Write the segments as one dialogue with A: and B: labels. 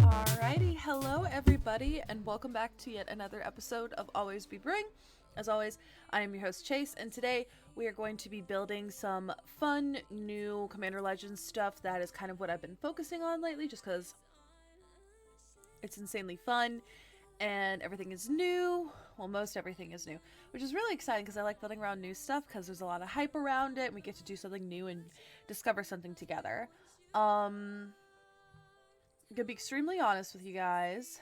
A: Alrighty, hello everybody, and welcome back to yet another episode of Always Be Brewing. As always, I am your host Chase, and today we are going to be building some fun new Commander Legends stuff. That is kind of what I've been focusing on lately, just because it's insanely fun and everything is new. Well, most everything is new, which is really exciting because I like building around new stuff because there's a lot of hype around it and we get to do something new and discover something together. I'm gonna be extremely honest with you guys.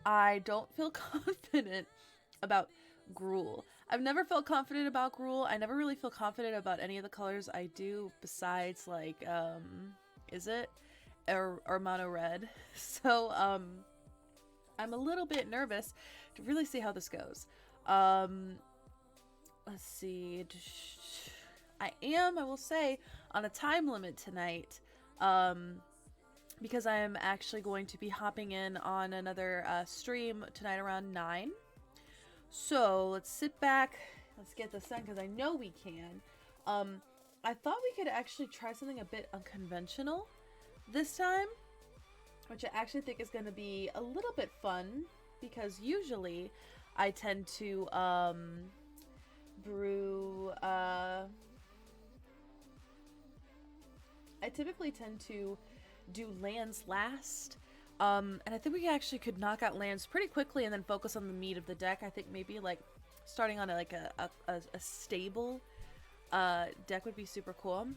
A: I don't feel confident about Gruul. I've never felt confident about Gruul. I never really feel confident about any of the colors I do besides like is it or mono red. So I'm a little bit nervous to really see how this goes. Let's see. I will say, on a time limit tonight. Because I am actually going to be hopping in on another stream tonight around 9. So let's sit back. Let's get this done because I know we can. I thought we could actually try something a bit unconventional this time, which I actually think is going to be a little bit fun because usually I tend to brew. I typically tend to do lands last, and I think we actually could knock out lands pretty quickly and then focus on the meat of the deck. I think maybe like starting on a stable deck would be super cool.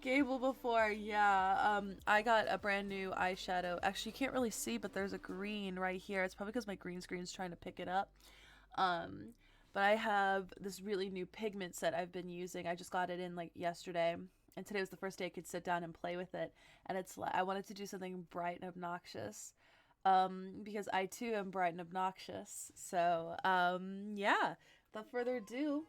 A: Gable before, yeah. I got a brand new eyeshadow. Actually, you can't really see, but there's a green right here. It's probably because my green screen's trying to pick it up. But I have this really new pigment set I've been using. I just got it in like yesterday, and today was the first day I could sit down and play with it. And it's like I wanted to do something bright and obnoxious, because I too am bright and obnoxious. So yeah. Without further ado,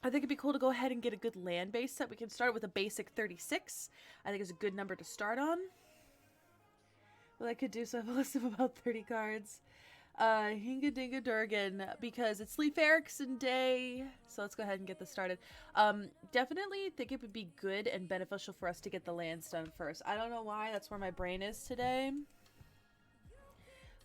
A: I think it'd be cool to go ahead and get a good land base set. We can start with a basic 36. I think it's a good number to start on. Well, I could do so. I have a list of about 30 cards. Hinga Dinga Durgan, because it's Leif Erikson Day. So let's go ahead and get this started. Definitely think it would be good and beneficial for us to get the lands done first. I don't know why, that's where my brain is today.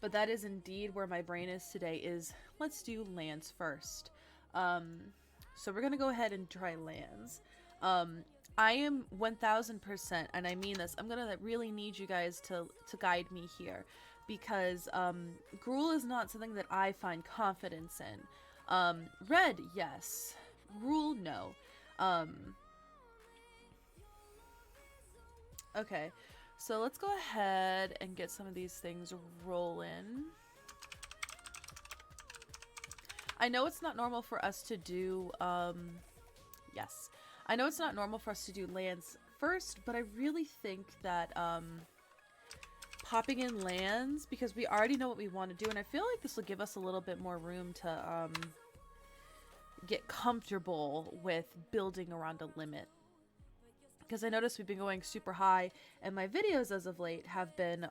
A: But that is indeed where my brain is today, is let's do lands first. So we're going to go ahead and try lands. I am 1000%, and I mean this, I'm going to really need you guys to guide me here. Because Gruul is not something that I find confidence in. Red, yes. Gruul, no. Okay, so let's go ahead and get some of these things rolling. I know it's not normal for us to do, yes. I know it's not normal for us to do lands first, but I really think that, popping in lands, because we already know what we want to do, and I feel like this will give us a little bit more room to get comfortable with building around a limit. Because I noticed we've been going super high, and my videos as of late have been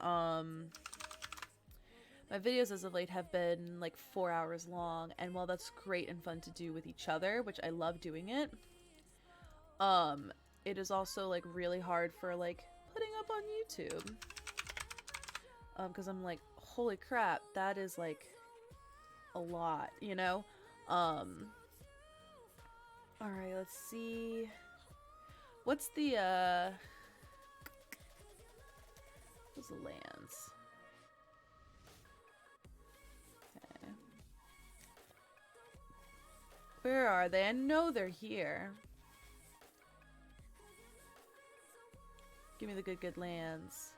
A: like 4 hours long, and while that's great and fun to do with each other, which I love doing it, it is also like really hard for like putting up on YouTube. Because I'm like, holy crap, that is like a lot, you know? Alright, let's see. What's the lands? Okay. Where are they? I know they're here. Give me the good lands.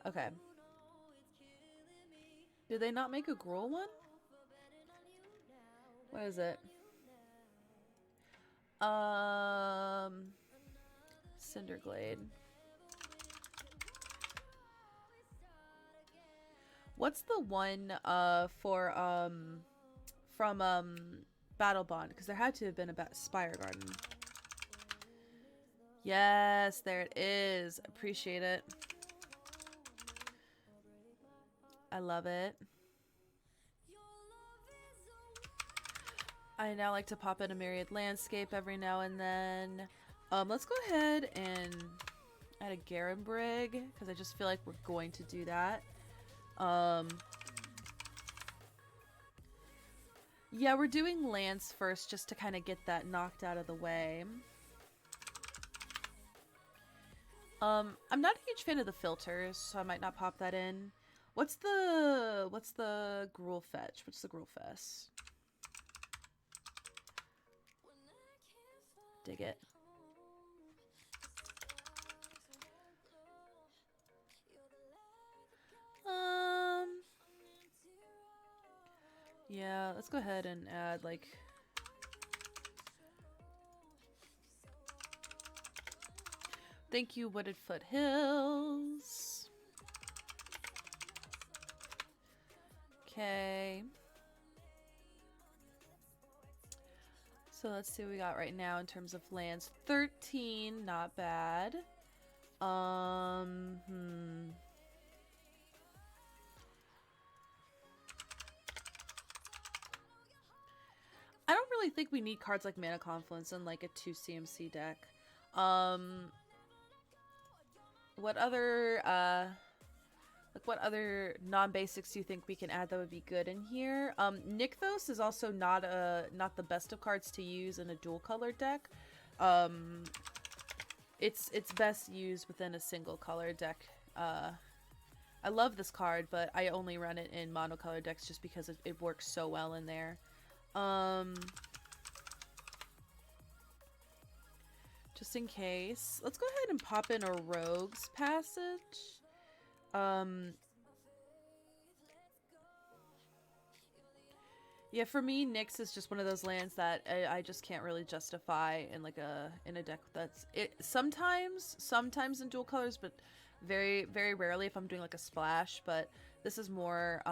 A: Okay. Did they not make a Gruul one? What is it? Cinderglade. What's the one for from Battle Bond? Because there had to have been a Spire Garden. Yes, there it is. Appreciate it. I love it. I now like to pop in a myriad landscape every now and then. Let's go ahead and add a Garen Brig, because I just feel like we're going to do that. Yeah, we're doing lands first just to kind of get that knocked out of the way. I'm not a huge fan of the filters, so I might not pop that in. What's the Gruul fetch? What's the Gruul fest? Dig it. Yeah, let's go ahead and add like thank you, Wooded Foothills. Okay. So let's see what we got right now in terms of lands. 13, not bad. I don't really think we need cards like Mana Confluence in like a 2 CMC deck. What other non-basics do you think we can add that would be good in here? Nykthos is also not the best of cards to use in a dual color deck. It's best used within a single color deck. I love this card, but I only run it in monocolor decks just because it works so well in there. Just in case. Let's go ahead and pop in a Rogue's Passage. Yeah, for me, Nyx is just one of those lands that I just can't really justify in like in a deck that's it. Sometimes in dual colors, but very rarely if I'm doing like a splash. But this is more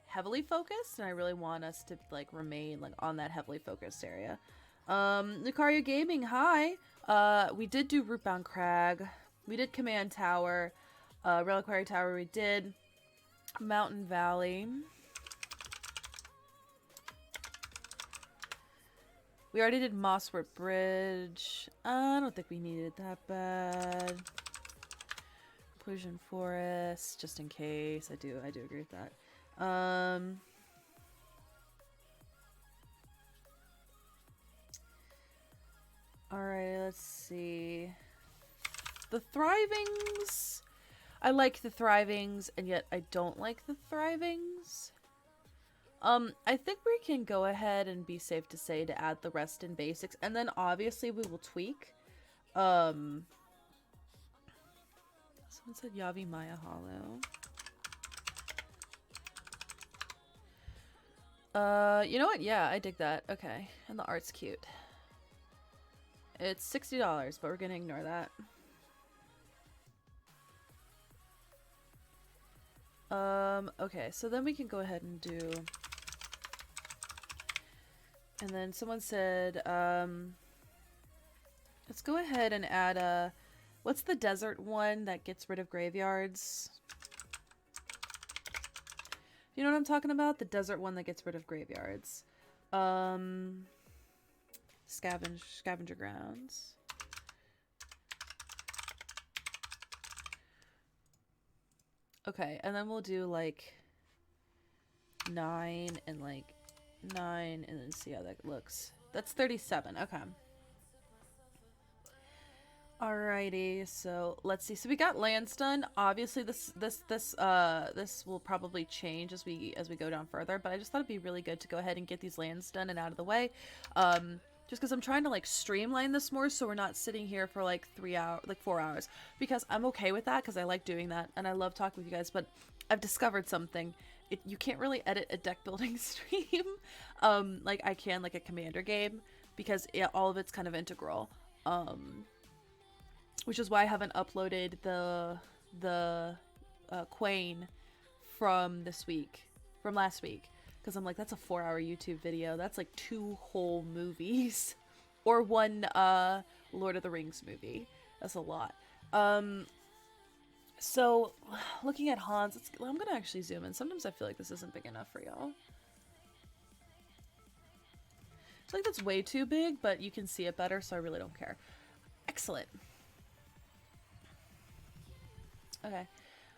A: heavily focused, and I really want us to like remain like on that heavily focused area. Lucario Gaming, hi. We did do Rootbound Crag. We did Command Tower. Reliquary Tower we did. Mountain Valley. We already did Mosswort Bridge. I don't think we needed that bad. Conclusion Forest, just in case. I do agree with that. Alright, let's see. The Thrivings. I like the Thrivings, and yet I don't like the Thrivings. I think we can go ahead and be safe to say to add the rest in basics, and then obviously we will tweak. Someone said Yavi Maya Hollow. You know what? Yeah, I dig that. Okay, and the art's cute. It's $60, but we're gonna ignore that. Okay, so then we can go ahead and do... And then someone said, let's go ahead and add a... What's the desert one that gets rid of graveyards? You know what I'm talking about? The desert one that gets rid of graveyards. Scavenger Grounds. Okay, and then we'll do like 9 and like 9 and then see how that looks. That's 37. Okay. Alrighty, so let's see. So we got lands done. Obviously this will probably change as we go down further, but I just thought it'd be really good to go ahead and get these lands done and out of the way. Just because I'm trying to like streamline this more so we're not sitting here for like 4 hours, because I'm okay with that because I like doing that and I love talking with you guys, but I've discovered something. You can't really edit a deck building stream like I can like a Commander game, because all of it's kind of integral. Which is why I haven't uploaded the Quain from last week. Because I'm like, that's a 4-hour YouTube video. That's like 2 whole movies. Or 1 Lord of the Rings movie. That's a lot. So, looking at Hans, I'm going to actually zoom in. Sometimes I feel like this isn't big enough for y'all. I think that's way too big, but you can see it better, so I really don't care. Excellent. Okay.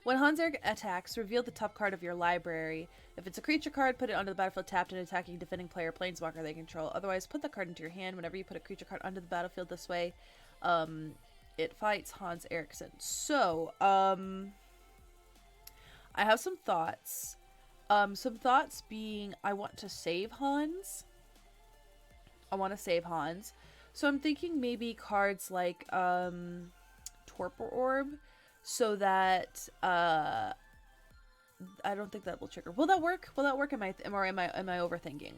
A: When Hans Eriksson attacks, reveal the top card of your library. If it's a creature card, put it onto the battlefield tapped and attacking defending player planeswalker they control. Otherwise, put the card into your hand. Whenever you put a creature card onto the battlefield this way, it fights Hans Eriksson. So, I have some thoughts. Some thoughts being, I want to save Hans. So I'm thinking maybe cards like Torpor Orb, so that I don't think that will trigger. Will that work? Will that work? Am I overthinking?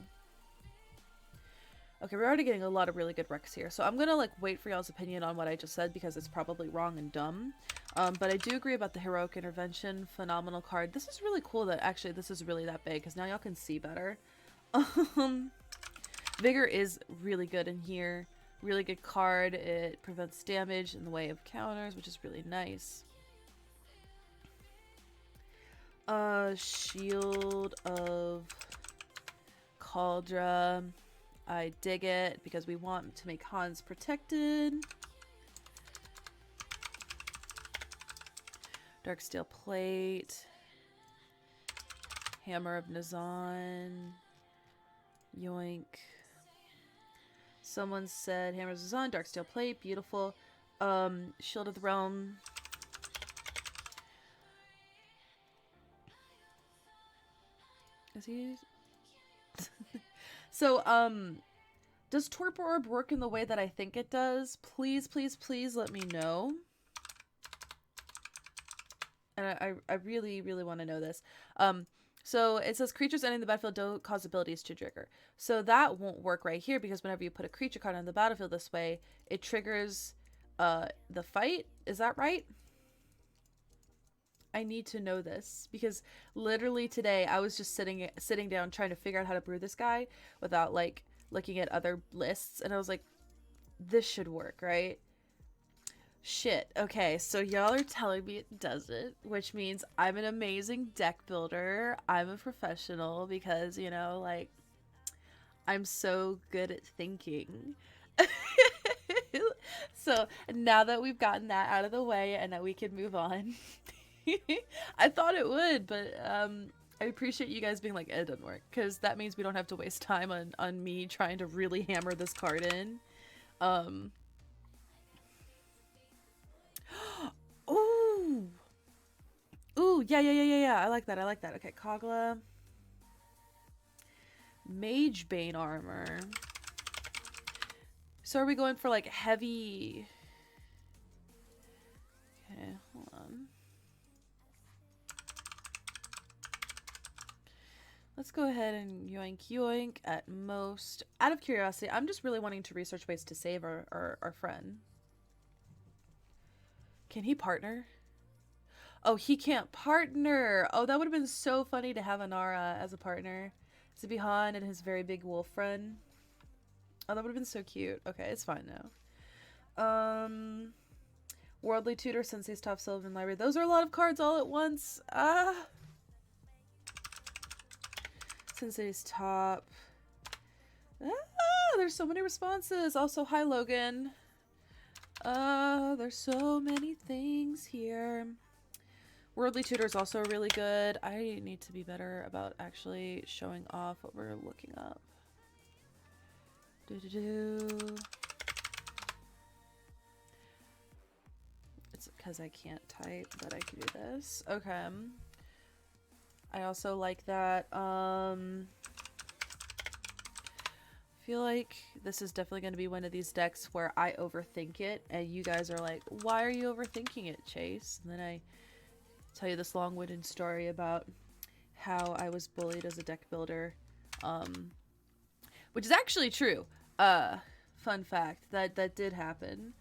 A: Okay, we're already getting a lot of really good recs here, so I'm gonna like wait for y'all's opinion on what I just said because it's probably wrong and dumb. But I do agree about the Heroic Intervention. Phenomenal card. This is really cool that actually this is really that big because now y'all can see better. Vigor is really good in here. Really good card. It prevents damage in the way of counters, which is really nice. Shield of Cauldra. I dig it because we want to make Hans protected. Darksteel Plate. Hammer of Nazan. Yoink. Someone said Hammer of Nazan, Darksteel Plate, beautiful. Shield of the Realm. Is he? So, does Torpor Orb work in the way that I think it does? Please, please, please let me know. And I really, really want to know this. So it says creatures entering the battlefield don't cause abilities to trigger. So that won't work right here because whenever you put a creature card on the battlefield this way, it triggers the fight. Is that right? I need to know this because literally today I was just sitting down trying to figure out how to brew this guy without like looking at other lists, and I was like, this should work, right? Shit. Okay, so y'all are telling me it doesn't, which means I'm an amazing deck builder. I'm a professional because, you know, like, I'm so good at thinking. So now that we've gotten that out of the way and that we can move on, I thought it would, but I appreciate you guys being like, it doesn't work, because that means we don't have to waste time on me trying to really hammer this card in. Ooh! Ooh, yeah. I like that. Okay, Kogla. Magebane armor. So are we going for like heavy? Okay, hold on. Let's go ahead and yoink at most. Out of curiosity, I'm just really wanting to research ways to save our friend. Can he partner? Oh, he can't partner. Oh, that would have been so funny to have Anara as a partner. Zibihan and his very big wolf friend. Oh, that would have been so cute. Okay, it's fine now. Worldly Tutor, Sensei's Top, Sylvan Library. Those are a lot of cards all at once. Sensei's Top. There's so many responses. Also, hi, Logan. There's so many things here. Worldly Tutor is also really good. I need to be better about actually showing off what we're looking up. It's because I can't type that I can do this. Okay. I also like that. Feel like this is definitely going to be one of these decks where I overthink it and you guys are like, why are you overthinking it, Chase? And then I tell you this long-winded story about how I was bullied as a deck builder, which is actually true. Fun fact, that did happen.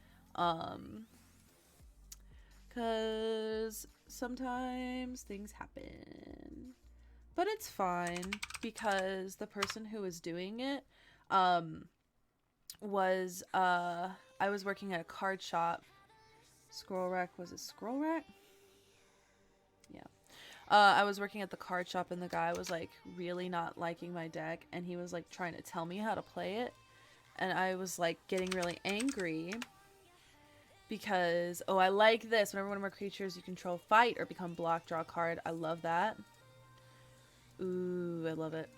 A: Cause sometimes things happen, but it's fine because the person who was doing it, was, I was working at a card shop. Scroll Rack, was it Scroll Rack? Yeah. I was working at the card shop and the guy was like really not liking my deck, and he was like trying to tell me how to play it, and I was like getting really angry because, oh, I like this. Whenever one of our creatures you control fight or become blocked, draw a card. I love that. Ooh, I love it.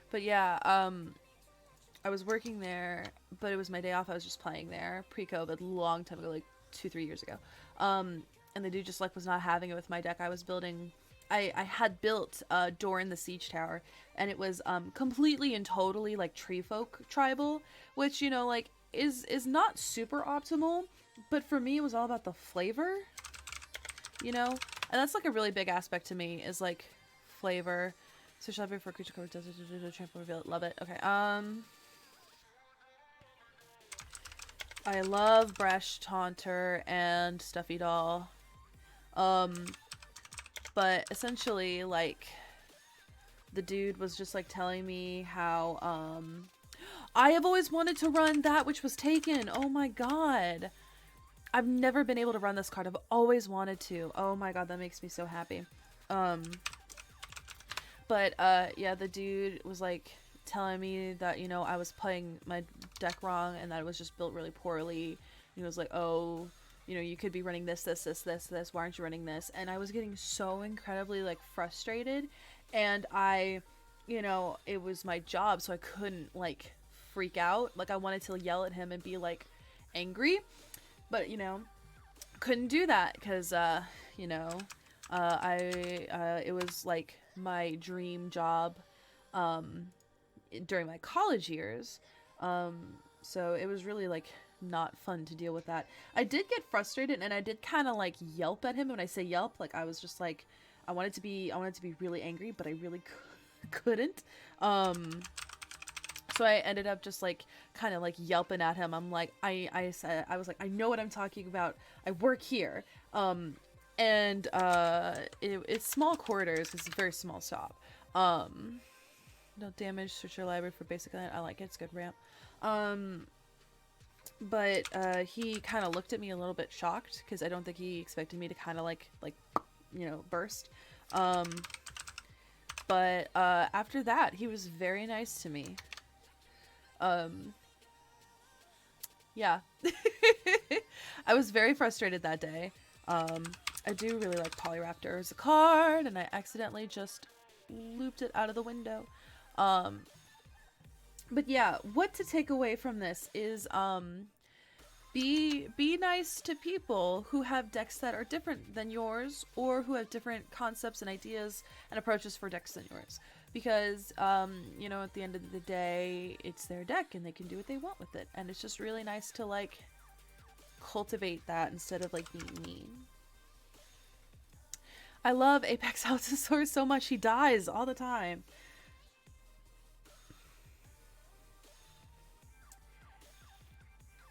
A: But yeah, I was working there, but it was my day off. I was just playing there pre-COVID, long time ago, like 2-3 years ago. And the dude just like was not having it with my deck. I was building. I had built a door in the siege tower, and it was completely and totally like tree folk tribal, which, you know, like is not super optimal, but for me it was all about the flavor, you know, and that's like a really big aspect to me is like flavor. So shall I be for creature cover trample reveal it. Love it. Okay. I love Brash Taunter and Stuffy Doll. But essentially, like, the dude was just like telling me how I have always wanted to run that which was taken. Oh my god. I've never been able to run this card. I've always wanted to. Oh my god, that makes me so happy. But yeah, the dude was like telling me that, you know, I was playing my deck wrong and that it was just built really poorly. He was like, oh, you know, you could be running this. Why aren't you running this? And I was getting so incredibly like frustrated, and I, you know, it was my job, so I couldn't like freak out. Like I wanted to yell at him and be like angry, but you know, couldn't do that because you know, it was like my dream job during my college years, so it was really like not fun to deal with that. I did get frustrated, and I did kind of like yelp at him. When I say yelp, like I was just like I wanted to be really angry, but I really couldn't. So I ended up just like kind of like yelping at him. I'm like, I said, I was like, I know what I'm talking about. I work here. And it's small quarters. It's a very small shop. No damage. Search your library for basic. I like it. It's good ramp. But he kind of looked at me a little bit shocked because I don't think he expected me to kind of like you know, burst. But after that, he was very nice to me. Yeah. I was very frustrated that day. I do really like Polyraptor as a card, and I accidentally just looped it out of the window. But yeah, what to take away from this is be nice to people who have decks that are different than yours, or who have different concepts and ideas and approaches for decks than yours. Because, you know, at the end of the day, it's their deck and they can do what they want with it. And it's just really nice to, like, cultivate that instead of, like, being mean. I love Apex Allosaurus so much. He dies all the time.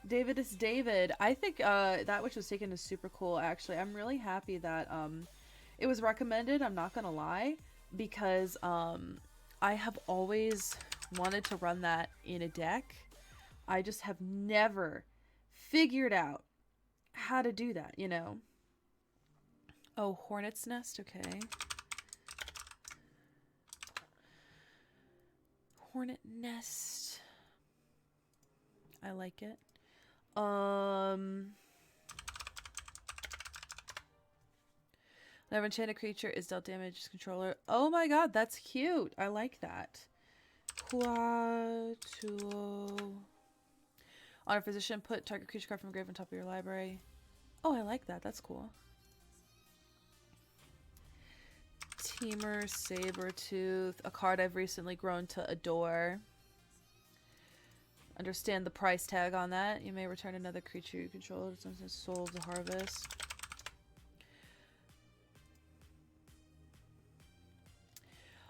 A: David is David. I think that which was taken is super cool, actually. I'm really happy that it was recommended, I'm not gonna lie, because I have always wanted to run that in a deck. I just have never figured out how to do that, you know? Oh, Hornet's Nest, okay. Hornet Nest. I like it. Whenever enchanted creature is dealt damage to controller. Oh my god, that's cute. I like that. Quatulo. On a physician, put target creature card from grave on top of your library. Oh, I like that. That's cool. Teamer Sabertooth. A card I've recently grown to adore. Understand the price tag on that. You may return another creature you control. It's soul to harvest.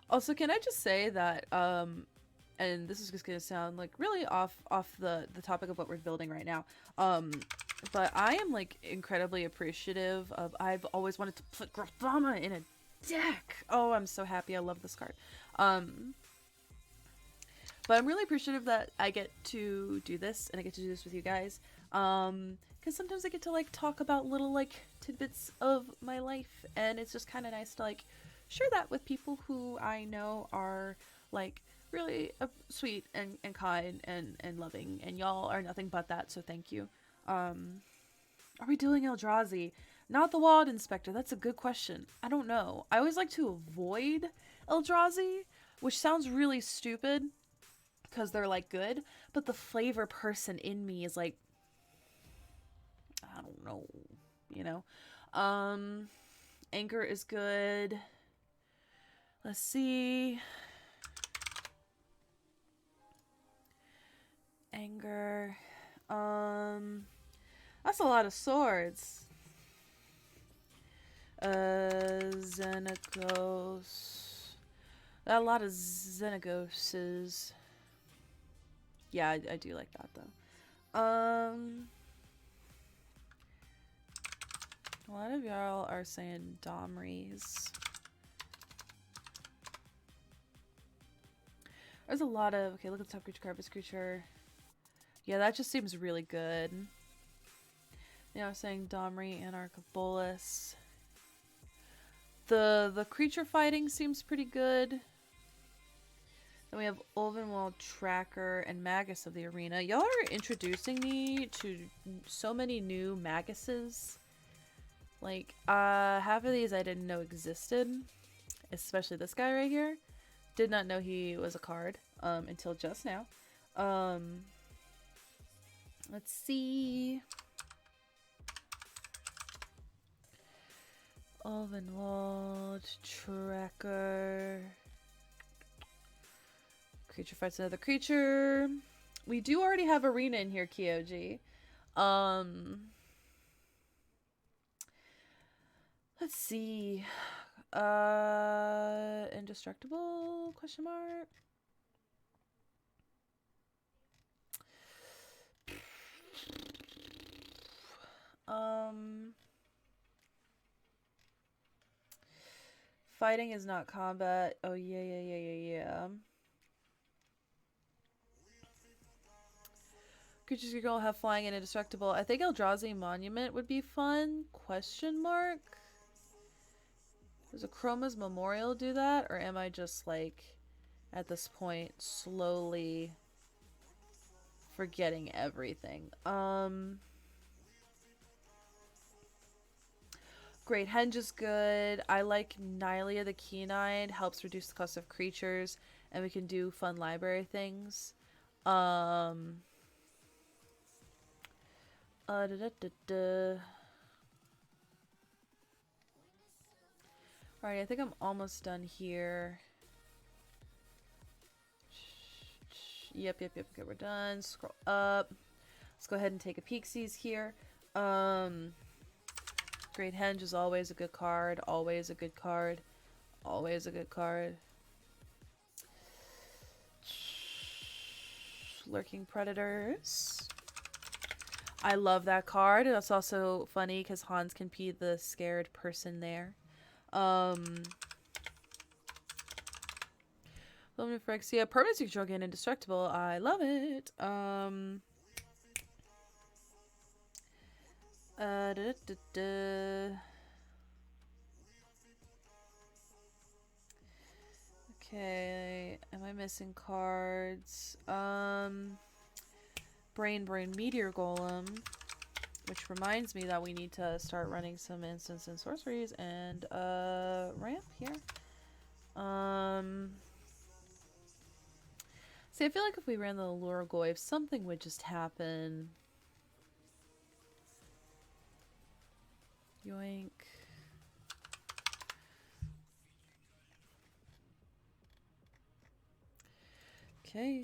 A: Also, can I just say that, and this is just gonna sound like really off the topic of what we're building right now, but I am like incredibly appreciative of. I've always wanted to put Grothama in a deck. Oh, I'm so happy. I love this card. But I'm really appreciative that I get to do this, and I get to do this with you guys. because sometimes I get to like talk about little like tidbits of my life, and it's just kind of nice to like share that with people who I know are like really sweet and kind and loving, and y'all are nothing but that, so thank you. Are we doing Eldrazi? Not the Wild Inspector. That's a good question. I don't know. I always like to avoid Eldrazi, which sounds really stupid because they're like good, but the flavor person in me is like, I don't know, you know. Anger is good. Let's see. Anger. That's a lot of swords. Xenagos. A lot of Xenagoses. Yeah, I do like that though. A lot of y'all are saying Domries. There's a lot of, okay, look at the top creature card, this creature. Yeah, that just seems really good. Yeah, I was saying Domri, Anarch of Bolas. The creature fighting seems pretty good. Then we have Ulvenwald Tracker and Magus of the Arena. Y'all are introducing me to so many new Maguses. Like, half of these I didn't know existed. Especially this guy right here. Did not know he was a card until just now. Let's see. Ulvenwald Tracker. Creature fights another creature. We do already have Arena in here, Kyoji. Let's see. Indestructible? Question mark. Fighting is not combat. Oh, yeah. Creatures you can have flying and indestructible. I think Eldrazi Monument would be fun. Question mark. Does a Chroma's Memorial do that? Or am I just like, at this point, slowly forgetting everything? Great Henge is good. I like Nylia the Keen-Eyed. Helps reduce the cost of creatures. And we can do fun library things. Alright, I think I'm almost done here. Yep. Okay, we're done. Scroll up. Let's go ahead and take a peek-sees here. Great Henge is always a good card. Always a good card. Always a good card. Lurking Predators. I love that card. That's also funny because Hans can be the scared person there. Phyrexia. Permanency control again, indestructible. I love it. Okay, am I missing cards? Brain Meteor Golem, which reminds me that we need to start running some instants and sorceries and ramp here. See, I feel like if we ran the Luragoyf, something would just happen. Yoink. Okay.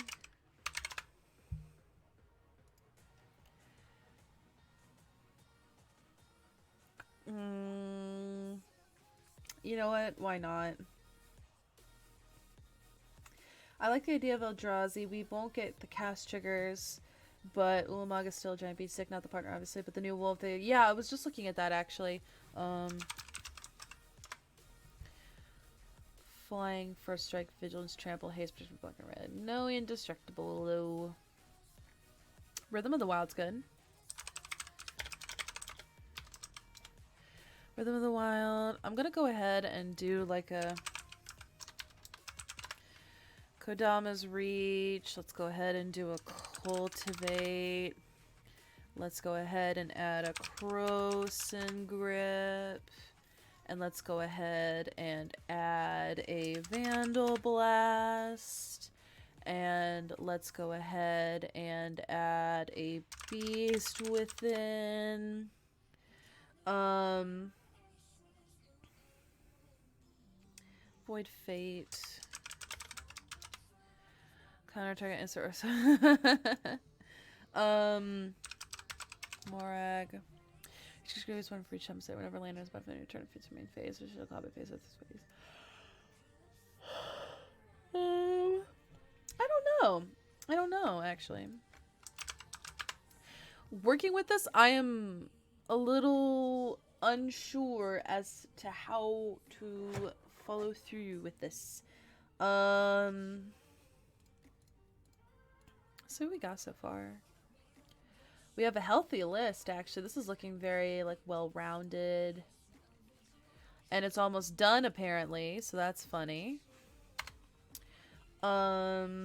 A: You know what? Why not? I like the idea of Eldrazi. We won't get the cast triggers, but Ulamog is still a giant beat stick, not the partner, obviously, but the new wolf. Yeah, I was just looking at that, actually. Flying, first strike, vigilance, trample, haste, precision, black and red. No indestructible. Rhythm of the Wild's good. Rhythm of the Wild. I'm gonna go ahead and do like a Kodama's Reach. Let's go ahead and do a Cultivate. Let's go ahead and add a Croson Grip. And let's go ahead and add a Vandal Blast. And let's go ahead and add a Beast Within. Void Fate. Counter target insert. Morag. Just give us one for each jump set whenever land is about to return to its main phase, which is a combat phase at this phase. I don't know. I don't know, actually. Working with this, I am a little unsure as to how to follow through with this. So what we got so far? We have a healthy list, actually. This is looking very, like, well-rounded. And it's almost done, apparently, so that's funny. Oh.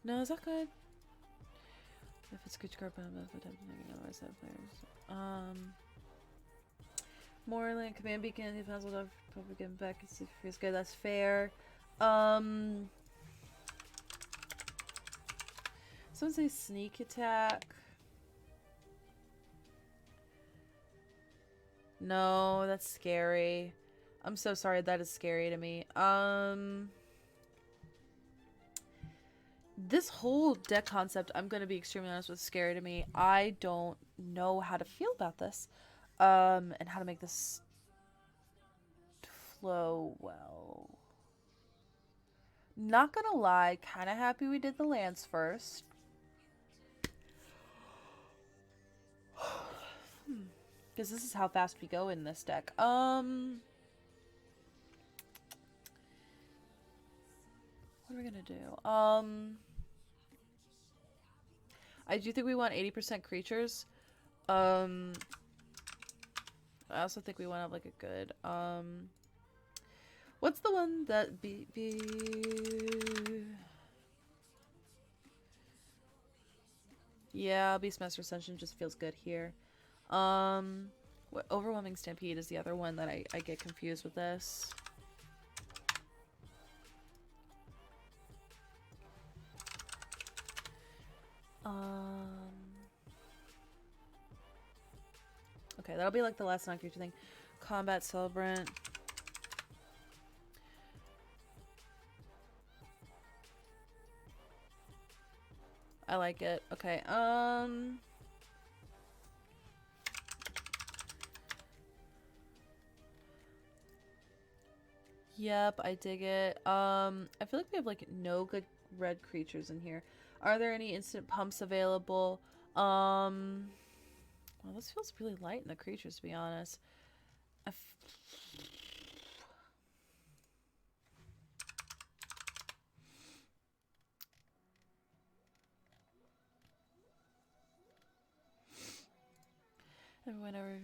A: No, is that good? If it's good card, otherwise that players. Moreland, Command Beacon, he puzzled off, probably getting back, if it's good, that's fair. Someone say Sneak Attack. No, that's scary. I'm so sorry, that is scary to me. This whole deck concept, I'm gonna be extremely honest with, scary to me. I don't know how to feel about this. And how to make this flow well. Not gonna lie, kind of happy we did the lands first. Because this is how fast we go in this deck. What are we gonna do? I do think we want 80% creatures. I also think we want to have like a good, what's the one that yeah, Beastmaster Ascension just feels good here. What Overwhelming Stampede is the other one that I get confused with this. Okay, that'll be like the last non-creature thing. Combat Celebrant. I like it. Okay, yep, I dig it. I feel like we have like no good red creatures in here. Are there any instant pumps available? Well, this feels really light in the creatures, to be honest. Whenever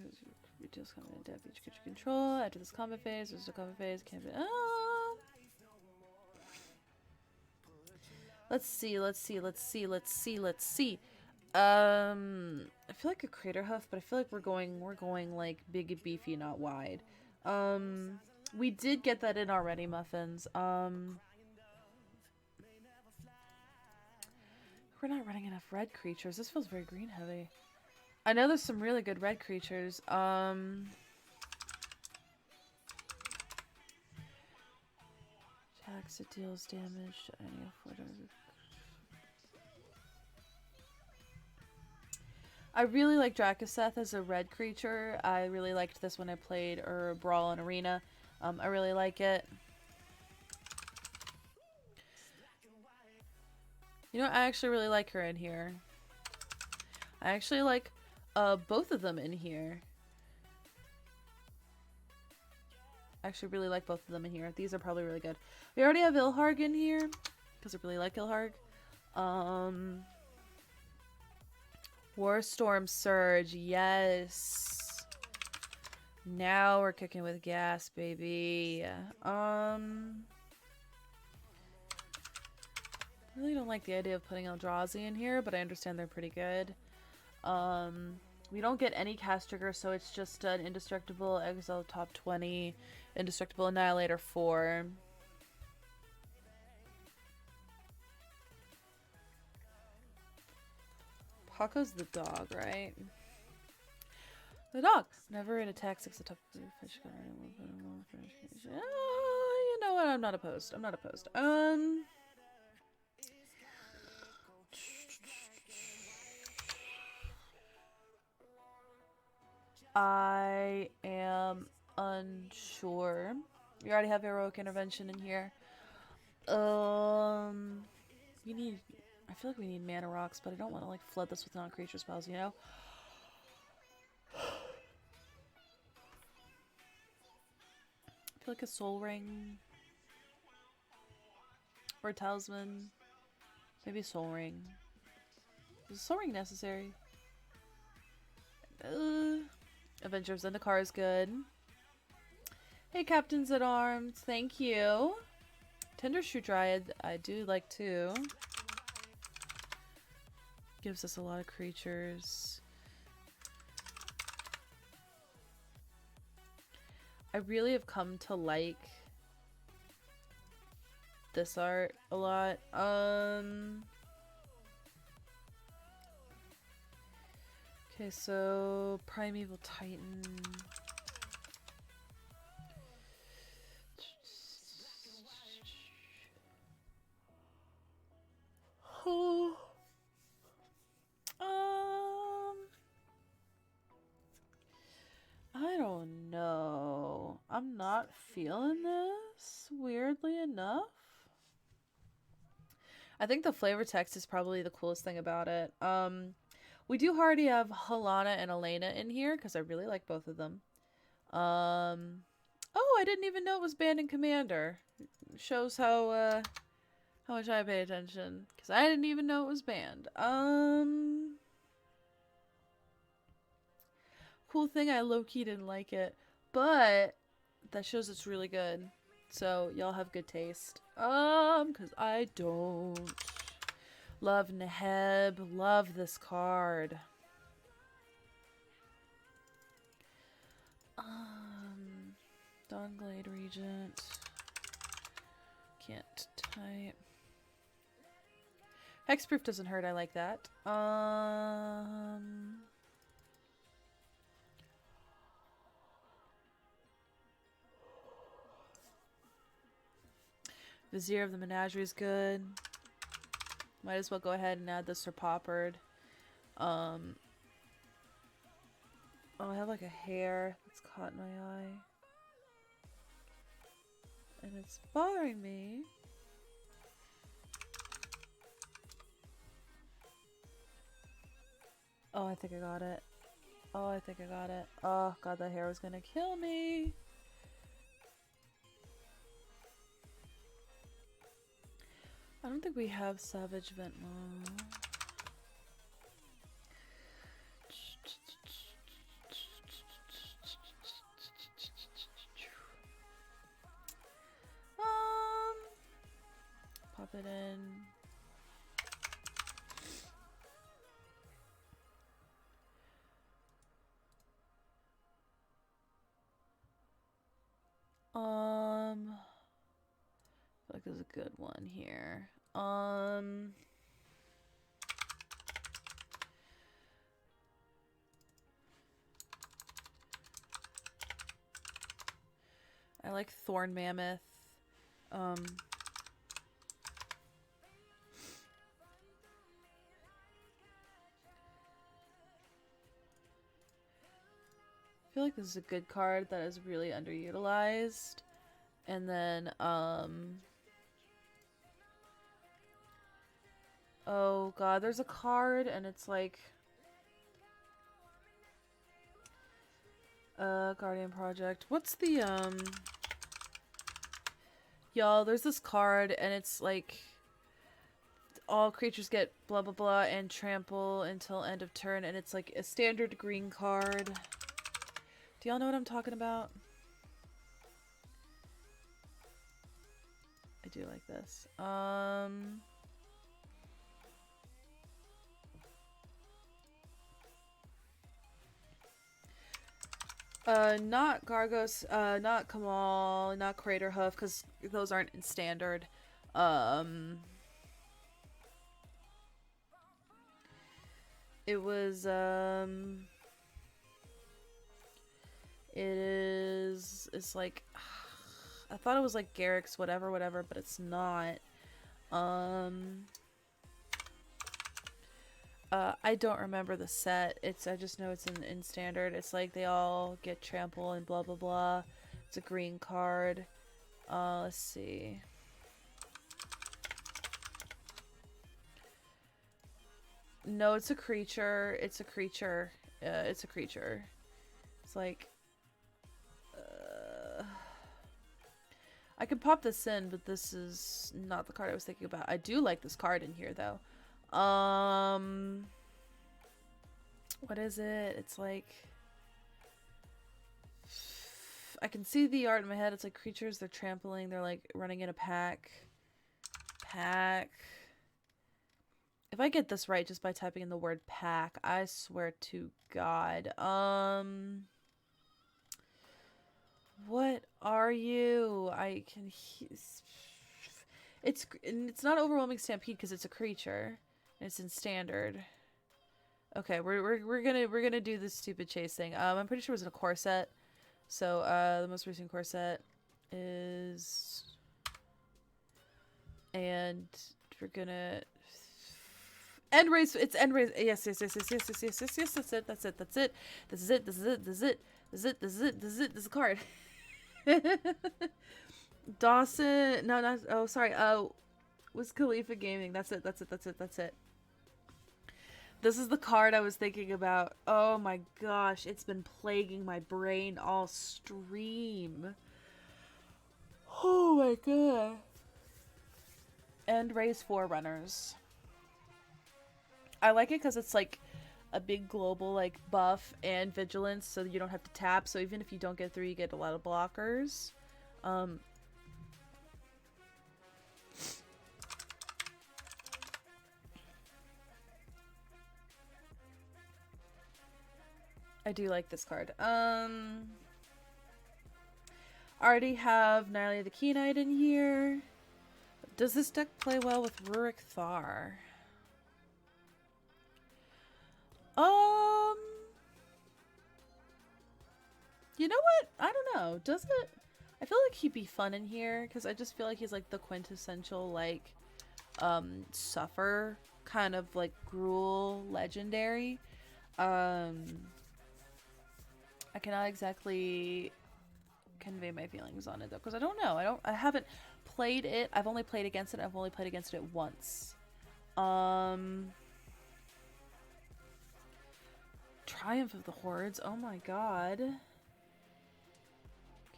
A: reduce combat and death, each creature control. After this combat phase, there's a combat phase. Can't be. Let's see. I feel like a Crater Hoof, but I feel like we're going like big and beefy, not wide. We did get that in already, Muffins. We're not running enough red creatures. This feels very green heavy. I know there's some really good red creatures. Attacks, it deals damage to any affordable. I really like Drakaseth as a red creature. I really liked this when I played Brawl in Arena. I really like it. You know, I actually really like her in here. I actually like both of them in here. I actually really like both of them in here. These are probably really good. We already have Ilharg in here. because I really like Ilharg. Warstorm Surge, yes. Now we're kicking with gas, baby. Really don't like the idea of putting Eldrazi in here, but I understand they're pretty good. We don't get any cast trigger, so it's just an Indestructible, Exile top 20, Indestructible Annihilator 4. Paco's the dog, right? The dog. Never an attack 6 top fish. You know what? I'm not opposed. I'm not opposed. I am unsure. You already have Heroic Intervention in here. We need... I feel like we need mana rocks, but I don't want to like flood this with non-creature spells, you know? I feel like a Soul Ring. Or a Talisman. Maybe a Soul Ring. Is a Soul Ring necessary? Avenger of Zendikar is good. Hey, Captains at Arms. Thank you. Tender Shoe Dryad, I do like too. Gives us a lot of creatures. I really have come to like this art a lot. Okay, so Primeval Titan. Oh. I don't know. I'm not feeling this, weirdly enough. I think the flavor text is probably the coolest thing about it. We do already have Halana and Elena in here because I really like both of them. Oh, I didn't even know it was banned in Commander. Shows how much I pay attention because I didn't even know it was banned. Cool thing, I low-key didn't like it, but that shows it's really good. So y'all have good taste. Because I don't. Love Neheb. Love this card. Dawnglade Regent. Can't type. Hexproof doesn't hurt, I like that. Vizier of the Menagerie is good. Might as well go ahead and add the Sir Poppard. Oh, I have like a hair that's caught in my eye. And it's bothering me. Oh, I think I got it. Oh, I think I got it. Oh, God, that hair was gonna kill me. I don't think we have Savage Ventmaw. Pop it in. I feel like there's a good one here. I like Thorn Mammoth. I feel like this is a good card that is really underutilized. And then, oh God, there's a card and it's like, Guardian Project. What's the, y'all, there's this card and it's like, all creatures get blah blah blah and trample until end of turn, and it's like a standard green card. Do y'all know what I'm talking about? I do like this. Not Gargos, not Kamal, not Crater Hoof, because those aren't in standard. It was, it's like, I thought it was like Garrick's whatever, but it's not. I don't remember the set. I just know it's in standard. It's like they all get trample and blah blah blah. It's a green card. Let's see. No, it's a creature. It's a creature. It's a creature. It's like, I could pop this in, but this is not the card I was thinking about. I do like this card in here though. What is it? It's like, I can see the art in my head. It's like creatures, they're trampling, they're like running in a pack. If I get this right just by typing in the word pack, I swear to God. What are you? I can it's not overwhelming stampede because it's a creature. And it's in standard. Okay, we're gonna do this stupid chase thing. I'm pretty sure it was in a core set. So the most recent core set is, and we're gonna end race. It's end race. Yes. That's it. This is it. This is the card. Dawson. No, not. Oh, sorry. Was Khalifa Gaming. That's it. This is the card I was thinking about. Oh my gosh, it's been plaguing my brain all stream. Oh my god. End race Forerunners. I like it because it's like a big global like buff and vigilance, so you don't have to tap. So even if you don't get through, you get a lot of blockers. I do like this card. Already have Nylea the Keenite in here. Does this deck play well with Rurik Thar? You know what? I don't know. Does it? I feel like he'd be fun in here because I just feel like he's like the quintessential like suffer kind of like Gruul legendary. I cannot exactly convey my feelings on it though because I don't know. I haven't played it. I've only played against it. I've only played against it once. Triumph of the Hordes. Oh my god.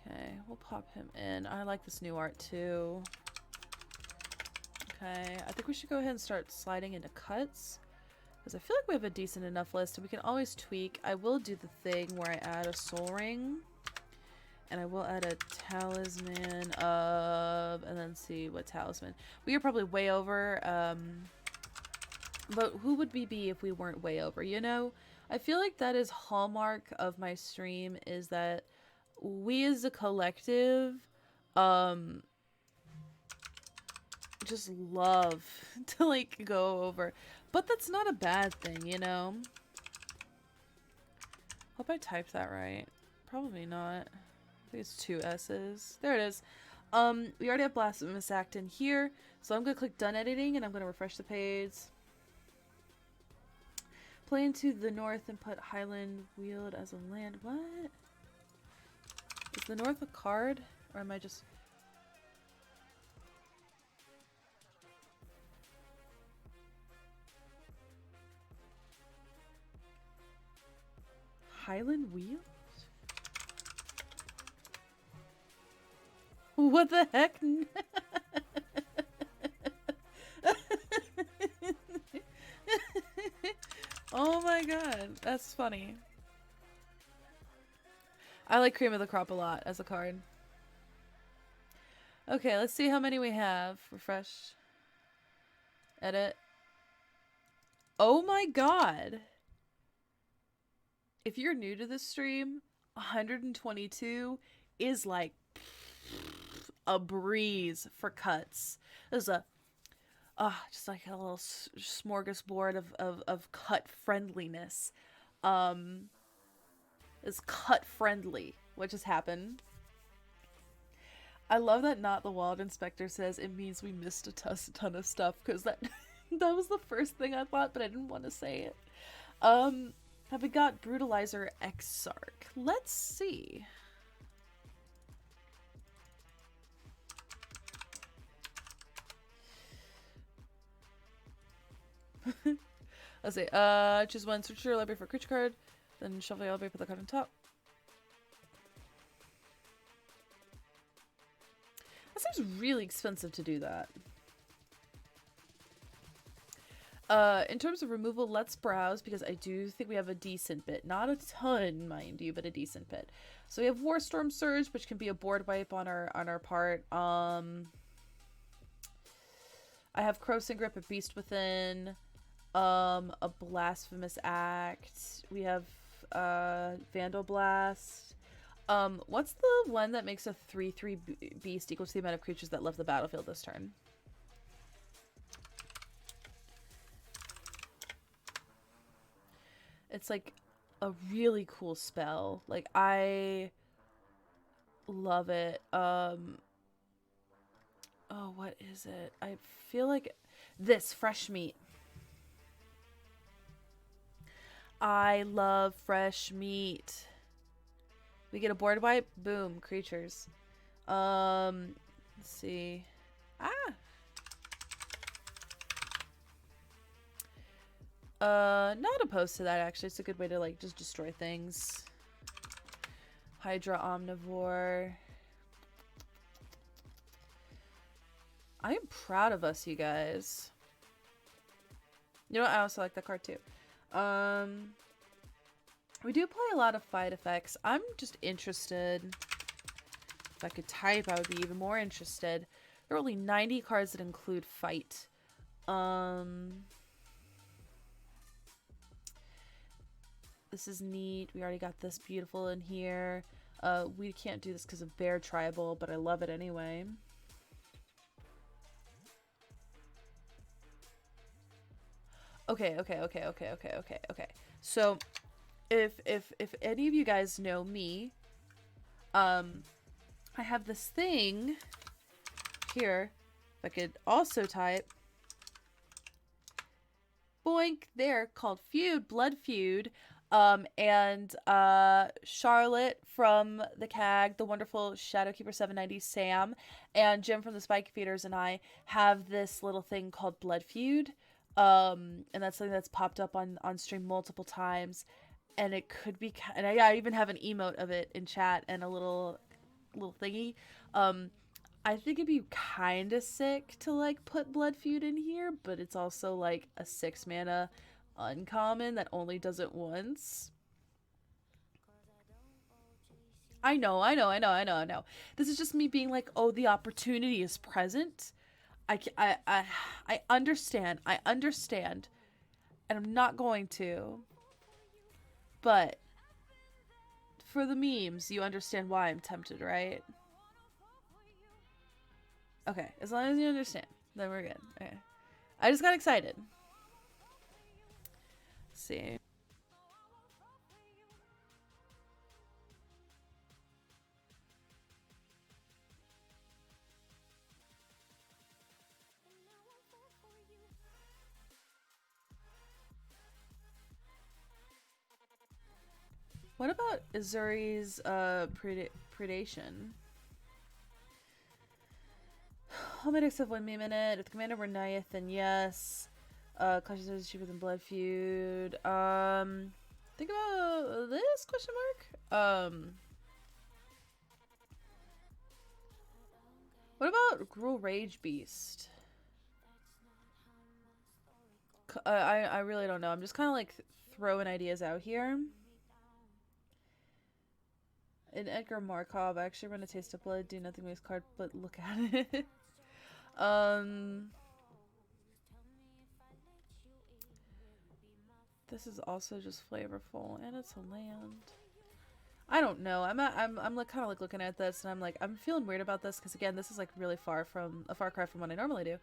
A: Okay, we'll pop him in. I like this new art too. Okay, I think we should go ahead and start sliding into cuts. Because I feel like we have a decent enough list and we can always tweak. I will do the thing where I add a soul ring. And I will add a talisman of... And then see what talisman. We are probably way over. But who would we be if we weren't way over, you know? I feel like that is hallmark of my stream is that we as a collective just love to like go over. But that's not a bad thing, you know? Hope I typed that right. Probably not. I think it's 2 S's. There it is. We already have Blasphemous Act in here. So I'm going to click Done Editing and I'm going to refresh the page. Play into the north and put Highland Weald as a land. What? Is the north a card? Or am I just... Highland Weald? What the heck? Oh my god, that's funny. I like Cream of the Crop a lot as a card. Okay, let's see how many we have. Refresh. Edit. Oh my god. If you're new to this stream, 122 is like a breeze for cuts. There's a just like a little smorgasbord of cut friendliness. Is cut friendly, what just happened. I love that Not the Wild Inspector says it means we missed a ton of stuff, because that that was the first thing I thought, but I didn't want to say it. Have we got Brutalizer Exarch? Let's see. Let's see. Choose one, search your library for a creature card, then shuffle your library, put the card on top. That seems really expensive to do that. In terms of removal, let's browse, because I do think we have a decent bit. Not a ton, mind you, but a decent bit. So we have Warstorm Surge, which can be a board wipe on our part. I have Croson Grip, a Beast Within, a Blasphemous Act. We have Vandal Blast. What's the one that makes a 3/3 beast equal to the amount of creatures that left the battlefield this turn? It's like a really cool spell. Like, I love it. Oh, what is it? I feel like this fresh meat. I love fresh meat. We get a board wipe. Boom, creatures. Let's see. Not opposed to that, actually. It's a good way to, like, just destroy things. Hydra Omnivore. I am proud of us, you guys. You know what? I also like that card, too. We do play a lot of fight effects. I'm just interested. If I could type, I would be even more interested. There are only 90 cards that include fight. This is neat. We already got this beautiful in here. We can't do this because of Bear Tribal, but I love it anyway. Okay. So, if any of you guys know me, I have this thing here. If I could also type, boink, there, called Feud, Blood Feud. And Charlotte from the CAG, the wonderful Shadowkeeper 790 Sam, and Jim from the Spike Feeders and I have this little thing called Blood Feud. And that's something that's popped up on stream multiple times, and it could be, and I even have an emote of it in chat and a little thingy. I think it'd be kind of sick to, like, put Blood Feud in here, but it's also like a 6 mana uncommon that only does it once. I know. This is just me being like, oh, the opportunity is present. I understand. And I'm not going to. But for the memes, you understand why I'm tempted, right? Okay, as long as you understand, then we're good. Okay. I just got excited. Let's see. What about Azuri's predation? All medics have 1 minute. If the commander were Nayeth, then yes. Clash is cheaper than Blood Feud. Think about this question mark. What about Gruul Rage Beast? I really don't know. I'm just kind of like throwing ideas out here. In Edgar Markov, I actually run a taste of blood, do nothing with his card, but look at it. This is also just flavorful, and it's a land. I don't know. I'm like kind of like looking at this, and I'm like, I'm feeling weird about this because again, this is like really far cry from what I normally do.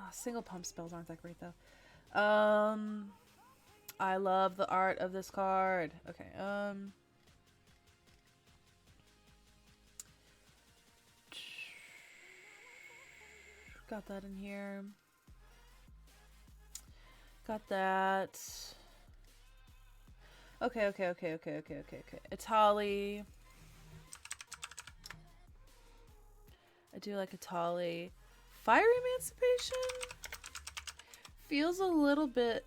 A: Single pump spells aren't that great though. I love the art of this card. Okay. Got that in here. Got that. Okay. Itali. I do like Itali. Fire Emancipation feels a little bit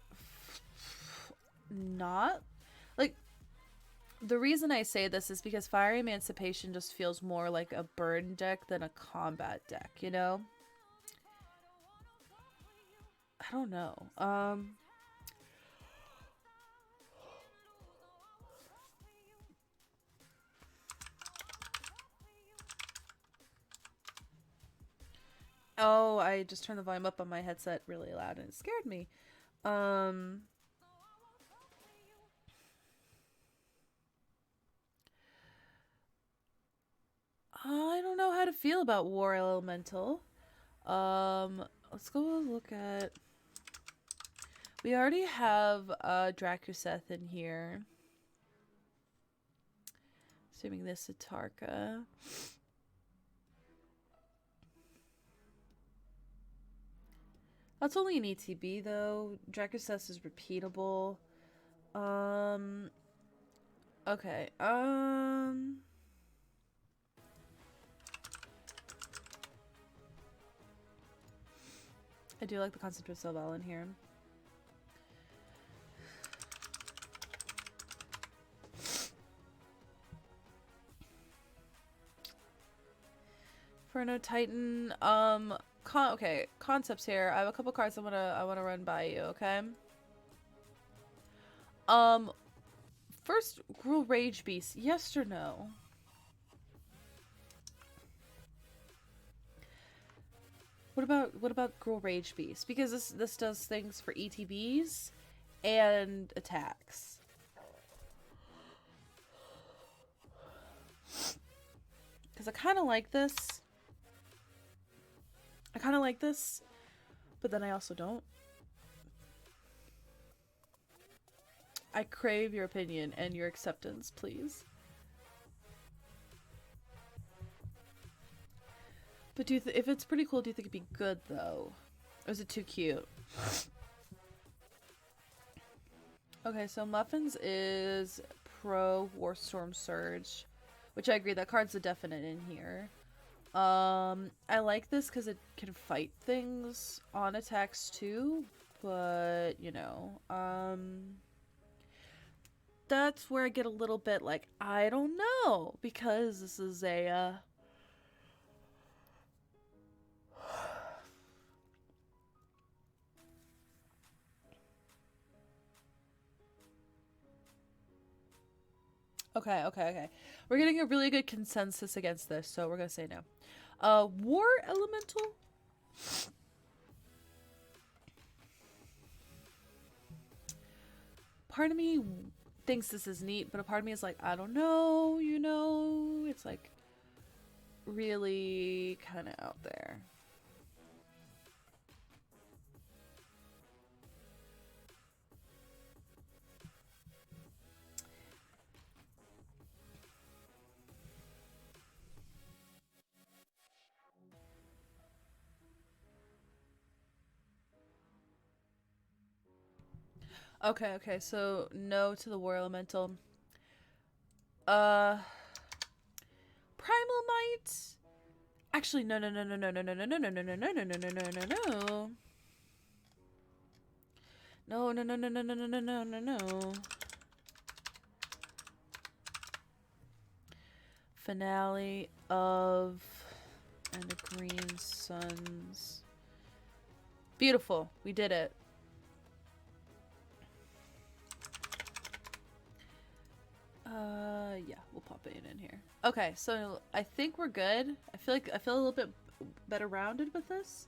A: not like. The reason I say this is because Fire Emancipation just feels more like a burn deck than a combat deck, you know? I don't know. Oh, I just turned the volume up on my headset really loud and it scared me. I don't know how to feel about War Elemental. Let's go look at... We already have Drakuseth in here. Assuming this is Tarka. That's only an ETB though. Drakuseth is repeatable. Okay. I do like the concept of Silval in here. Inferno Titan. Okay, concepts here. I have a couple cards I wanna run by you. Okay. First, Gruul Rage Beast. Yes or no? What about Gruul Rage Beast? Because this does things for ETBs and attacks. Because I kind of like this. But then I also don't. I crave your opinion and your acceptance, please. But if it's pretty cool, do you think it'd be good though? Or is it too cute? Okay, so Muffins is pro Warstorm Surge, which I agree, that card's a definite in here. I like this because it can fight things on attacks too, but you know, that's where I get a little bit like, I don't know, because this is a Okay. We're getting a really good consensus against this, so we're gonna say no. War Elemental? Part of me thinks this is neat, but a part of me is like, I don't know, you know? It's like really kind of out there. Okay, so no to the War Elemental. Primal Might? Actually, no. No. Finale of and the Green Suns. Beautiful. We did it. Yeah, we'll pop it in here. Okay, so I think we're good. I feel a little bit better rounded with this.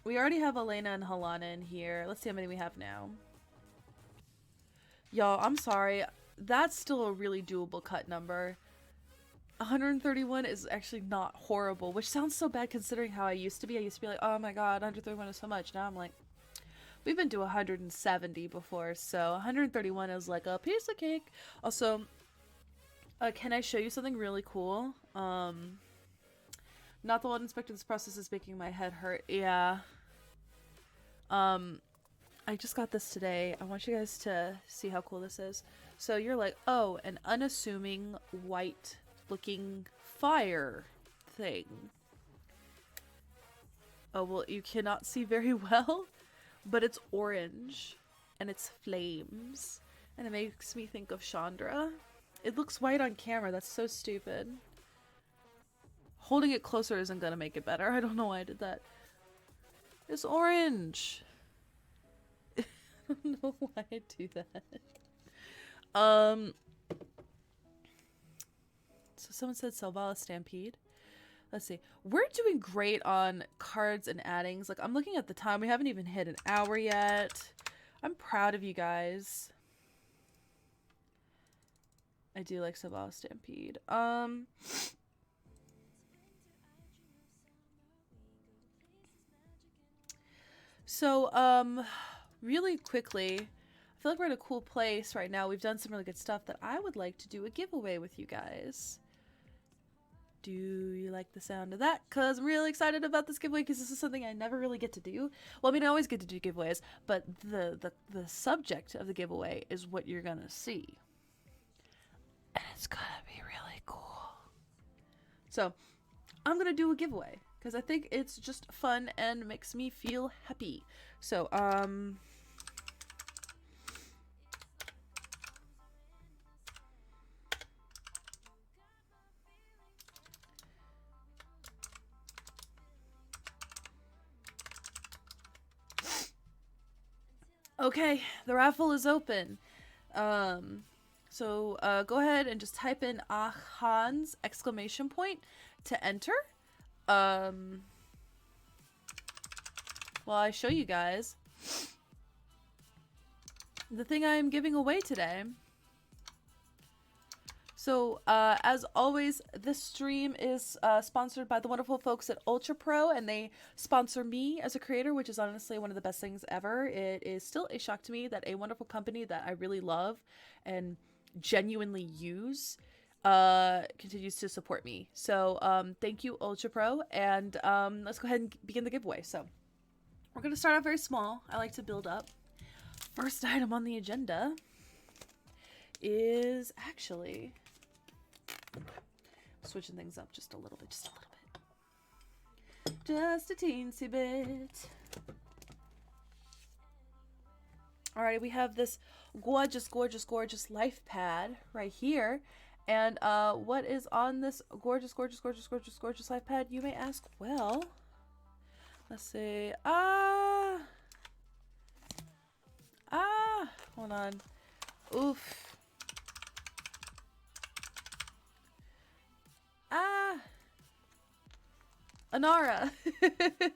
A: We already have Elena and Helena in here. Let's see how many we have now. Y'all, I'm sorry. That's still a really doable cut number. 131 is actually not horrible, which sounds so bad considering how I used to be. I used to be like, oh my god, 131 is so much. Now I'm like, we've been to 170 before, so 131 is like a piece of cake. Also, can I show you something really cool? Not the one inspecting this process is making my head hurt. Yeah. I just got this today. I want you guys to see how cool this is. So you're like, oh, an unassuming white looking fire thing. Oh, well, you cannot see very well, but it's orange and it's flames and it makes me think of Chandra. It looks white on camera. That's so stupid. Holding it closer isn't gonna make it better. I don't know why I did that. It's orange. I don't know why I do that. So someone said Selvala Stampede. Let's see. We're doing great on cards and addings. Like, I'm looking at the time. We haven't even hit an hour yet. I'm proud of you guys. I do like Selvala Stampede. So, really quickly, I feel like we're in a cool place right now. We've done some really good stuff that I would like to do a giveaway with you guys. Do you like the sound of that? Because I'm really excited about this giveaway because this is something I never really get to do. Well, I mean, I always get to do giveaways, but the subject of the giveaway is what you're going to see. And it's going to be really cool. So, I'm going to do a giveaway because I think it's just fun and makes me feel happy. So, okay, the raffle is open. So go ahead and just type in Hans ! To enter. While I show you guys the thing I am giving away today. So, as always, this stream is sponsored by the wonderful folks at Ultra Pro, and they sponsor me as a creator, which is honestly one of the best things ever. It is still a shock to me that a wonderful company that I really love and genuinely use continues to support me. So, thank you, Ultra Pro, and let's go ahead and begin the giveaway. So, we're going to start out very small. I like to build up. First item on the agenda is actually... switching things up just a little bit, just a teensy bit. Alrighty, we have this gorgeous, gorgeous, gorgeous life pad right here. And what is on this gorgeous, gorgeous, gorgeous, gorgeous, gorgeous life pad, you may ask? Well, let's see. Hold on. Oof. Anara.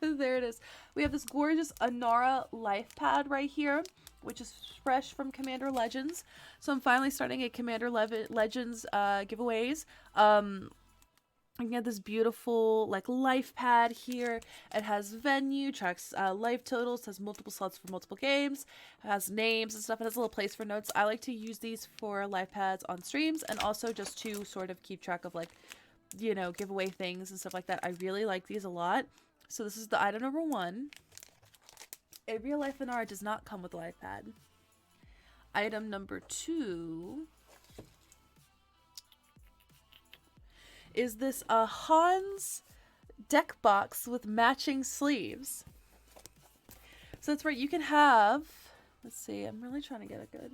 A: There it is. We have this gorgeous Anara life pad right here, which is fresh from Commander Legends. So I'm finally starting a Commander Legends giveaways. You can get this beautiful like life pad here. It has venue, tracks life totals, has multiple slots for multiple games, it has names and stuff. It has a little place for notes. I like to use these for life pads on streams and also just to sort of keep track of like, you know, giveaway things and stuff like that. I really like these a lot. So this is the item number 1. A real life Anara does not come with a life pad. Item number 2 is this Hans deck box with matching sleeves. So that's right, you can have, let's see, I'm really trying to get it good.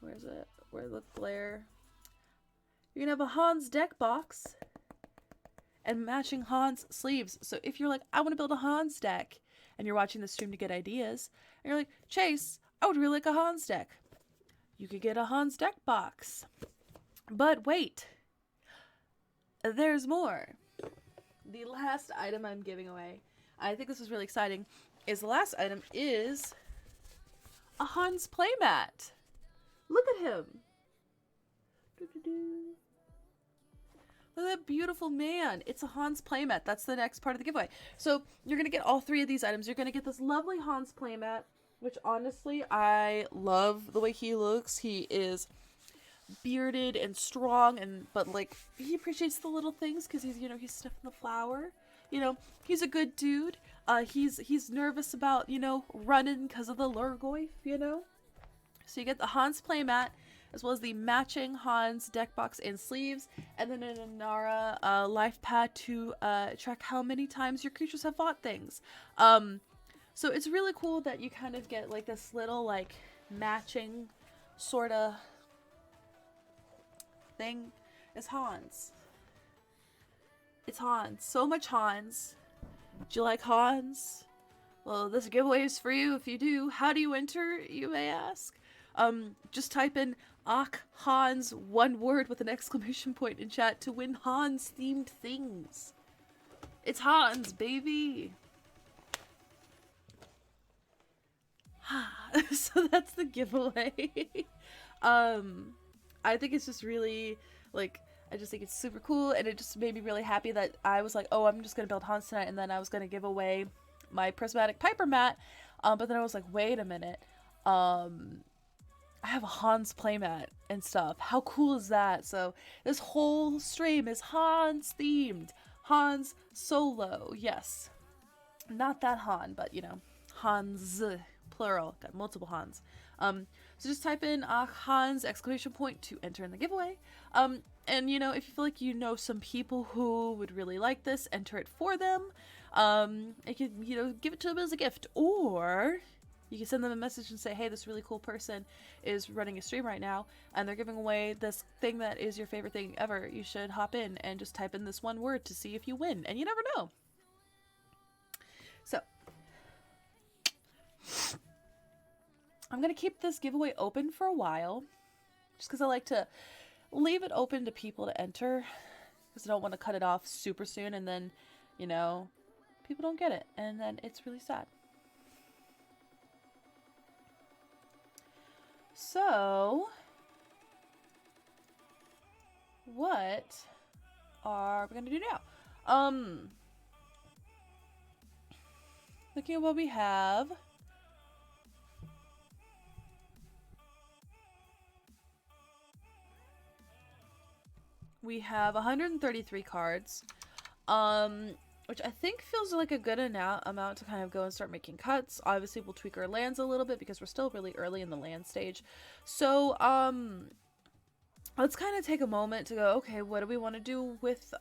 A: Where is it? Where's the glare? You're gonna have a Hans deck box, and matching Hans sleeves. So if you're like, I want to build a Hans deck, and you're watching the stream to get ideas, and you're like, Chase, I would really like a Hans deck. You could get a Hans deck box. But wait, there's more. The last item I'm giving away, I think this is really exciting, is the last item is a Hans playmat. Look at him. Look at that beautiful man. It's a Hans playmat. That's the next part of the giveaway. So you're going to get all three of these items. You're going to get this lovely Hans playmat, which honestly, I love the way he looks. He is bearded and strong, but like he appreciates the little things because he's, he's sniffing the flower. He's a good dude. He's nervous about, running because of the Lurgoy, So you get the Hans playmat, as well as the matching Hans deck box and sleeves, and then an Inara life pad to track how many times your creatures have fought things. So it's really cool that you kind of get like this little like matching sort of thing. Is Hans. It's Hans. So much Hans. Do you like Hans? Well, this giveaway is for you if you do. How do you enter, you may ask? Just type in Ach Hans, one word with an exclamation point in chat to win Hans themed things. It's Hans, baby. So that's the giveaway. I think it's just really, like, I just think it's super cool, and it just made me really happy that I was like, oh, I'm just gonna build Hans tonight, and then I was gonna give away my prismatic Piper mat, but then I was like, wait a minute, I have a Hans playmat and stuff. How cool is that? So this whole stream is Hans themed. Hans solo, yes. Not that Han, but Hans, plural. Got multiple Hans. So just type in Hans exclamation point to enter in the giveaway. And if you feel like some people who would really like this, enter it for them. You can give it to them as a gift, or you can send them a message and say, hey, this really cool person is running a stream right now, and they're giving away this thing that is your favorite thing ever. You should hop in and just type in this one word to see if you win, and you never know. So I'm going to keep this giveaway open for a while, just because I like to leave it open to people to enter, because I don't want to cut it off super soon, and then, people don't get it, and then it's really sad. So, what are we going to do now? Looking at what we have. We have 133 cards, which I think feels like a good amount to kind of go and start making cuts. Obviously, we'll tweak our lands a little bit because we're still really early in the land stage. So, let's kind of take a moment to go, okay, what do we want to do with,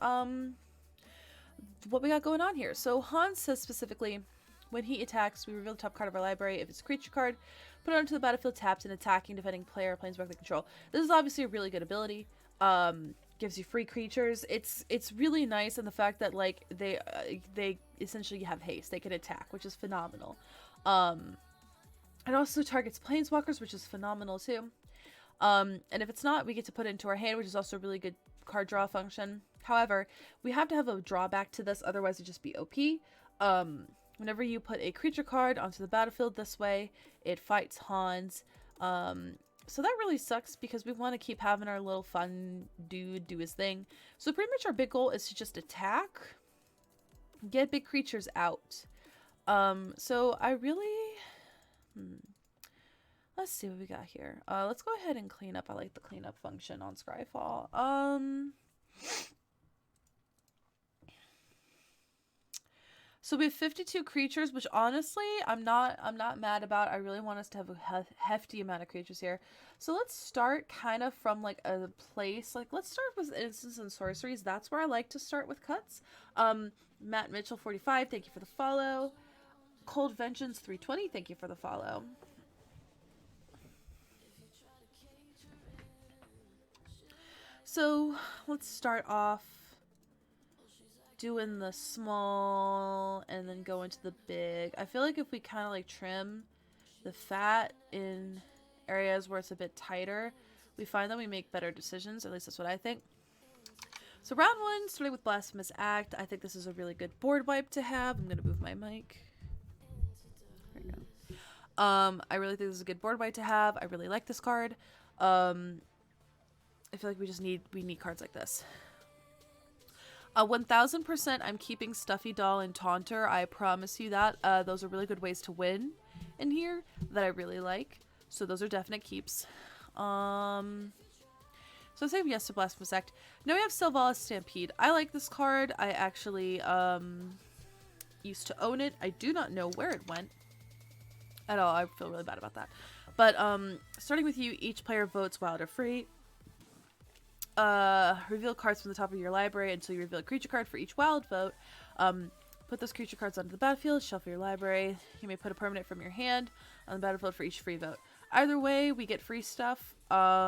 A: what we got going on here? So, Hans says specifically, when he attacks, we reveal the top card of our library. If it's a creature card, put it onto the battlefield tapped and attacking, defending player, planeswalker they control. This is obviously a really good ability. Gives you free creatures. It's really nice in the fact that like they essentially have haste. They can attack, which is phenomenal. It also targets planeswalkers, which is phenomenal too. And if it's not, we get to put it into our hand, which is also a really good card draw function. However, we have to have a drawback to this, otherwise it'd just be OP. Whenever you put a creature card onto the battlefield this way, it fights Hans. So that really sucks because we want to keep having our little fun dude do his thing. So pretty much our big goal is to just attack, get big creatures out. So I really, let's see what we got here. Let's go ahead and clean up. I like the cleanup function on Scryfall. So we have 52 creatures, which honestly, I'm not mad about. I really want us to have a hefty amount of creatures here. So let's start kind of from like a place, like let's start with instants and sorceries. That's where I like to start with cuts. Matt Mitchell 45, thank you for the follow. Cold Vengeance 320, thank you for the follow. So let's start off doing the small and then go into the big. I feel like if we kind of like trim the fat in areas where it's a bit tighter, we find that we make better decisions. At least that's what I think. So round one, starting with Blasphemous Act. I think this is a really good board wipe to have. I'm going to move my mic. There you go. I really think this is a good board wipe to have. I really like this card. I feel like we need cards like this. 1000% I'm keeping Stuffy Doll and Taunter. I promise you that. Those are really good ways to win in here that I really like. So those are definite keeps. So say yes to Blasphemous Act. Now we have Selvala Stampede. I like this card. I actually used to own it. I do not know where it went at all. I feel really bad about that. But starting with you, each player votes wild or free. Reveal cards from the top of your library until you reveal a creature card for each wild vote. Put those creature cards onto the battlefield, shuffle your library. You may put a permanent from your hand on the battlefield for each free vote. Either way, we get free stuff. I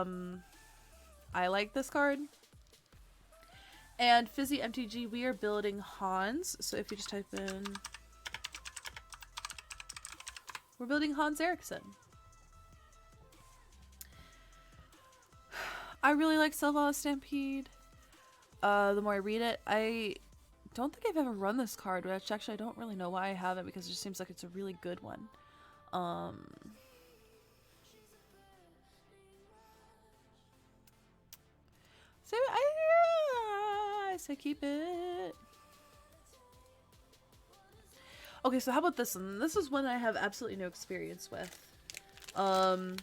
A: like this card. And Fizzy MTG, we are building Hans. So if you just type in... We're building Hans Eriksson. I really like Selvala Stampede. The more I read it, I don't think I've ever run this card, which actually I don't really know why I haven't, because it just seems like it's a really good one. So I say keep it. Okay, so how about this one? This is one I have absolutely no experience with. I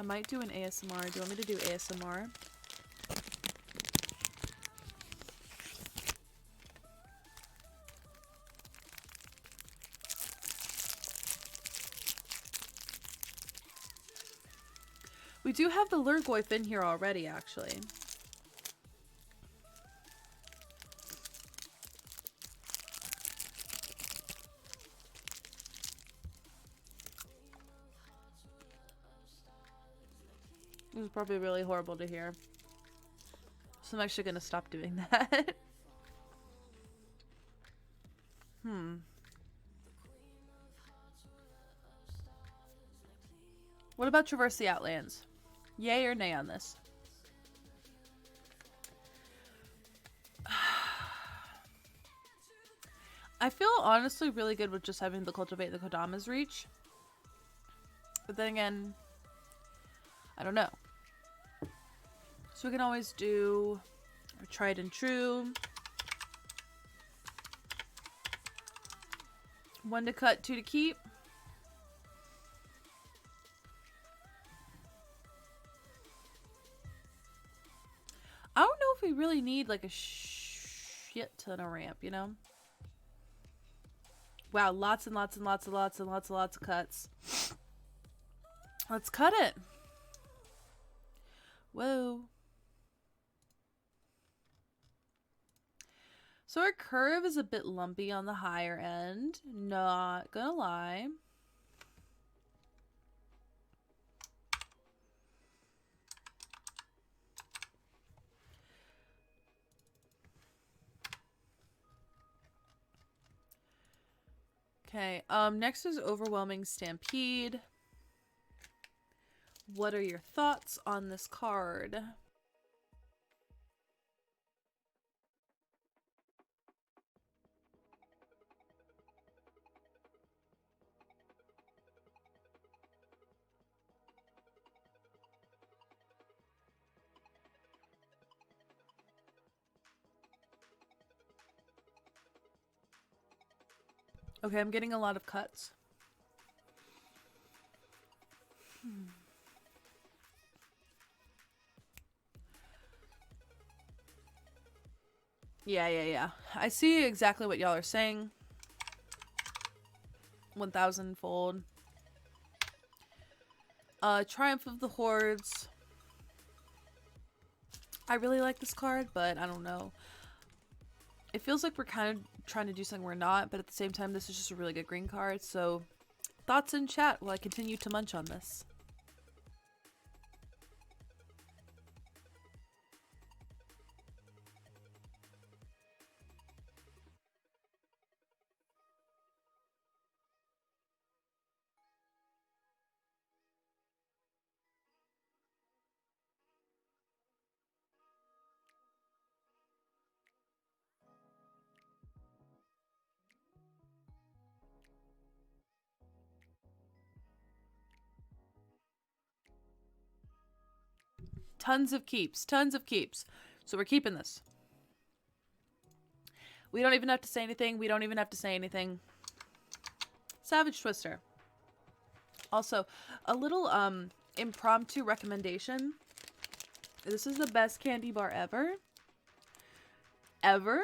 A: might do an ASMR. Do you want me to do ASMR? We do have the Lurgoyf in here already, actually. This is probably really horrible to hear. So I'm actually going to stop doing that. What about Traverse the Outlands? Yay or nay on this? I feel honestly really good with just having the Cultivate the Kodama's reach. But then again, I don't know. So we can always do our Tried and True. 1 to cut, 2 to keep. I don't know if we really need like a shit ton of ramp, you know? Wow, lots and lots and lots and lots and lots and lots of cuts. Let's cut it. Whoa. So our curve is a bit lumpy on the higher end. Not gonna lie. Okay, next is Overwhelming Stampede. What are your thoughts on this card? Okay, I'm getting a lot of cuts. Yeah. I see exactly what y'all are saying. 1000-fold. Triumph of the Hordes. I really like this card, but I don't know. It feels like we're kind of trying to do something we're not, but at the same time, this is just a really good green card. So, thoughts in chat while I continue to munch on this. Tons of keeps. Tons of keeps. So we're keeping this. We don't even have to say anything. We don't even have to say anything. Savage Twister. Also, a little impromptu recommendation. This is the best candy bar ever. Ever.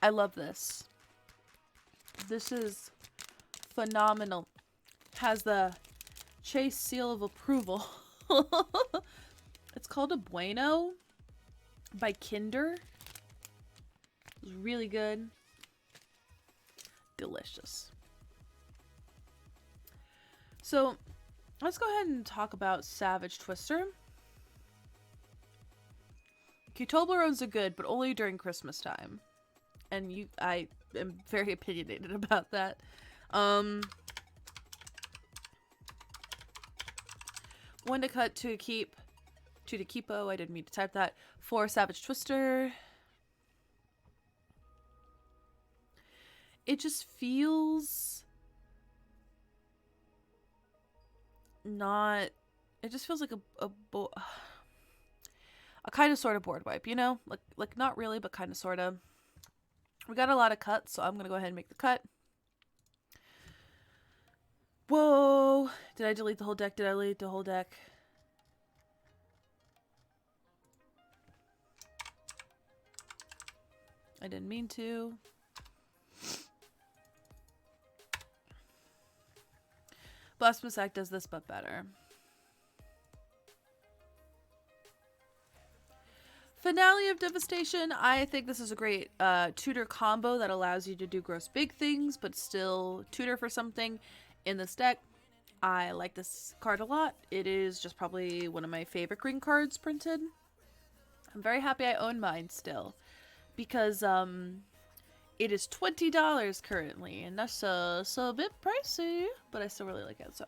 A: I love this. This is phenomenal. Has the Chase seal of approval. It's called a Bueno by Kinder. It's really good. Delicious. So let's go ahead and talk about Savage Twister. Okay, Toblerones are good, but only during Christmas time. And I am very opinionated about that. One to cut, two to keep, two to keepo. I didn't mean to type that. 4 Savage Twister. It just feels not. It just feels like a kind of sort of board wipe, you know, like not really, but kind of sort of. We got a lot of cuts, so I'm gonna go ahead and make the cut. Whoa! Did I delete the whole deck? Did I delete the whole deck? I didn't mean to. Blasphemous Act does this, but better. Finale of Devastation. I think this is a great tutor combo that allows you to do gross big things, but still tutor for something in this deck. I like this card a lot. It is just probably one of my favorite green cards printed. I'm very happy I own mine still, because it is $20 currently, and that's so a bit pricey, but I still really like it. So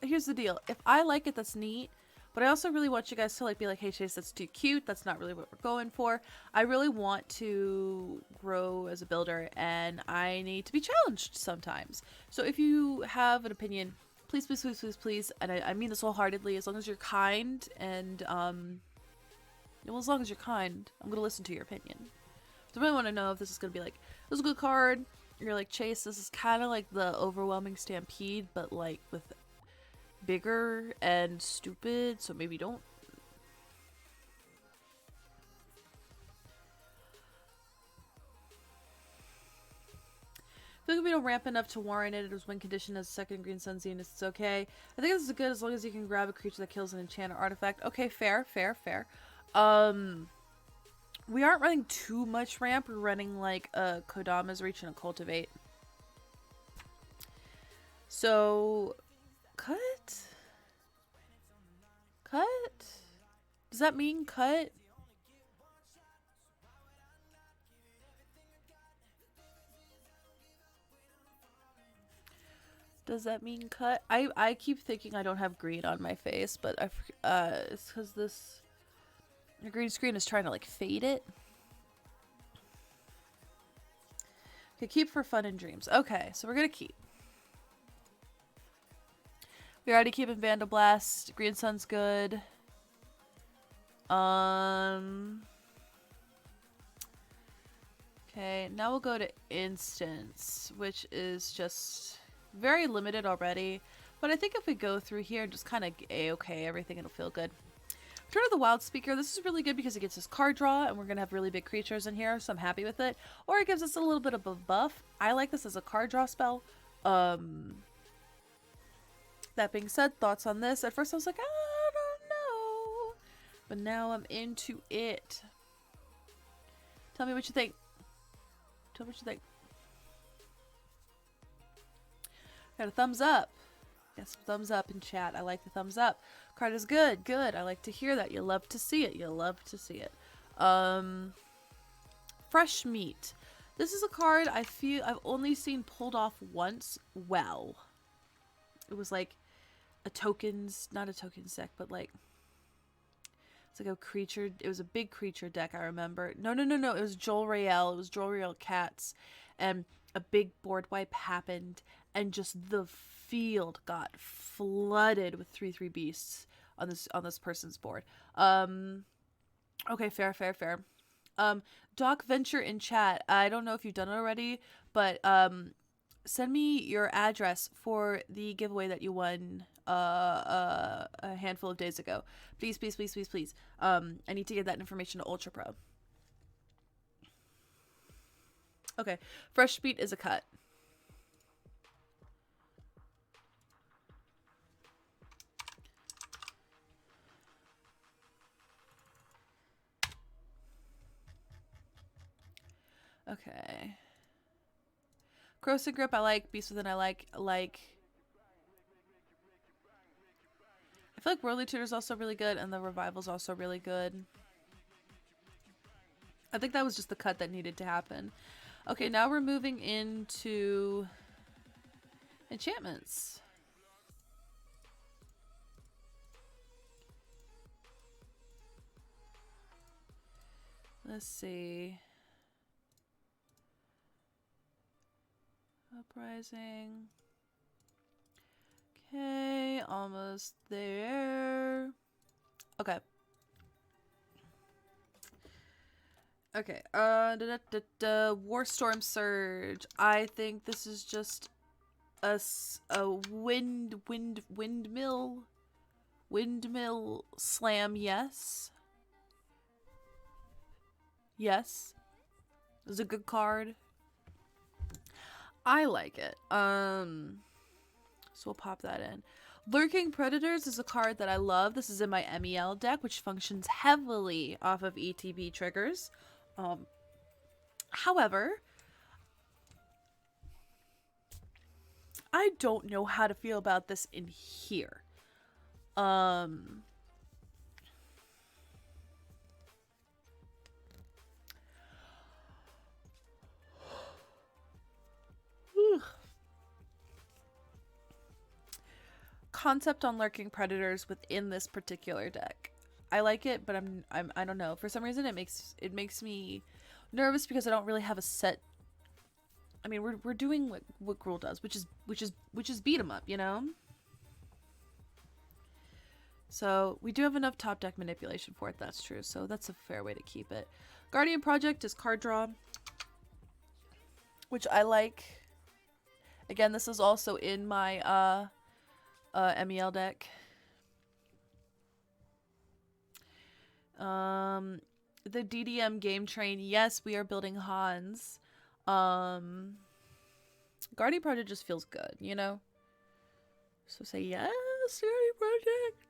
A: here's the deal. If I like it, that's neat, but I also really want you guys to be like, hey Chase, that's too cute. That's not really what we're going for. I really want to grow as a builder, and I need to be challenged sometimes. So if you have an opinion, please, please, please, please, please, and I mean this wholeheartedly, as long as you're kind, and well, as long as you're kind, I'm gonna listen to your opinion. So I really want to know if this is gonna be like, this is a good card. You're like, Chase, this is kind of like the Overwhelming Stampede, but like with bigger and stupid, so maybe don't. I feel like if we don't ramp enough to warrant it, it was win condition as second green sun zenith, it's okay. I think this is good as long as you can grab a creature that kills an enchant or artifact. Okay, fair, fair, fair. We aren't running too much ramp. We're running like a Kodama's Reach and a Cultivate. So cut? Cut? Does that mean cut? Does that mean cut? I keep thinking I don't have green on my face, but it's because this green screen is trying to like fade it. Okay, keep for fun and dreams. Okay, so we're gonna keep. We already keep in Vandal Blast. Green Sun's good. Okay, now we'll go to Instance, which is just very limited already. But I think if we go through here and just kind of A-okay everything, it'll feel good. Return of the Wild Speaker. This is really good because it gets us card draw, and we're going to have really big creatures in here, so I'm happy with it. Or it gives us a little bit of a buff. I like this as a card draw spell. That being said, thoughts on this? At first I was like, I don't know. But now I'm into it. Tell me what you think. Tell me what you think. Got a thumbs up. Got some thumbs up in chat. I like the thumbs up. Card is good. Good. I like to hear that. You love to see it. You love to see it. Fresh Meat. This is a card I feel I've only seen pulled off once well. It was like a tokens, not a tokens deck, but like it's like a creature. It was a big creature deck, I remember. No. It was Joel Rael. It was Joel Rael Cats, and a big board wipe happened, and just the field got flooded with 3/3 beasts on this person's board. Okay, fair. Doc Venture in chat. I don't know if you've done it already, but send me your address for the giveaway that you won a handful of days ago. Please. I need to get that information to Ultra Pro. Okay, fresh beet is a cut. Okay. Corrosive Grip I like. Beast Within I like. I feel like Worldly Tutor is also really good, and the Revival is also really good. I think that was just the cut that needed to happen. Okay, now we're moving into enchantments. Let's see. Uprising. Okay, almost there. Okay. Okay. Warstorm Surge. I think this is just a windmill slam. Yes. Yes. It was a good card. I like it. So we'll pop that in. Lurking Predators is a card that I love. This is in my MEL deck, which functions heavily off of ETB triggers. However, I don't know how to feel about this in here. Concept on Lurking Predators within this particular deck. I like it, but I don't know. For some reason it makes me nervous because I don't really have a set. I mean, we're doing what Gruul does, which is beat 'em up, you know? So we do have enough top deck manipulation for it, that's true. So that's a fair way to keep it. Guardian Project is card draw, which I like. Again, this is also in my MEL deck. The DDM game train. Yes, we are building Hans. Guardian Project just feels good, you know? So say yes, Guardian Project.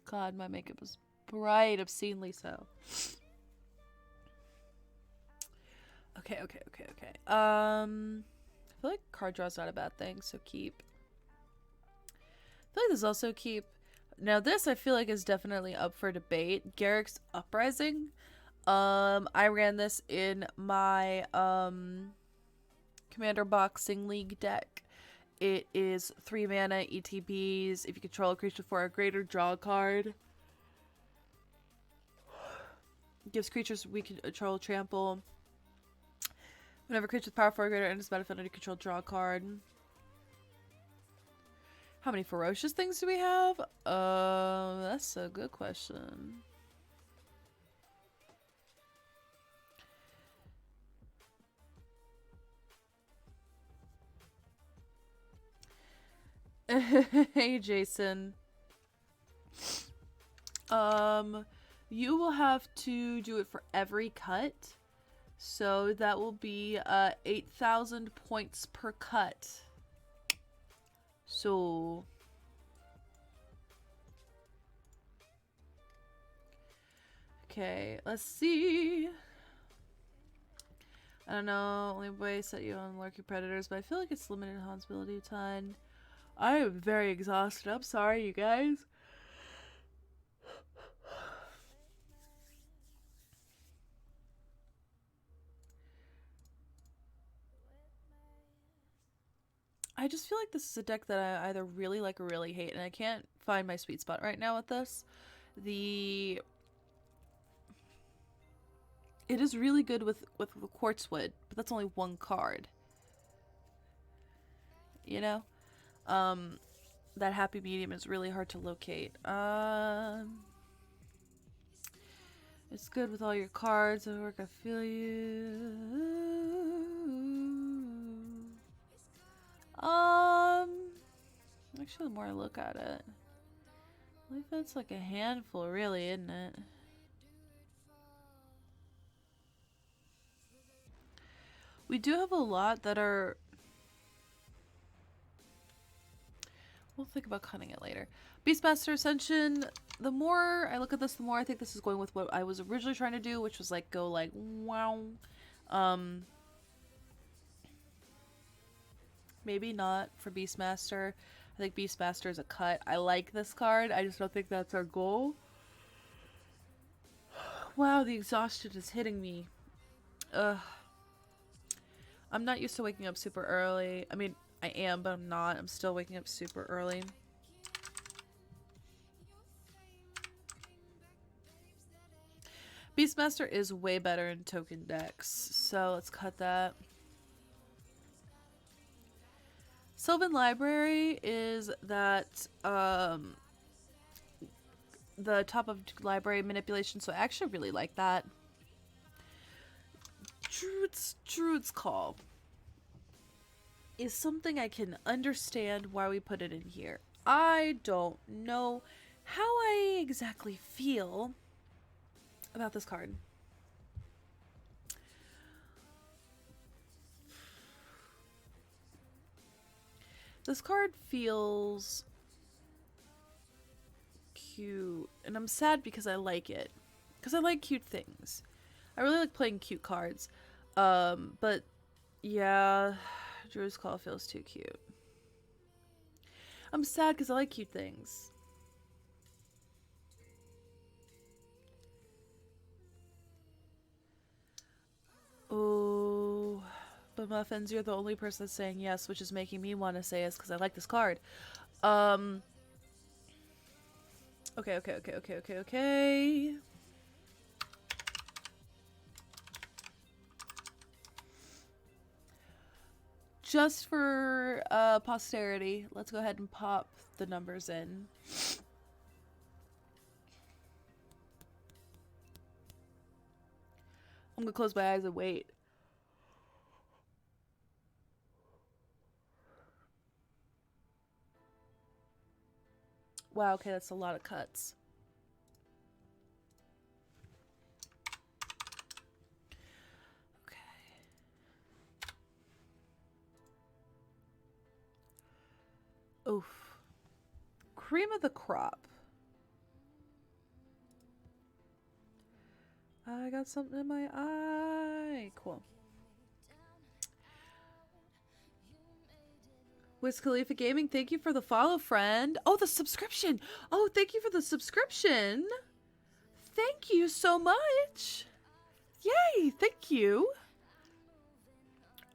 A: God, my makeup is bright, obscenely so. Okay. I feel like card draw's not a bad thing, so keep. I feel like this is also keep. Now this I feel like is definitely up for debate. Garrick's Uprising. I ran this in my Commander Boxing League deck. It is 3 mana ETBs. If you control a creature for a greater, draw a card. Gives creatures we control trample. Whenever creatures with power 4 or greater enters the battlefield under control, draw a card. How many ferocious things do we have? That's a good question. Hey, Jason. You will have to do it for every cut. So that will be 8,000 points per cut. So okay, let's see. I don't know, only way set you on Lurking Predators, but I feel like it's limited Hans ability a ton. I am very exhausted. I'm sorry, you guys. I just feel like this is a deck that I either really like or really hate, and I can't find my sweet spot right now with this. It is really good with quartz wood, but that's only one card. You know? That happy medium is really hard to locate. It's good with all your cards. I work, I feel you. Actually, the more I look at it, I believe that's like a handful, really, isn't it? We do have a lot that are. We'll think about cutting it later. Beastmaster Ascension. The more I look at this, the more I think this is going with what I was originally trying to do, which was like go like wow. Maybe not for Beastmaster. I think Beastmaster is a cut. I like this card. I just don't think that's our goal. Wow, the exhaustion is hitting me. Ugh. I'm not used to waking up super early. I mean, I am, but I'm not. I'm still waking up super early. Beastmaster is way better in token decks, so let's cut that. Sylvan Library is that the top of library manipulation, so I actually really like that. Druid's Call is something I can understand why we put it in here. I don't know how I exactly feel about this card. This card feels cute, and I'm sad because I like it. Because I like cute things. I really like playing cute cards. But yeah, Druid's Call feels too cute. I'm sad because I like cute things. Oh, but Muffins, you're the only person that's saying yes, which is making me want to say yes because I like this card. Okay. Just for posterity, let's go ahead and pop the numbers in. I'm gonna close my eyes and wait. Wow, okay, that's a lot of cuts. Oof. Cream of the crop. I got something in my eye. Cool. Wiz Khalifa Gaming, thank you for the follow, friend. Oh, the subscription. Oh, thank you for the subscription. Thank you so much. Yay, thank you.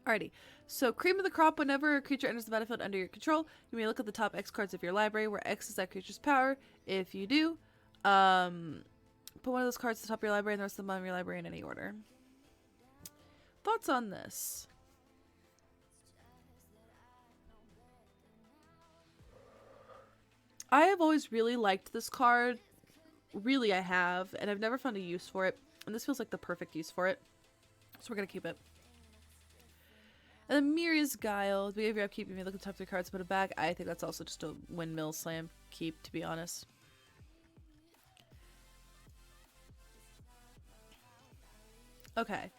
A: Alrighty. So, Cream of the Crop, whenever a creature enters the battlefield under your control, you may look at the top X cards of your library, where X is that creature's power. If you do, put one of those cards to the top of your library and the rest of them on your library in any order. Thoughts on this? I have always really liked this card. Really, I have. And I've never found a use for it. And this feels like the perfect use for it. So we're going to keep it. And then Miria's Guile. Behavior upkeep. You may look at the top 3 cards, put it back. I think that's also just a windmill slam keep, to be honest. Okay.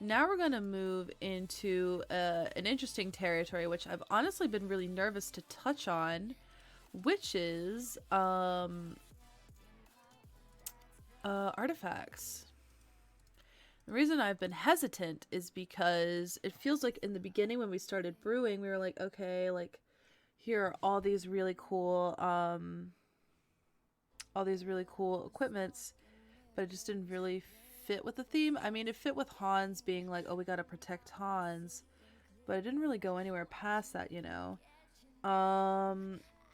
A: Now we're going to move into an interesting territory, which I've honestly been really nervous to touch on, which is artifacts. The reason I've been hesitant is because it feels like in the beginning when we started brewing, we were like, okay, like here are all these really cool equipments, but it just didn't really fit with the theme. I mean, it fit with Hans being like, oh, we gotta protect Hans, but it didn't really go anywhere past that, you know.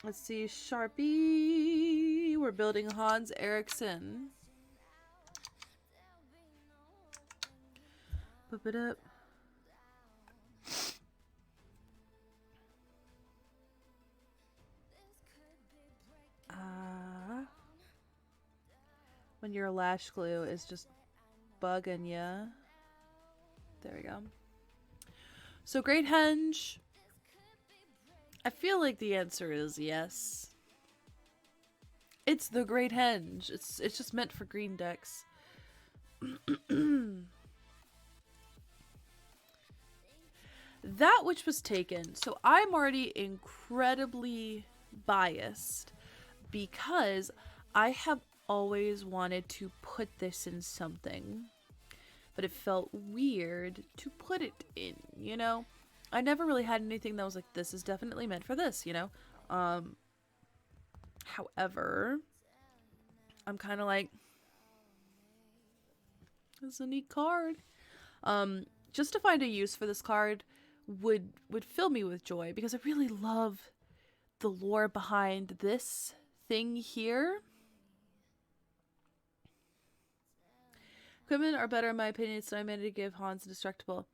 A: Let's see, Sharpie. We're building Hans Eriksson. Pop it up. When your lash glue is just bugging ya. There we go. So Great Henge. I feel like the answer is yes. It's the Great Henge. It's just meant for green decks. That which was taken. So I'm already incredibly biased because I have always wanted to put this in something, but it felt weird to put it in, you know? I never really had anything that was like, this is definitely meant for this, you know? However, I'm kind of like, this is a neat card. Just to find a use for this card would fill me with joy because I really love the lore behind this thing here. Equipment are better in my opinion, so I managed to give Hans Indestructible.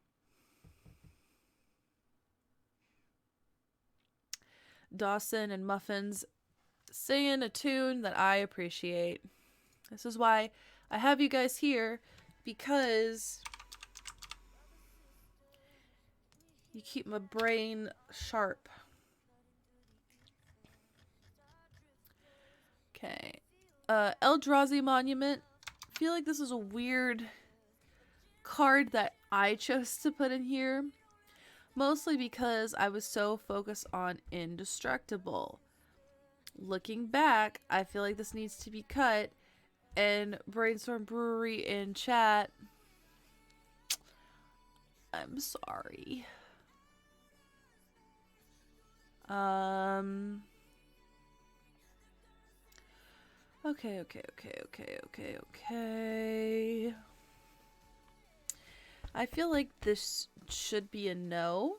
A: Dawson and Muffins singing a tune that I appreciate. This is why I have you guys here, because you keep my brain sharp. Okay. Eldrazi Monument. I feel like this is a weird card that I chose to put in here. Mostly because I was so focused on Indestructible. Looking back, I feel like this needs to be cut. And Brainstorm Brewery in chat, I'm sorry. Okay. I feel like this should be a no.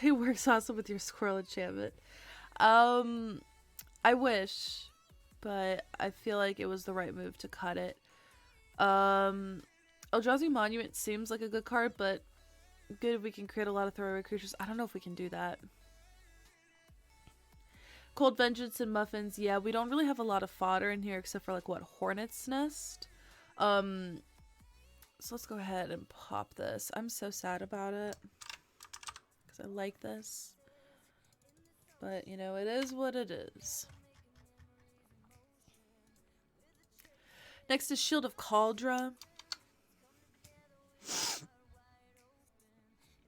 A: It works also with your squirrel enchantment. I wish, but I feel like it was the right move to cut it. Eldrazi Monument seems like a good card, but good if we can create a lot of throwaway creatures. I don't know if we can do that. Cold Vengeance and Muffins. Yeah, we don't really have a lot of fodder in here except for like what, Hornet's Nest. So let's go ahead and pop this. I'm so sad about it because I like this, but you know, it is what it is. Next is Shield of Cauldra.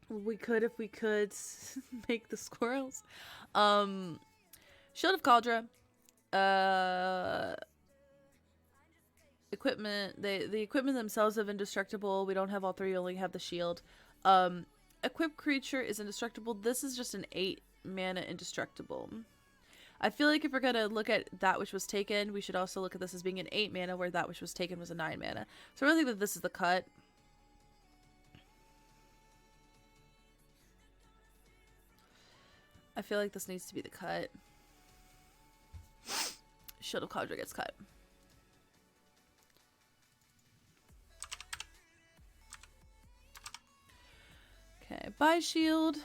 A: We could, if we could, make the squirrels. Shield of Cauldra. Equipment. The equipment themselves have Indestructible. We don't have all three. We only have the shield. Equipped creature is Indestructible. This is just an 8 mana Indestructible. I feel like if we're gonna look at that which was taken, we should also look at this as being an 8 mana, where that which was taken was a 9 mana. So I really think that this is the cut. I feel like this needs to be the cut. Shield of Cauldra gets cut. Okay, buy shield.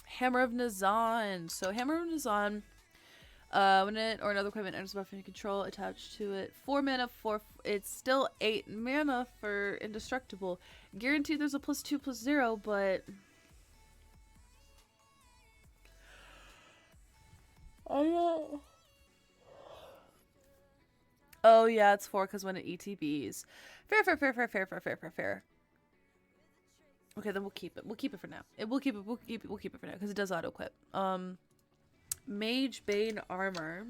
A: Hammer of Nazan. So Hammer of Nazan, when it or another equipment enters buff and control attached to it, 4 mana for it's still 8 mana for Indestructible. Guaranteed there's a +2/+0, but oh yeah, it's 4 because when it ETBs. Fair. Okay, then we'll keep it. We'll keep it for now. We'll keep it for now because it does auto equip. Mage Bane Armor.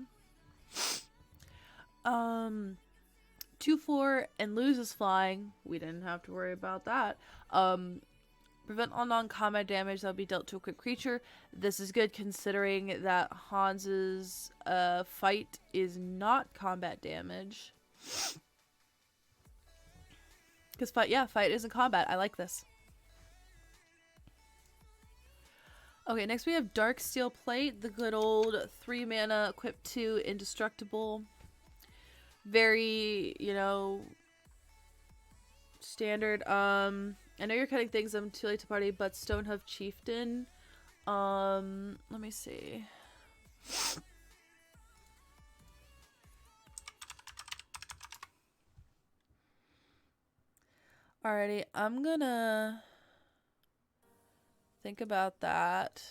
A: 2/4 and loses flying. We didn't have to worry about that. Prevent all non-combat damage that will be dealt to a equipped creature. This is good considering that Hans's fight is not combat damage. Because fight isn't combat. I like this. Okay, next we have Dark Steel Plate, the good old 3 mana equipped to Indestructible. very, you know, standard. I know you're cutting things. I'm too late to party, but Stonehove Chieftain. Let me see. Alrighty, I'm gonna think about that.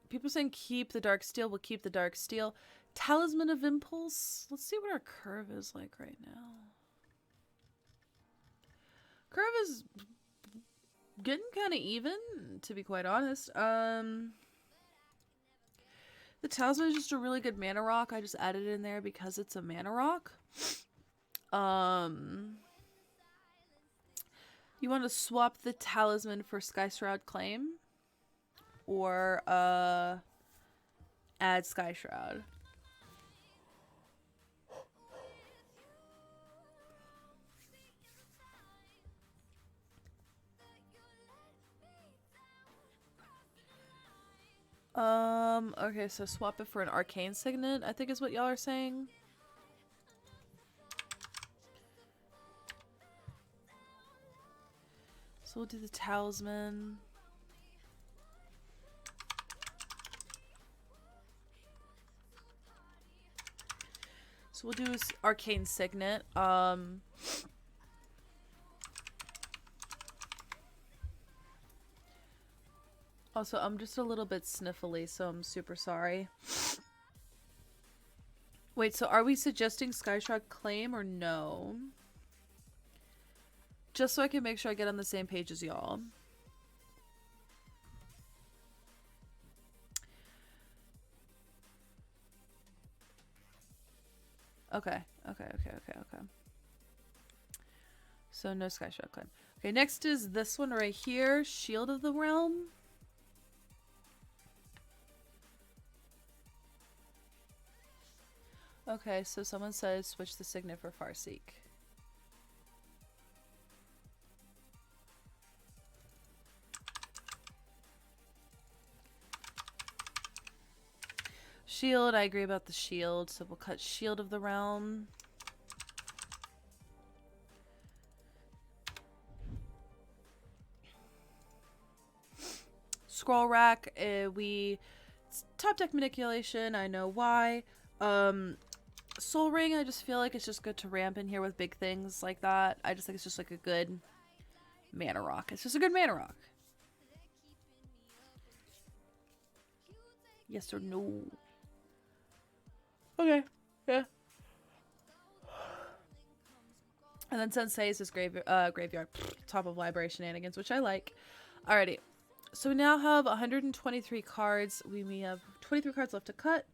A: People saying keep the dark steel. We'll keep the dark steel. Talisman of Impulse. Let's see what our curve is like right now. Curve is getting kind of even, to be quite honest. The Talisman is just a really good mana rock. I just added it in there because it's a mana rock. You want to swap the Talisman for Sky Shroud Claim? Or, add Sky Shroud. Okay, so swap it for an Arcane Signet, I think is what y'all are saying. So we'll do the Talisman. So we'll do Arcane Signet. Also, I'm just a little bit sniffly, so I'm super sorry. Wait, so are we suggesting Sky Shroud Claim or no? Just so I can make sure I get on the same page as y'all. Okay. So no Sky Shroud Claim. Okay, next is this one right here, Shield of the Realm. Okay, so someone says switch the Signet for Farseek. Shield, I agree about the shield, so we'll cut Shield of the Realm. Scroll Rack, it's top deck manipulation, I know why. Soul Ring, I just feel like it's just good to ramp in here with big things like that. I just think it's just like a good mana rock. It's just a good mana rock. Yes or no? Okay, yeah. And then Sensei's is graveyard, top of library shenanigans, which I like. Alrighty, so we now have 123 cards. We have 23 cards left to cut.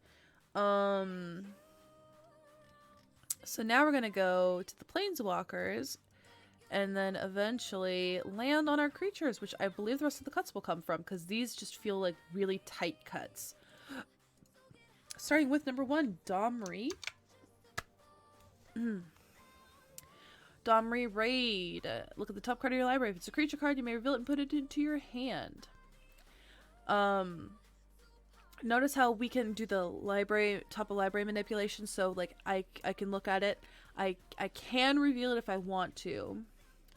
A: So now we're gonna go to the Planeswalkers, and then eventually land on our creatures, which I believe the rest of the cuts will come from, because these just feel like really tight cuts. Starting with number 1, Domri. Domri Raid. Look at the top card of your library. If it's a creature card, you may reveal it and put it into your hand. Notice how we can do the library, top of library manipulation, so like I can look at it. I can reveal it if I want to.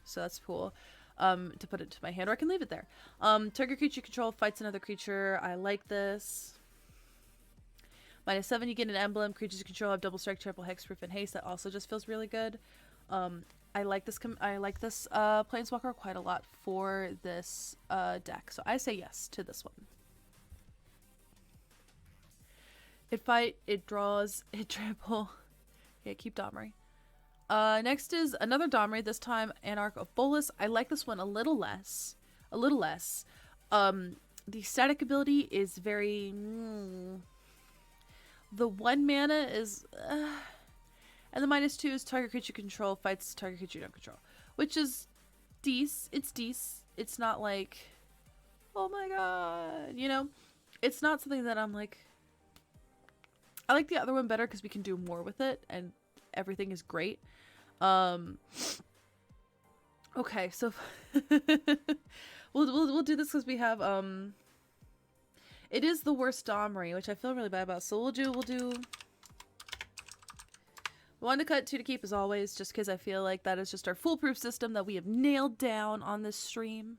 A: So that's cool. To put it to my hand, or I can leave it there. Target creature you control fights another creature. I like this. -7, you get an emblem. Creatures you control have double strike, triple hexproof, and haste. That also just feels really good. I like this Planeswalker quite a lot for this deck. So I say yes to this one. It draws, it trample. Yeah, keep Domri. Next is another Domri, this time Anarch of Bolas. I like this one a little less. The static ability is very... The 1 mana is... and the -2 is target creature control fights target creature you don't control. Which is decent. It's decent. It's not like... Oh my god. You know? It's not something that I'm like... I like the other one better because we can do more with it and everything is great. Okay, so we'll do this because we have it is the worst Domri, which I feel really bad about. So we'll do 1 to cut, 2 to keep as always, just because I feel like that is just our foolproof system that we have nailed down on this stream.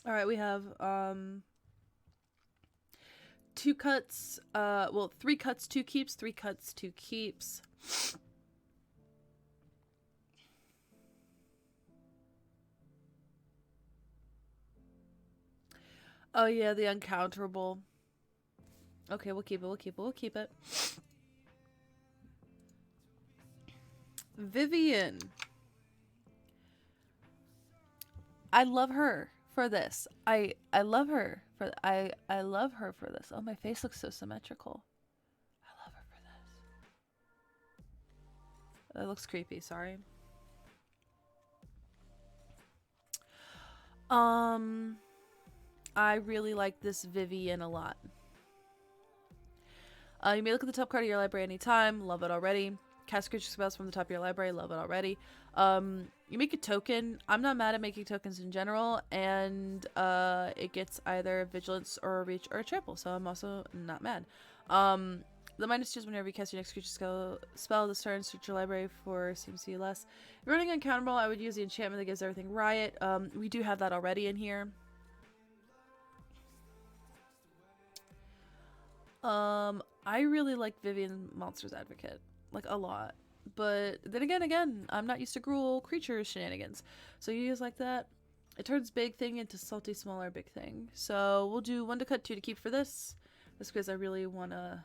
A: All right, we have 2 cuts, well, 3 cuts, 2 keeps, 3 cuts, 2 keeps. Oh yeah, the uncounterable. Okay, we'll keep it. Vivian. I love her for this. I love her for I love her for this. Oh, my face looks so symmetrical. I love her for this. That looks creepy, sorry. I really like this Vivian a lot. You may look at the top card of your library anytime. Love it already. Cast creature spells from the top of your library. Love it already. You make a token. I'm not mad at making tokens in general, and it gets either vigilance or a reach or a trample, so I'm also not mad. The -2 is whenever you cast your next creature spell this turn, search your library for CMC less. If you're running uncounterable, I would use the enchantment that gives everything riot. We do have that already in here. I really like Vivian Monster's Advocate, like a lot. But then again, I'm not used to Gruul creature shenanigans. So you use like that, it turns big thing into salty, smaller big thing. So we'll do 1 to cut, 2 to keep for this. Just because I really want a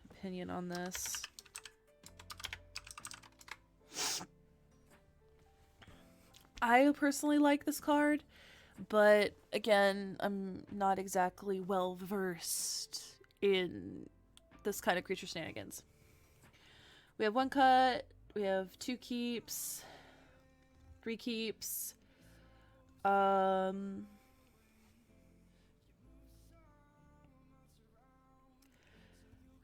A: opinion on this. I personally like this card, but again, I'm not exactly well versed in this kind of creature shenanigans. We have 1 cut, we have 2 keeps, 3 keeps,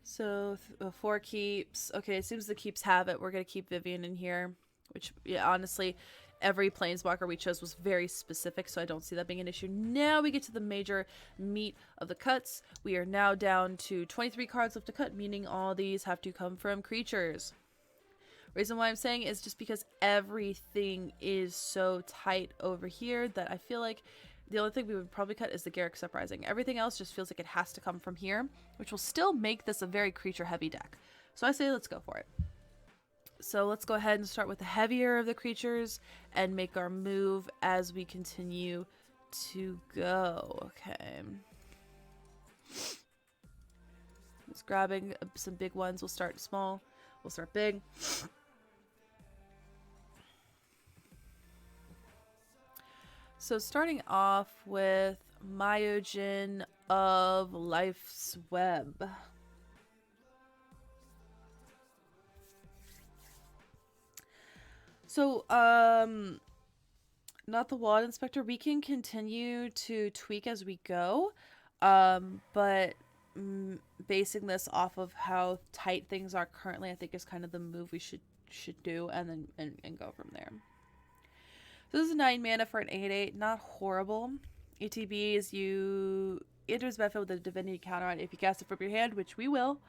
A: so 4 keeps. Okay, it seems the keeps have it. We're gonna keep Vivian in here, which, yeah, honestly, every planeswalker we chose was very specific, so I don't see that being an issue. Now we get to the major meat of the cuts. We are now down to 23 cards left to cut, meaning all these have to come from creatures. Reason why I'm saying is just because everything is so tight over here that I feel like the only thing we would probably cut is the Garrix Uprising. Everything else just feels like it has to come from here, which will still make this a very creature-heavy deck. So I say let's go for it. So let's go ahead and start with the heavier of the creatures and make our move as we continue to go. Okay. Just grabbing some big ones. We'll start small. We'll start big. So starting off with Myojin of Life's Web. So, not the Wand Inspector. We can continue to tweak as we go, but basing this off of how tight things are currently, I think is kind of the move we should do, and then and go from there. So this is 9 mana for an 8/8, not horrible. ETB is you enter this battlefield with a divinity counter on it if you cast it from your hand, which we will.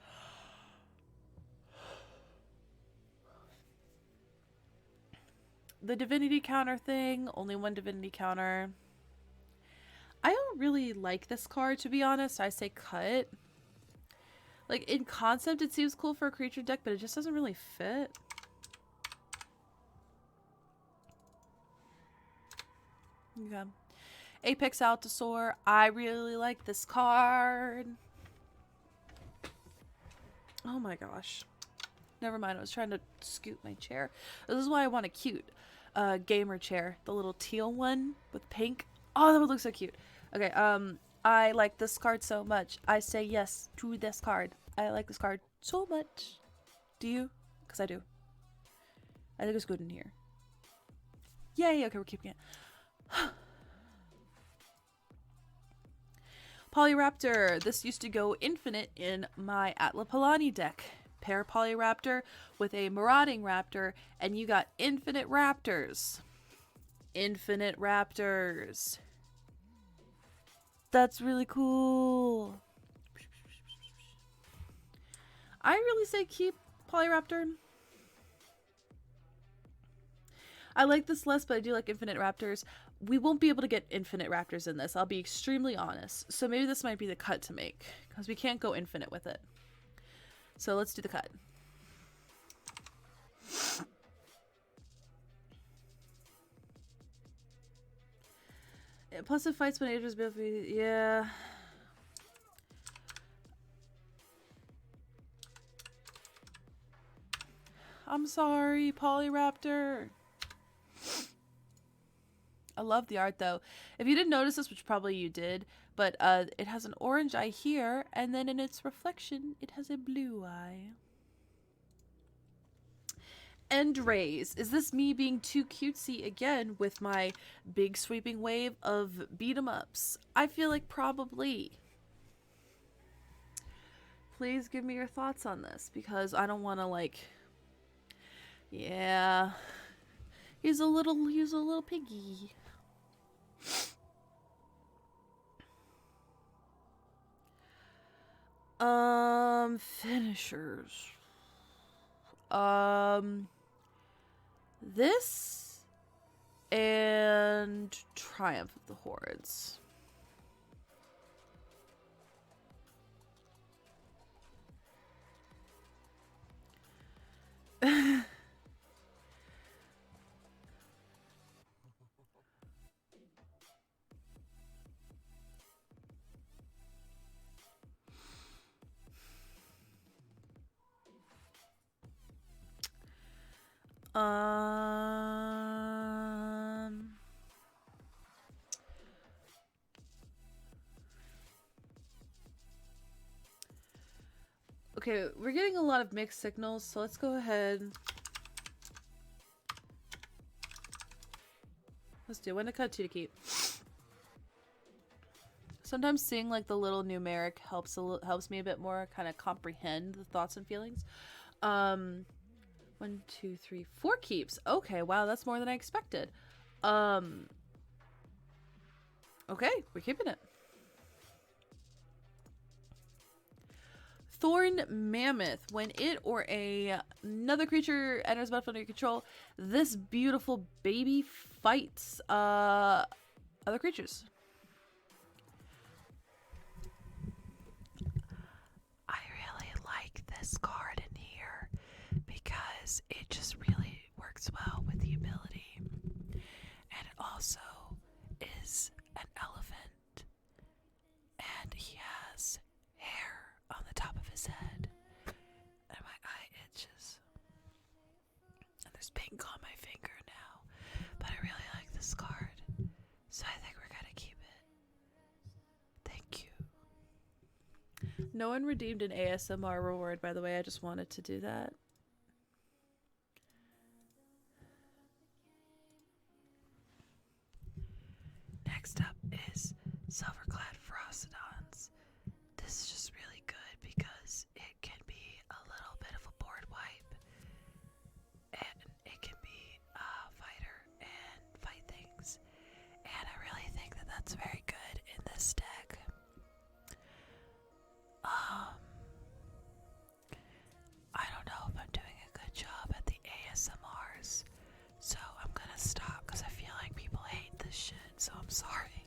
A: The divinity counter thing, only 1 divinity counter. I don't really like this card, to be honest. I say cut. Like, in concept, it seems cool for a creature deck, but it just doesn't really fit. Okay. Apex Altosaur. I really like this card. Oh my gosh. Never mind, I was trying to scoot my chair. This is why I want a cute gamer chair. The little teal one with pink. Oh, that would look so cute. Okay, I like this card so much. I say yes to this card. I like this card so much. Do you? Because I do. I think it's good in here. Yay, okay, we're keeping it. Polyraptor. This used to go infinite in my Atlapalani deck. Pair Polyraptor with a Marauding Raptor, and you got infinite Raptors. Infinite Raptors. That's really cool. I really say keep Polyraptor. I like this less, but I do like infinite Raptors. We won't be able to get infinite Raptors in this. I'll be extremely honest. So maybe this might be the cut to make, because we can't go infinite with it. So let's do the cut. Yeah, plus it fights when Adra's ability. Yeah. I'm sorry, Polyraptor. I love the art though. If you didn't notice this, which probably you did, but it has an orange eye here, and then in its reflection, it has a blue eye. End rays. Is this me being too cutesy again with my big sweeping wave of beat 'em ups? I feel like probably. Please give me your thoughts on this, because I don't want to like. Yeah, he's a little piggy. Finishers. This and Triumph of the Hordes. Okay, we're getting a lot of mixed signals, so let's go ahead. Let's do 1 to cut, 2 to keep. Sometimes seeing like the little numeric helps me a bit more kind of comprehend the thoughts and feelings. 1, 2, 3, 4 keeps. Okay, wow, that's more than I expected. Okay, we're keeping it. Thorn Mammoth. When it or another creature enters the battlefield under your control, this beautiful baby fights other creatures. I really like this card in here because it just really works well with the ability. And it also is an elephant. And he has hair on the top of his head. And my eye itches. And there's pink on my finger now. But I really like this card. So I think we're gonna keep it. Thank you. No one redeemed an ASMR reward, by the way. I just wanted to do that. Next up is Silverclad Ferocidons. This is just really good because it can be a little bit of a board wipe, and it can be a fighter and fight things, and I really think that that's very good in this deck. I don't know if I'm doing a good job at the ASMRs, so I'm gonna stop because I feel like people hate this shit, so I'm sorry.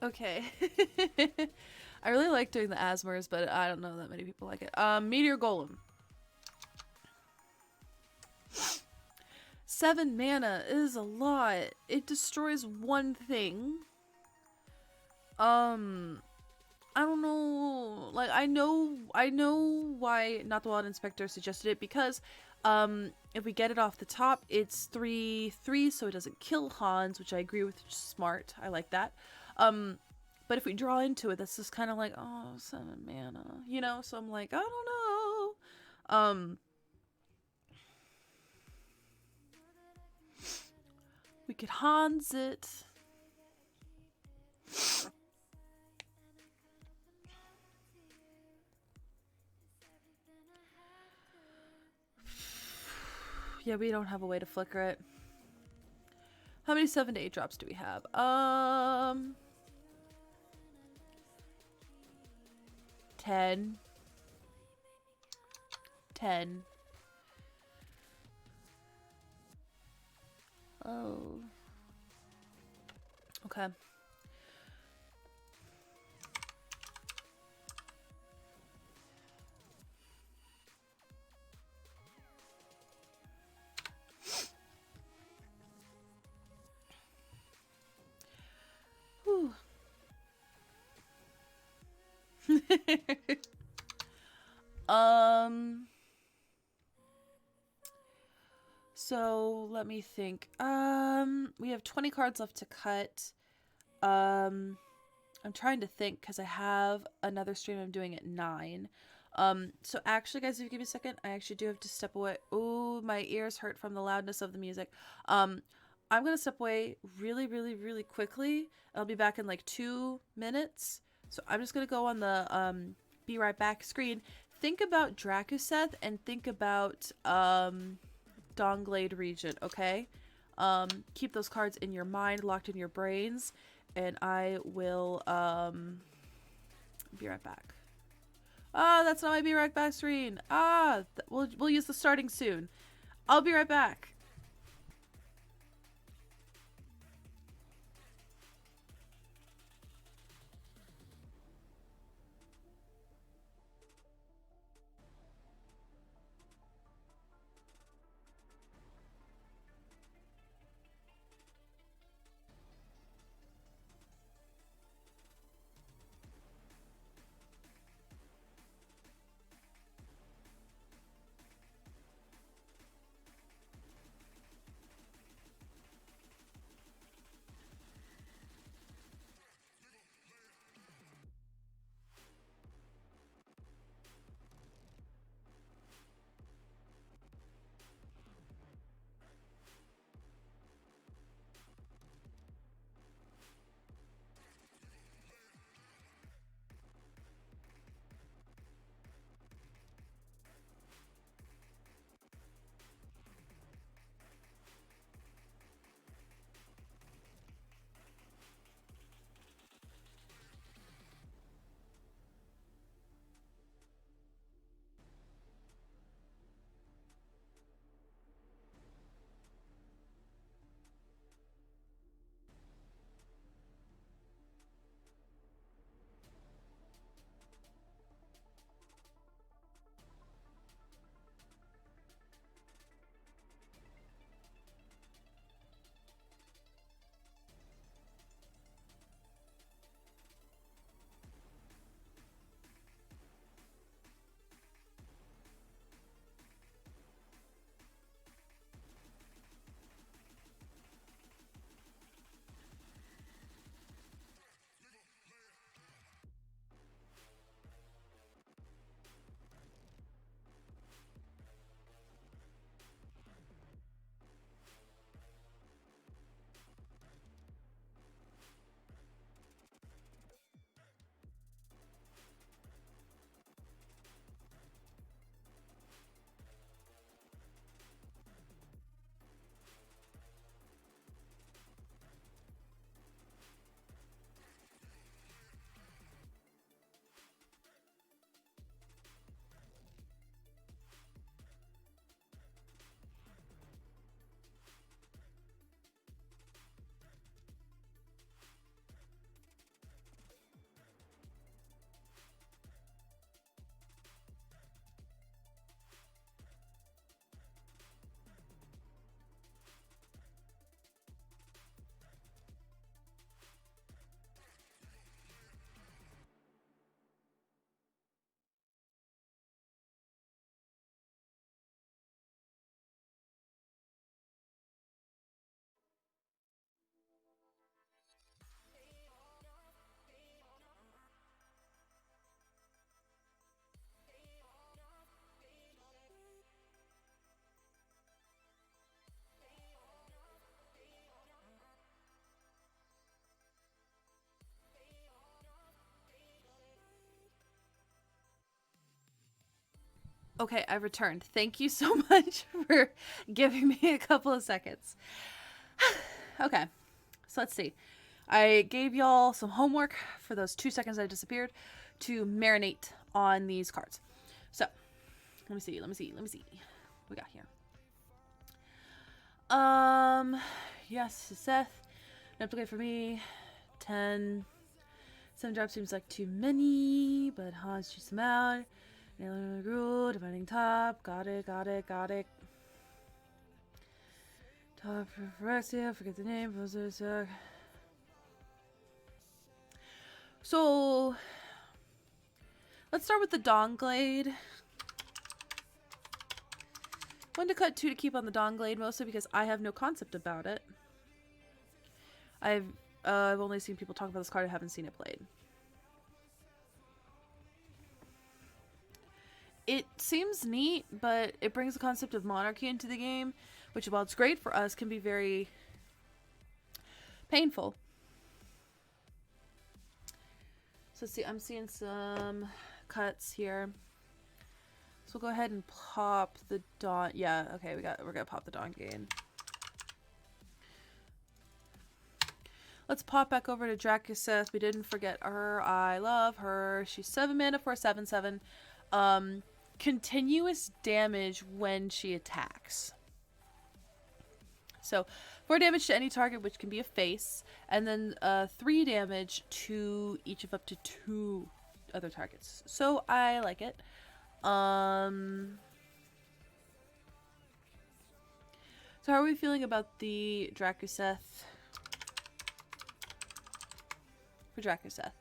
A: Okay. I really like doing the ASMRs, but I don't know that many people like it. Meteor Golem. 7 mana is a lot. It destroys one thing. I don't know. Like, I know why Not the Wild Inspector suggested it, because if we get it off the top, it's 3/3, so it doesn't kill Hans, which I agree with. Smart. I like that. But if we draw into it, that's just kind of like, oh, 7 mana, you know? So I'm like, I don't know. Look at Hans it. Yeah, we don't have a way to flicker it. How many 7 to 8 drops do we have? 10. 10. Oh. Okay. Whew. So let me think. We have 20 cards left to cut. I'm trying to think because I have another stream I'm doing at 9. So actually, guys, if you give me a second, I actually do have to step away. Oh, my ears hurt from the loudness of the music. I'm gonna step away really, really, really quickly. I'll be back in like 2 minutes. So I'm just gonna go on the be right back screen. Think about Dracuseth and think about Dawnglade region, okay? Keep those cards in your mind, locked in your brains, and I will be right back. Ah, that's not my be right back screen. Ah, we'll use the starting soon. I'll be right back. Okay, I returned. Thank you so much for giving me a couple of seconds. Okay, so let's see. I gave y'all some homework for those 2 seconds I disappeared to marinate on these cards. So, let me see. What we got here. Yes, Seth. Duplicate for me. 10. 7 drops seems like too many, but Hans shoots them out. Gruul, dividing top. Got it. Top Phyrexia, forget the name. So, let's start with the Dawnglade. 1 to cut, 2 to keep on the Dawnglade, mostly because I have no concept about it. I've only seen people talk about this card. I haven't seen it played. It seems neat, but it brings the concept of monarchy into the game, which, while it's great for us, can be very painful. So let's see, I'm seeing some cuts here. So we'll go ahead and pop the Dawn. Yeah, okay, we're gonna pop the Dawnglade. Let's pop back over to Dracuseth. We didn't forget her. I love her. She's 7 mana for a 7/7. Continuous damage when she attacks. So 4 damage to any target, which can be a face, and then 3 damage to each of up to 2 other targets. So I like it. So how are we feeling about the Dracuseth? For Dracuseth.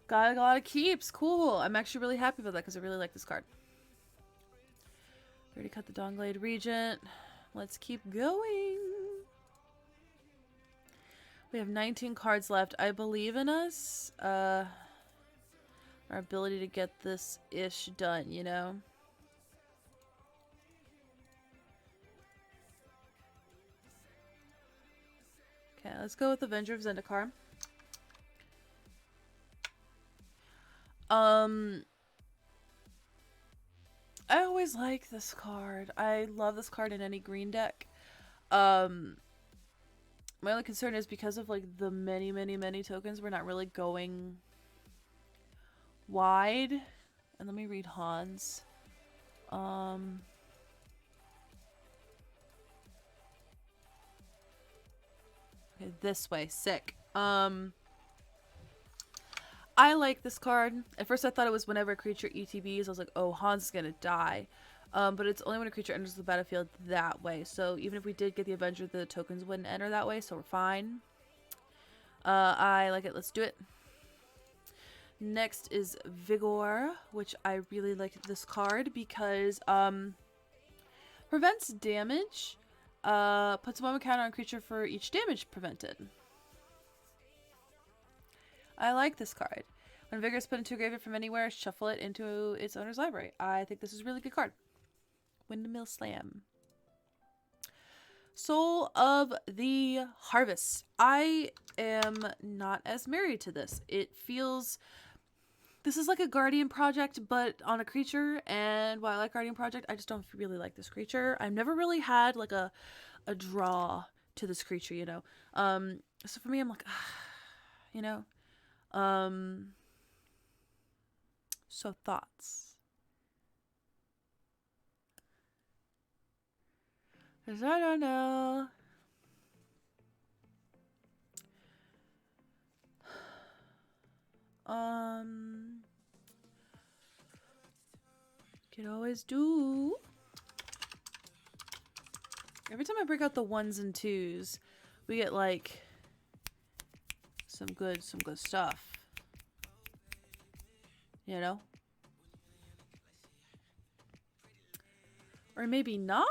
A: Got a lot of keeps. Cool. I'm actually really happy about that because I really like this card. Already cut the Dawnglade Regent. Let's keep going. We have 19 cards left. I believe in us. Our ability to get this ish done, you know? Okay, let's go with Avenger of Zendikar. I always like this card. I love this card in any green deck. My only concern is because of like the many tokens, we're not really going wide. And let me read Hans. Okay, this way. Sick. I like this card. At first I thought it was whenever a creature ETBs, I was like, oh, Hans is gonna die. But it's only when a creature enters the battlefield that way. So even if we did get the Avenger, the tokens wouldn't enter that way, so we're fine. I like it. Let's do it. Next is Vigor, which I really like this card because prevents damage. Puts a moment counter on creature for each damage prevented. I like this card. When Vigor is put into a graveyard from anywhere, shuffle it into its owner's library. I think this is a really good card. Windmill Slam. Soul of the Harvest. I am not as married to this. It feels... This is like a Guardian Project, but on a creature. And while I like Guardian Project, I just don't really like this creature. I've never really had like a draw to this creature, you know. So for me, I'm like, you know. So thoughts. 'Cause I don't know. Could always do. Every time I break out the 1s and 2s, we get like some good stuff. You know? Or maybe not.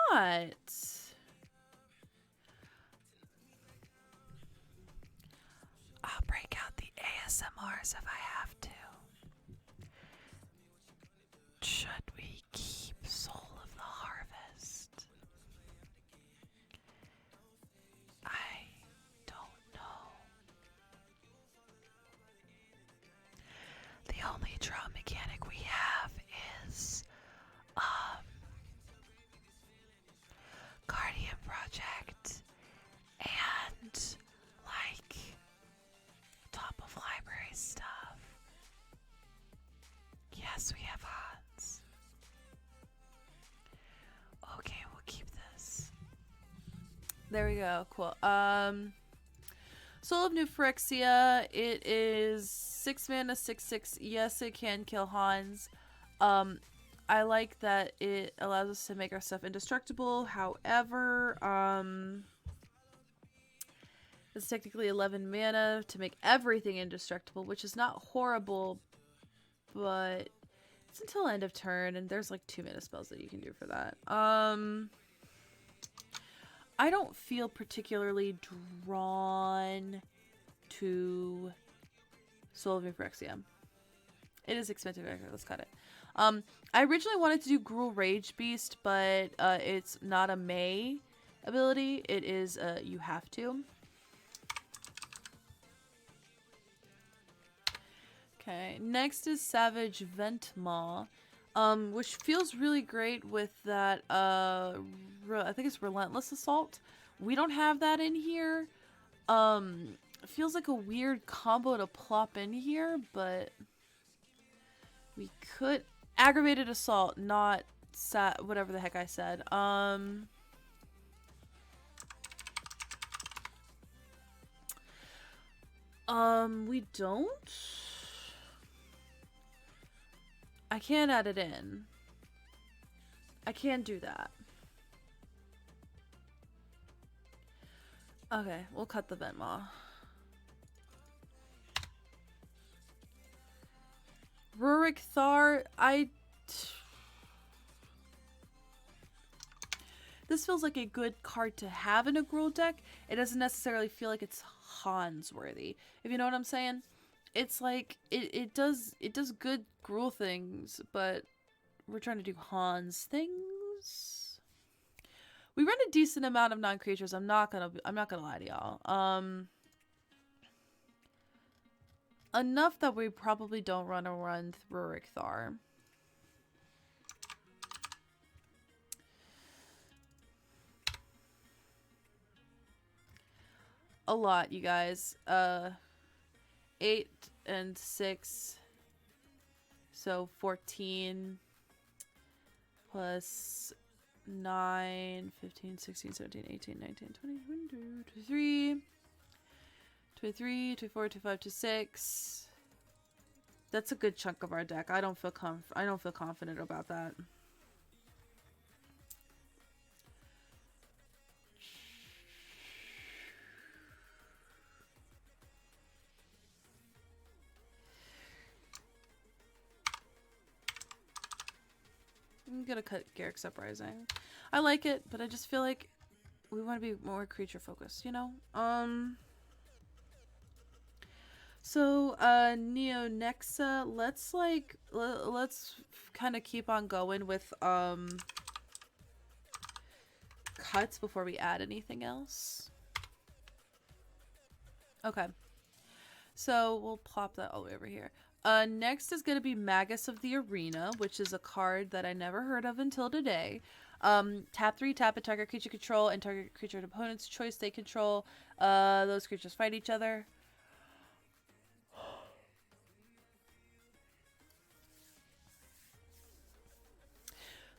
A: I'll break out the ASMRs if I have to. Should we keep Soul of the Harvest? I don't know. Yes, we have Hans. Okay, we'll keep this. There we go. Cool. Soul of New Phyrexia. It is 6 mana, 6/6. Yes, it can kill Hans. I like that it allows us to make our stuff indestructible. However, it's technically 11 mana to make everything indestructible, which is not horrible, but it's until end of turn, and there's like 2 mana spells that you can do for that. I don't feel particularly drawn to Soul of Phyrexia. It is expensive. Let's cut it. I originally wanted to do Gruul Rage Beast, but it's not a May ability. It is you have to. Okay, next is Savage Ventmaw, which feels really great with that, I think it's Relentless Assault. We don't have that in here. It feels like a weird combo to plop in here, but we could... Aggravated Assault, not whatever the heck I said. We don't... I can't add it in. I can't do that. Okay, we'll cut the Ventmaw. Rurik Thar, this feels like a good card to have in a Gruul deck. It doesn't necessarily feel like it's Hans worthy, if you know what I'm saying. It's like it does good Gruul things, but we're trying to do Hans things. We run a decent amount of non-creatures. I'm not gonna lie to y'all. Enough that we probably don't run Rurik Thar. A lot, you guys. 8 and 6, so 14 plus 9, 15, 16, 17, 18, 19, 20, 22, 23, 23, 24, 25, 26. That's a good chunk of our deck. I don't feel confident about that. I'm gonna cut Garrick's Uprising. I like it, but I just feel like we want to be more creature focused, you know? So, Neonexa, let's kind of keep on going with, cuts before we add anything else. Okay. So, we'll plop that all the way over here. Next is going to be Magus of the Arena, which is a card that I never heard of until today. Tap 3, tap a target creature control, and target creature and opponent's choice they control. Those creatures fight each other.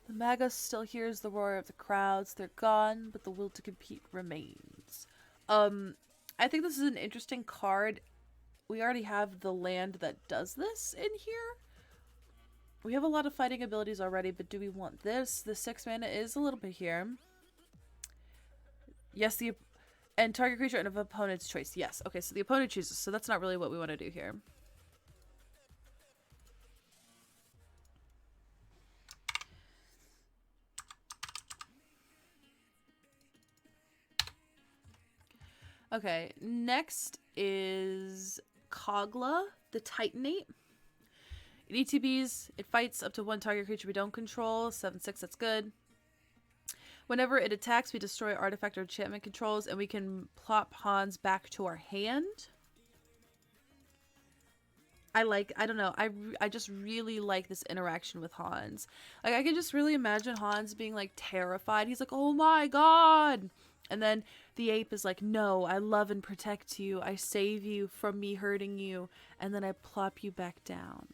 A: The Magus still hears the roar of the crowds. They're gone, but the will to compete remains. I think this is an interesting card. We already have the land that does this in here. We have a lot of fighting abilities already, but do we want this? The 6 mana is a little bit here. Yes, and target creature and of opponent's choice. Yes. Okay, so the opponent chooses, so that's not really what we want to do here. Okay, next is Kogla, the Titanate. It ETBs, it fights up to 1 target creature we don't control. 7/6, that's good. Whenever it attacks, we destroy artifact or enchantment controls, and we can plop Hans back to our hand. I don't know, I just really like this interaction with Hans. Like, I can just really imagine Hans being, like, terrified. He's like, oh my god! And then the ape is like, no, I love and protect you. I save you from me hurting you. And then I plop you back down.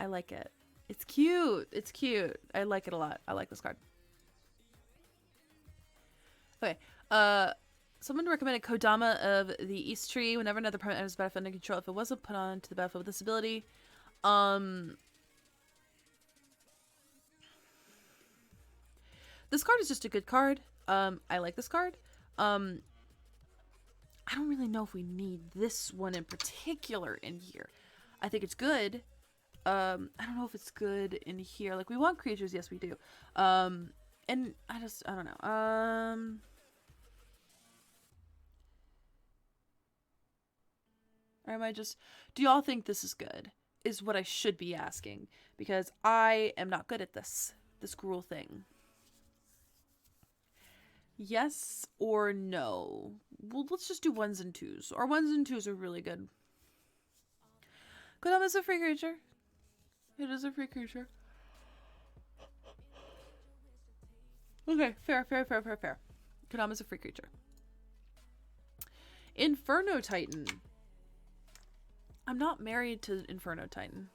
A: I like it. It's cute. It's cute. I like it a lot. I like this card. Okay. Someone recommended Kodama of the East Tree. Whenever another permanent enters the battlefield under control, if it wasn't put on to the battlefield with this ability, this card is just a good card. I like this card. I don't really know if we need this one in particular in here. I think it's good. I don't know if it's good in here. Like, we want creatures, yes we do. And I don't know. Or am I just... Do y'all think this is good? Is what I should be asking. Because I am not good at this Gruul thing. Yes or no? Well, let's just do 1s and 2s. Our 1s and 2s are really good. Kodama is a free creature. It is a free creature. Okay, fair. Kodama is a free creature. Inferno Titan. I'm not married to Inferno Titan.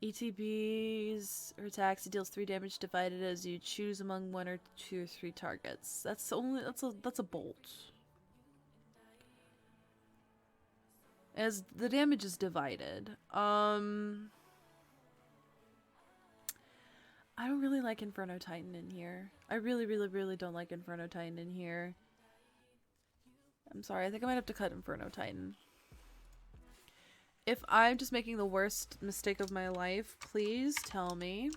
A: ETBs or attacks, it deals 3 damage divided as you choose among 1 or 2 or 3 targets. That's a bolt. As the damage is divided. I don't really like Inferno Titan in here. I really don't like Inferno Titan in here. I'm sorry, I think I might have to cut Inferno Titan. If I'm just making the worst mistake of my life, please tell me.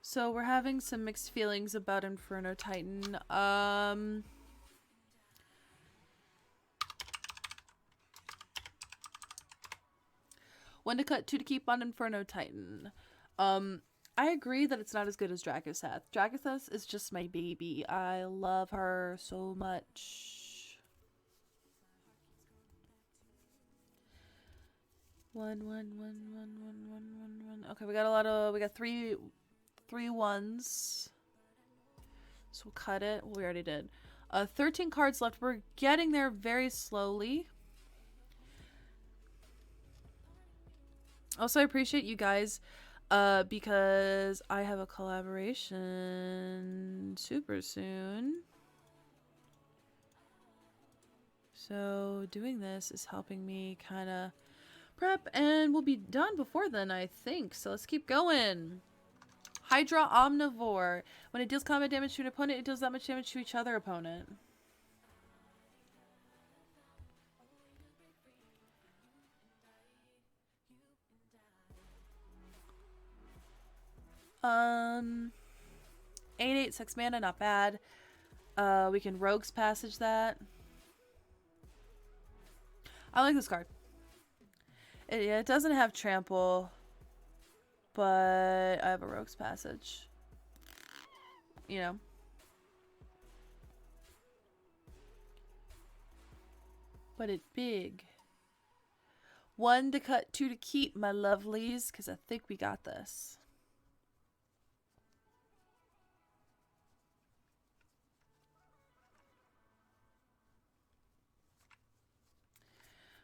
A: So we're having some mixed feelings about Inferno Titan. 1 to cut, 2 to keep on Inferno Titan. I agree that it's not as good as Drakuseth. Drakuseth is just my baby. I love her so much. 1, 1, 1, 1, 1, 1, 1, 1. Okay, we got 3 1s. So we'll cut it. Well, we already did. 13 cards left. We're getting there very slowly. Also, I appreciate you guys because I have a collaboration super soon. So doing this is helping me kind of prep, and we'll be done before then, I think. So let's keep going. Hydra Omnivore. When it deals combat damage to an opponent, it deals that much damage to each other opponent. Um, 8/8 6 mana, not bad. We can Rogue's Passage that. I like this card. It doesn't have trample, but I have a Rogue's Passage. You know. But it's big. 1 to cut, 2 to keep, my lovelies, because I think we got this.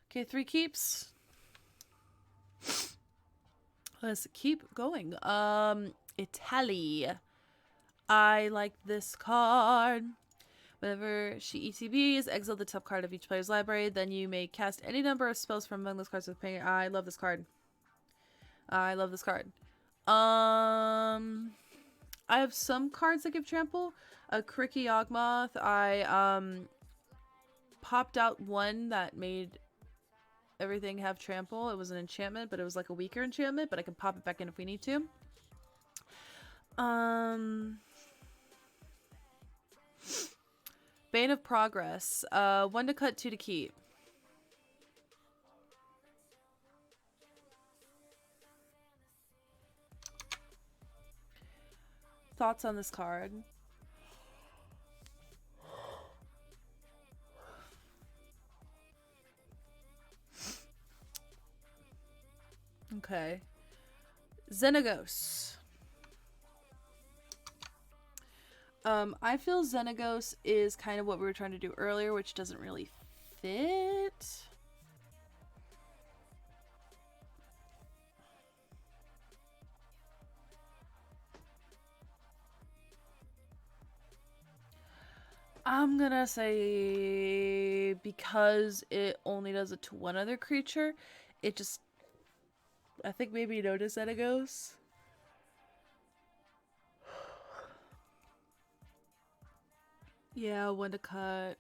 A: Okay, 3 keeps. Let's keep going. Italy. I like this card. Whenever she ETBs, exile the top card of each player's library. Then you may cast any number of spells from among those cards with paying. I love this card. I love this card. I have some cards that give trample. A Cricky Yawgmoth. I popped out one that made everything have trample. It was an enchantment, but it was like a weaker enchantment, but I can pop it back in if we need to. Bane of Progress. 1 to cut, 2 to keep. Thoughts on this card? Okay. Xenagos. I feel Xenagos is kind of what we were trying to do earlier, which doesn't really fit. I'm gonna say because it only does it to one other creature, it just... I think maybe notice Xenagos. Yeah, one to cut.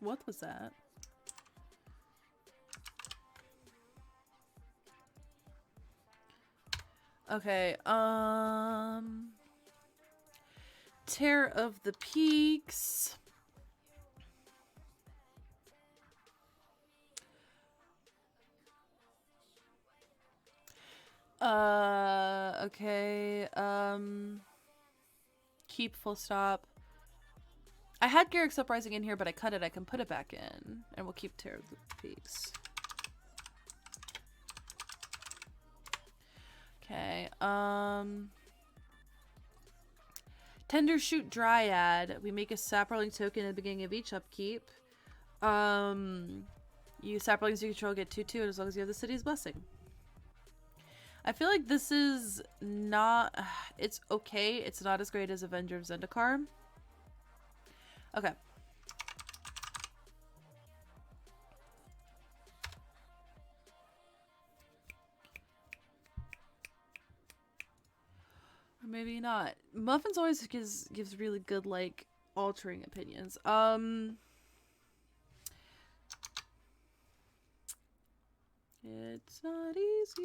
A: What was that? Okay, Tear of the Peaks. Okay, keep full stop. I had Garrick's Uprising in here, but I cut it. I can put it back in, and we'll keep Tear of the Peaks. Okay, Tender Shoot Dryad. We make a Saproling token at the beginning of each upkeep. You Saprolings you control get 2/2 as long as you have the city's blessing. I feel like this is not... It's okay. It's not as great as Avenger of Zendikar. Okay. Or maybe not. Muffins always gives really good, like, altering opinions. It's not easy.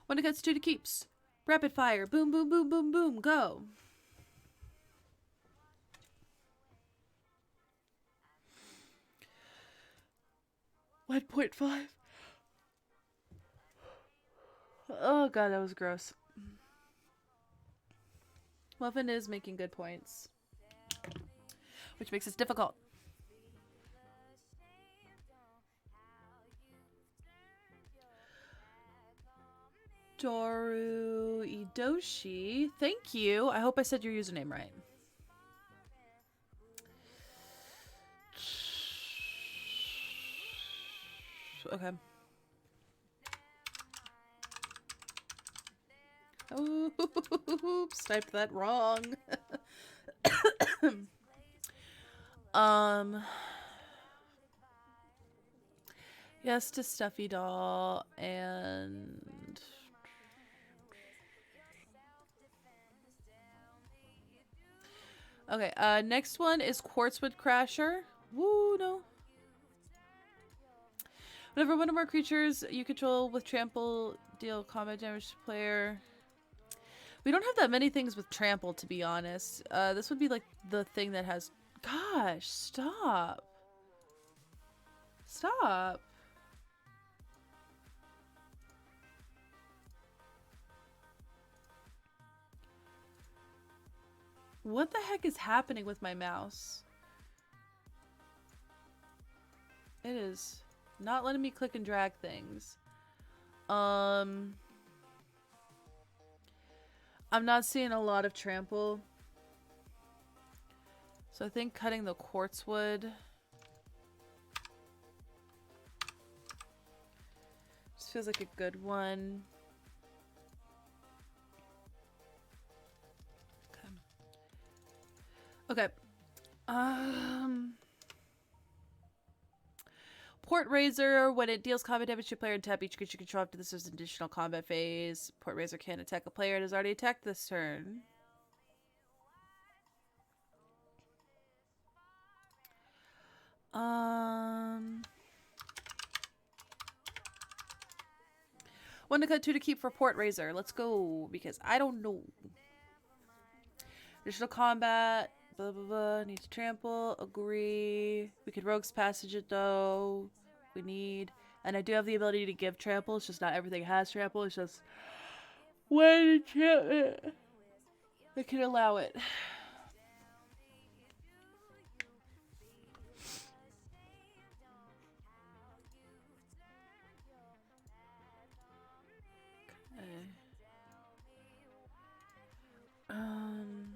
A: When it gets 2 to keeps. Rapid fire. Boom, boom, boom, boom, boom. Go. $1.5. Oh god, that was gross. Muffin is making good points, which makes it difficult. Doru Idoshi. Thank you. I hope I said your username right. Okay. Oops, typed that wrong. Yes to Stuffy Doll and... Okay, next one is Quartzwood Crasher. Woo, no. Whenever one or more creatures you control with trample deal combat damage to player. We don't have that many things with trample, to be honest. This would be like the thing that has... Gosh, stop. Stop. What the heck is happening with my mouse? It is not letting me click and drag things. I'm not seeing a lot of trample. So I think cutting the quartzwood just feels like a good one. Okay. Port Razor, when it deals combat damage to a player and tap each creature you control after this is an additional combat phase. Port Razor can't attack a player. It has already attacked this turn. One to cut, 2 to keep for Port Razor. Let's go, because I don't know. Additional combat. Blah, blah, blah. Need to trample. Agree. We could Rogue's Passage it, though. We need. And I do have the ability to give trample. It's just not everything has trample. It's just when to trample. I can allow it. Okay. Um.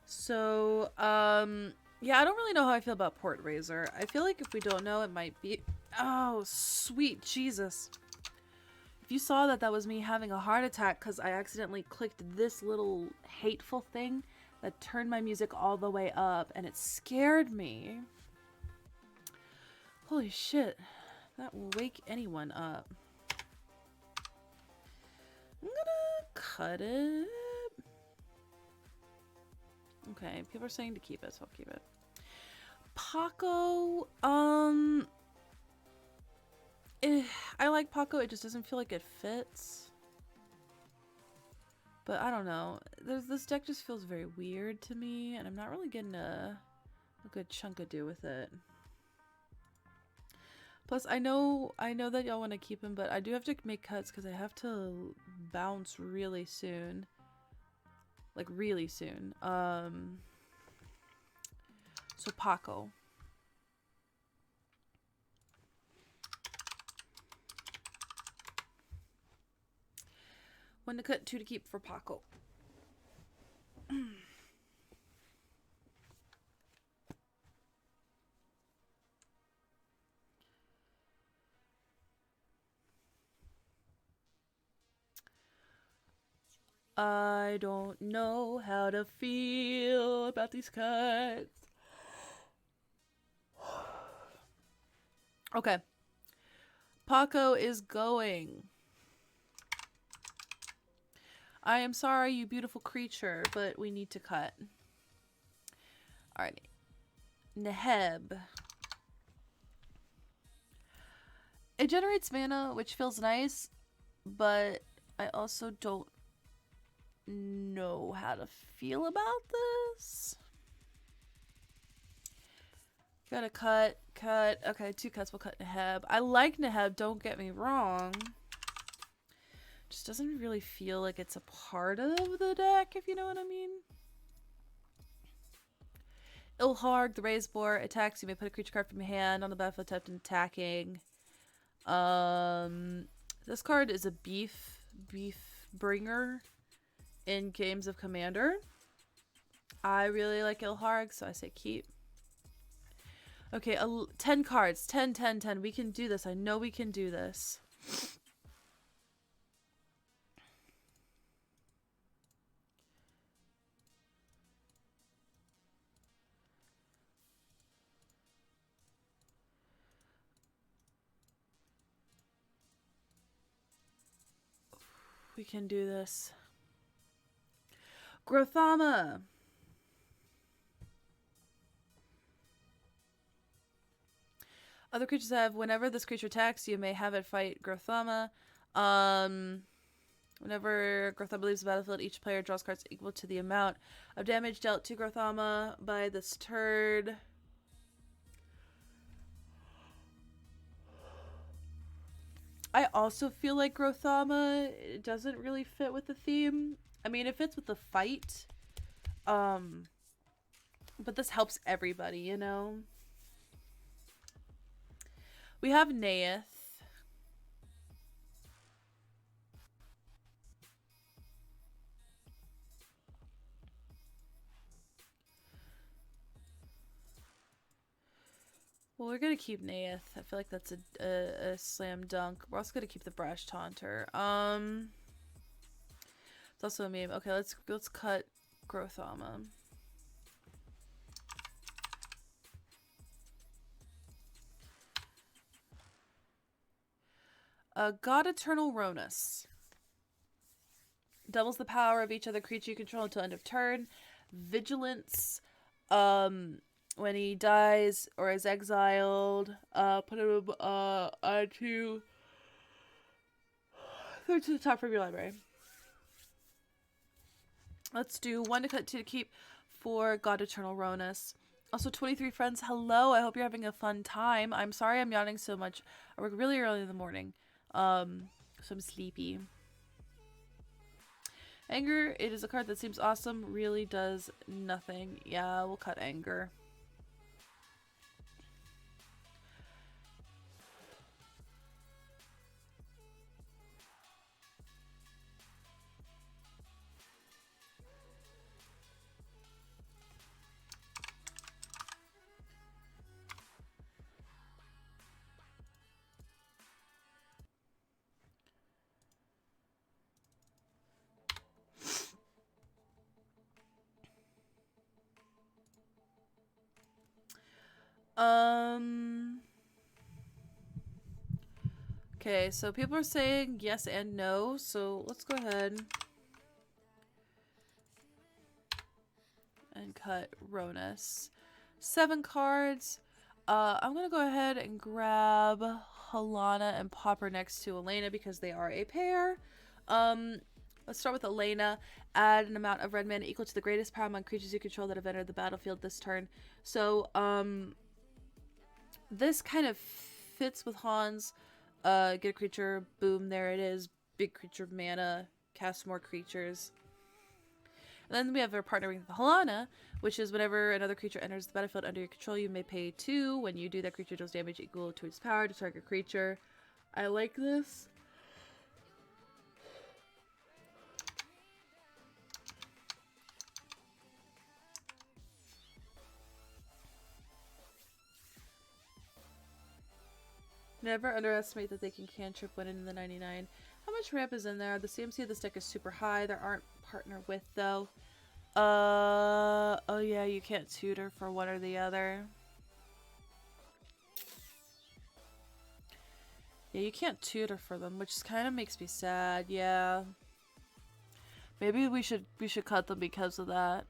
A: So, yeah, I don't really know how I feel about Port Razor. I feel like if we don't know, it might be... Oh, sweet Jesus. If you saw that, that was me having a heart attack because I accidentally clicked this little hateful thing that turned my music all the way up, and it scared me. Holy shit. That will wake anyone up. I'm gonna cut it. Okay, people are saying to keep it, so I'll keep it. Paco, I like Paco, it just doesn't feel like it fits. But I don't know. This deck just feels very weird to me, and I'm not really getting a good chunk of do with it. Plus, I know that y'all want to keep him, but I do have to make cuts because I have to bounce really soon. Like, really soon. So Paco. One to cut, two to keep for Paco. I don't know how to feel about these cuts. Okay. Paco is going. I am sorry, you beautiful creature, but we need to cut. Alrighty. Neheb. It generates mana, which feels nice, but I also don't know how to feel about this. Gotta cut. Okay, two cuts. We'll cut Neheb. I like Neheb, don't get me wrong. Just doesn't really feel like it's a part of the deck, if you know what I mean. Ilharg, the raised boar, attacks. You may put a creature card from your hand on the battlefield tapped and attacking. This card is a beef bringer in games of Commander. I really like Ilharg, so I say keep. Okay, 10 cards. 10, 10, 10. We can do this. I know we can do this. We can do this. Grothama. Other creatures have, whenever this creature attacks, you may have it fight Grothama. Whenever Grothama leaves the battlefield, each player draws cards equal to the amount of damage dealt to Grothama by this turd. I also feel like Grothama doesn't really fit with the theme. I mean, it fits with the fight. But this helps everybody, you know? We have Naeth. Well, we're gonna keep Naeth. I feel like that's a slam dunk. We're also gonna keep the Brash Taunter. It's also a meme. Okay, let's cut Grothama. God Eternal Ronus. Doubles the power of each other creature you control until end of turn. Vigilance. When he dies or is exiled, put him onto to the top of your library. Let's do 1 to cut, 2 to keep for God Eternal Ronus. Also, 23 friends, hello. I hope you're having a fun time. I'm sorry I'm yawning so much. I work really early in the morning. So I'm sleepy. Anger, it is a card that seems awesome, really does nothing. Yeah, we'll cut anger. Okay, so people are saying yes and no, so let's go ahead and cut Ronus. 7 cards. I'm gonna go ahead and grab Halana and pop her next to Elena because they are a pair. Let's start with Elena. Add an amount of red mana equal to the greatest power among creatures you control that have entered the battlefield this turn. So, this kind of fits with Hans. Get a creature, boom, there it is. Big creature mana, cast more creatures. And then we have our partnering with Halana, which is whenever another creature enters the battlefield under your control, you may pay 2. When you do, that creature deals damage equal to its power to target creature. I like this. Never underestimate that they can cantrip when in the 99. How much ramp is in there? The CMC of this deck is super high. There aren't partner with though. Oh yeah, you can't tutor for one or the other. Yeah, you can't tutor for them, which kind of makes me sad. Yeah. Maybe we should cut them because of that.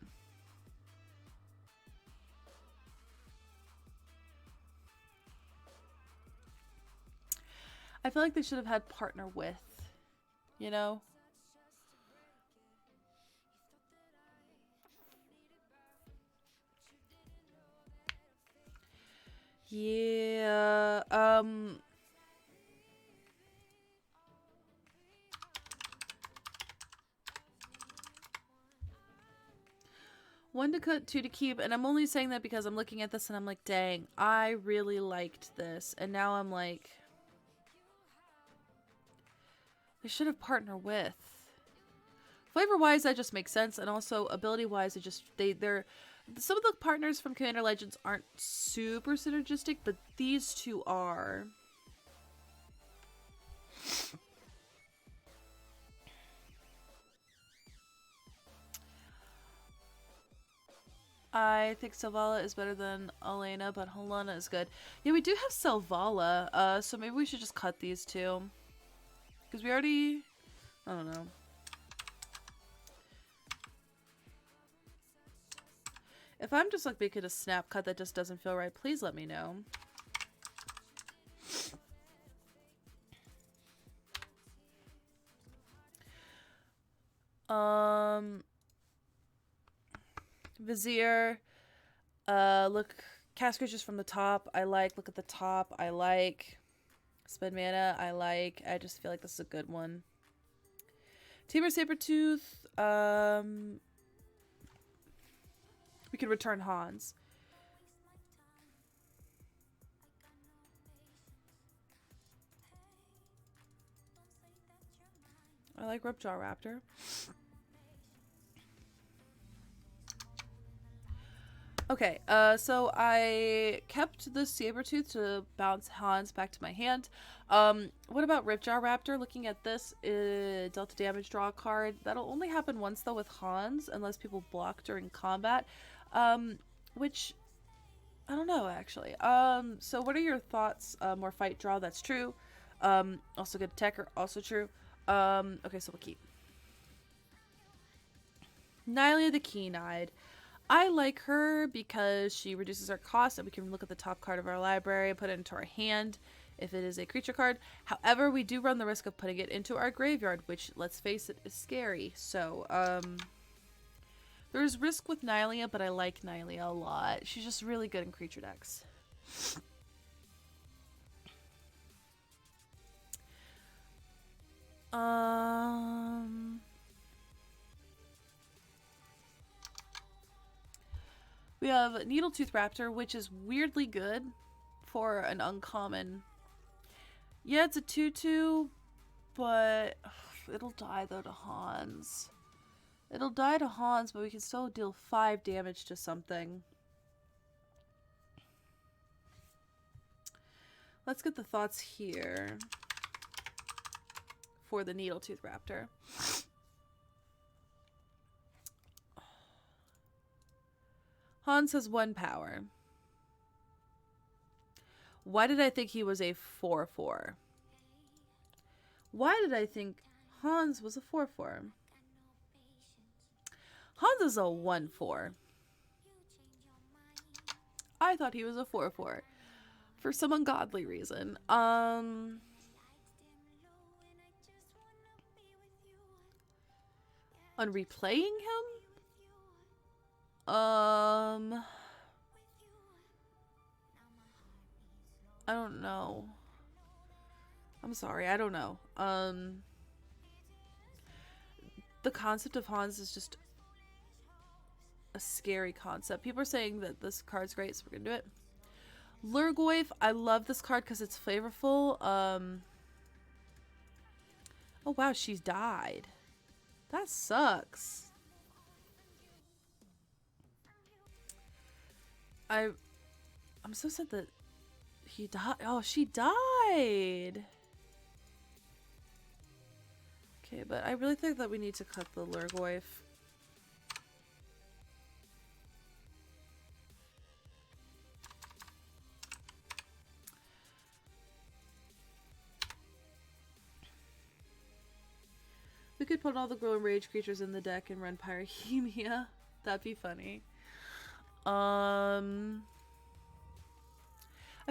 A: I feel like they should have had partner with, you know? Yeah, one to cut, 2 to keep, and I'm only saying that because I'm looking at this and I'm like, dang, I really liked this, and now I'm like, they should have partner with. Flavor-wise, that just makes sense, and also ability-wise, it just, they're, some of the partners from Commander Legends aren't super synergistic, but these two are. I think Selvala is better than Elena, but Halana is good. Yeah, we do have Selvala, so maybe we should just cut these two. Because we already... I don't know. If I'm just like making a snap cut that just doesn't feel right, please let me know. Vizier. Look, cast creatures from the top. I like. Look at the top. I like. Spend mana. I like. I just feel like this is a good one. Tamer Sabertooth. We could return Hans. I like Ripjaw Raptor. Okay, so I kept the Sabertooth to bounce Hans back to my hand. What about Ripjaw Raptor? Looking at this, dealt damage, draw a card. That'll only happen once though with Hans, unless people block during combat. Which, I don't know actually. So what are your thoughts? More fight draw, that's true. Also good attacker, also true. Okay, so we'll keep. Nylia the Keen-Eyed. I like her because she reduces our cost and we can look at the top card of our library and put it into our hand if it is a creature card. However, we do run the risk of putting it into our graveyard, which, let's face it, is scary. So, There's risk with Nylea, but I like Nylea a lot. She's just really good in creature decks. We have Needletooth Raptor, which is weirdly good for an uncommon. Yeah, it's a 2/2, but it'll die though to Hans. It'll die to Hans, but we can still deal 5 damage to something. Let's get the thoughts here for the Needletooth Raptor. Hans has 1 power. Why did I think he was a 4/4? Why did I think Hans was a 4/4? Hans is a 1/4. I thought he was a 4/4 for some ungodly reason. On replaying him? I don't know. I'm sorry, I don't know. The concept of Hans is just a scary concept. People are saying that this card's great, so we're gonna do it. Lurgoyf, I love this card because it's flavorful. Oh wow, she's died. That sucks. I'm so sad that he died. Oh, she died. Okay, but I really think that we need to cut the Lurgoyf. We could put all the Gruul and Rage creatures in the deck and run Pyromania. That'd be funny. I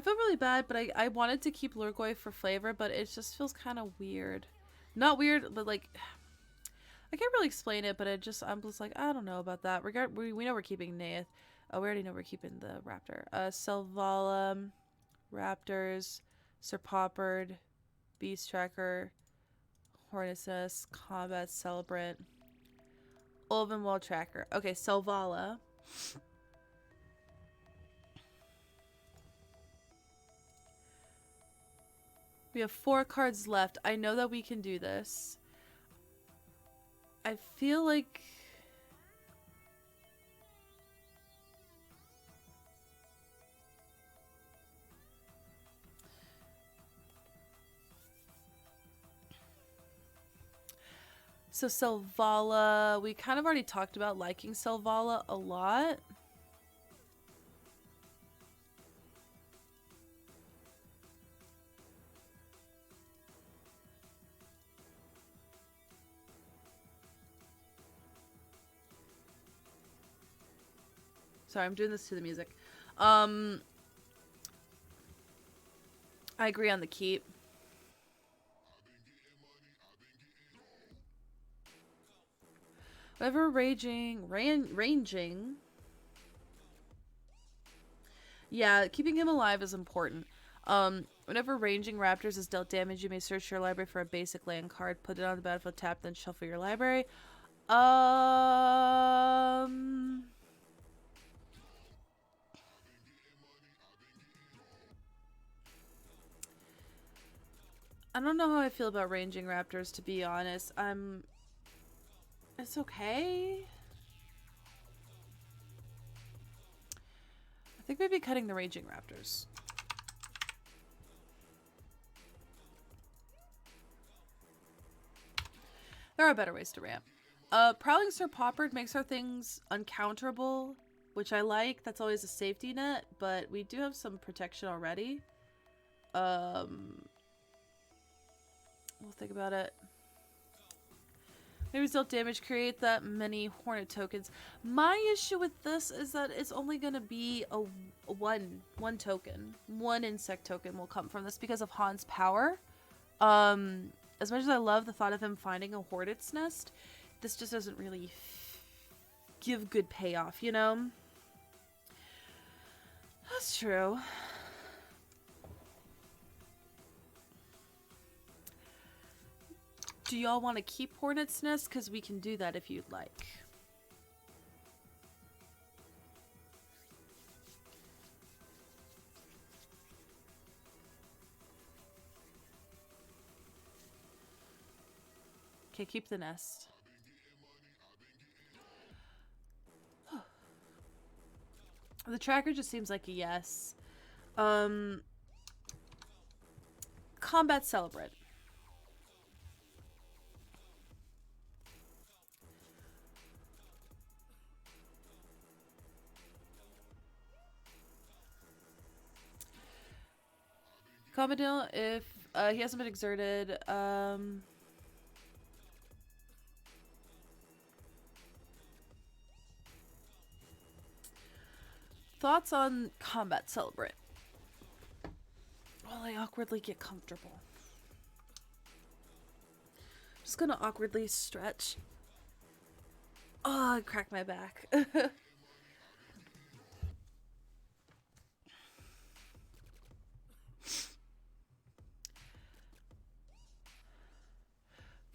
A: feel really bad, but I wanted to keep Lurgoyf for flavor, but it just feels kind of weird. Not weird, but like, I can't really explain it, but I'm just like, I don't know about that. We know we're keeping Naeth. Oh, we already know we're keeping the Raptor. Selvala, Raptors, Serpoppered, Beast Tracker, Hornet's Nest, Combat Celebrant, Ulvenwald Tracker. Okay, Selvala. We have 4 cards left. I know that we can do this. I feel like... So Selvala, we kind of already talked about liking Selvala a lot. Sorry, I'm doing this to the music. I agree on the keep. Whenever ranging. Yeah, keeping him alive is important. Whenever ranging raptors is dealt damage, you may search your library for a basic land card, put it on the battlefield, tap, then shuffle your library. I don't know how I feel about ranging raptors, to be honest. It's okay. I think maybe cutting the ranging raptors. There are better ways to ramp. Prowling Serpoppered makes our things uncounterable, which I like. That's always a safety net, but we do have some protection already. We'll think about it. Maybe dealt damage, create that many Hornet tokens. My issue with this is that it's only going to be a one token. 1 insect token will come from this because of Hans' power. As much as I love the thought of him finding a Hornet's nest, this just doesn't really give good payoff, you know? That's true. Do y'all want to keep Hornet's Nest? Because we can do that if you'd like. Okay, keep the nest. The tracker just seems like a yes. Combat Celebrant. Commodore, if he hasn't been exerted, thoughts on Combat Celebrant? While I awkwardly get comfortable. Just gonna awkwardly stretch. Oh, I cracked my back.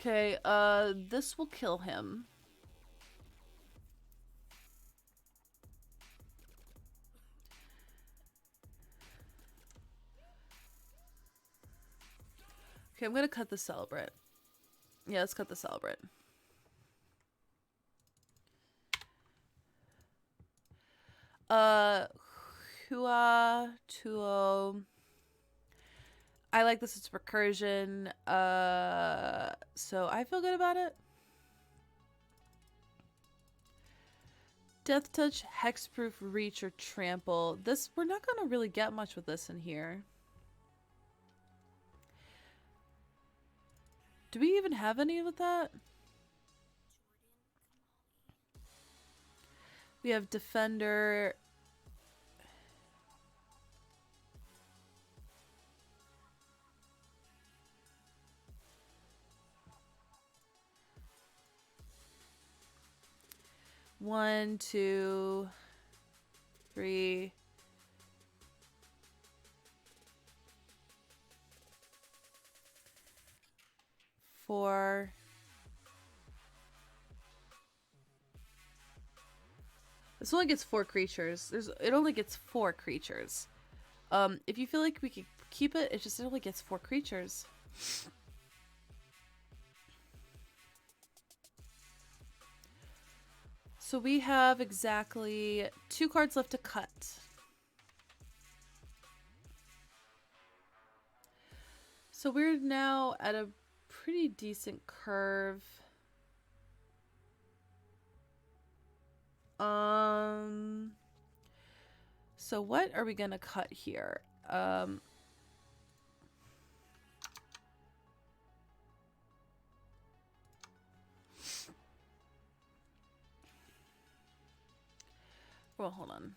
A: Okay, this will kill him. Okay, I'm gonna cut the Celebrant. Yeah, let's cut the Celebrant. Hua Tuo. I like this, it's recursion. So I feel good about it. Death Touch, Hexproof, Reach, or Trample. This, we're not gonna really get much with this in here. Do we even have any with that? We have Defender. One, two, three. Four. This only gets 4 creatures. It only gets 4 creatures. If you feel like we could keep it, it only gets 4 creatures. So we have exactly 2 cards left to cut. So we're now at a pretty decent curve. So what are we gonna cut here? Well, hold on.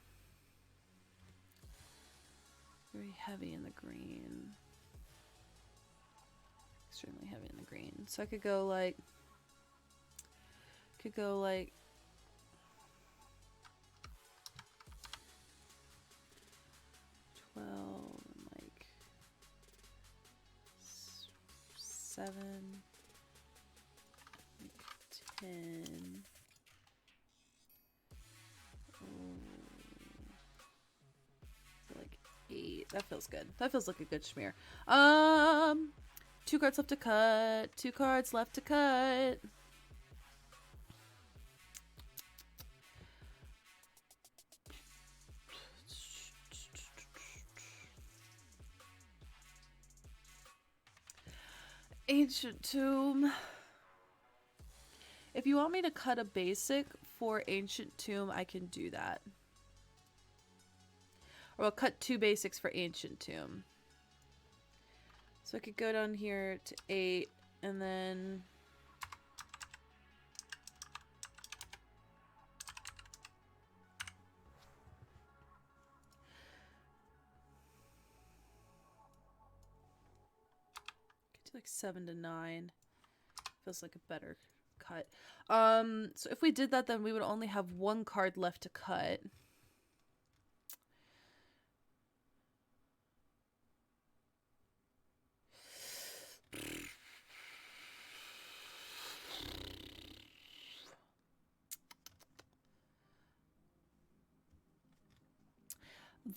A: Very heavy in the green. Extremely heavy in the green. So I could go like 12 and like 7, like 10. Like 8. That feels good. That feels like a good schmear. 2 cards left to cut. 2 cards left to cut. Ancient Tomb. If you want me to cut a basic for Ancient Tomb, I can do that. Or I'll cut 2 basics for Ancient Tomb. So I could go down here to 8 and then... Get to like 7 to 9. Feels like a better cut. So if we did that, then we would only have one card left to cut.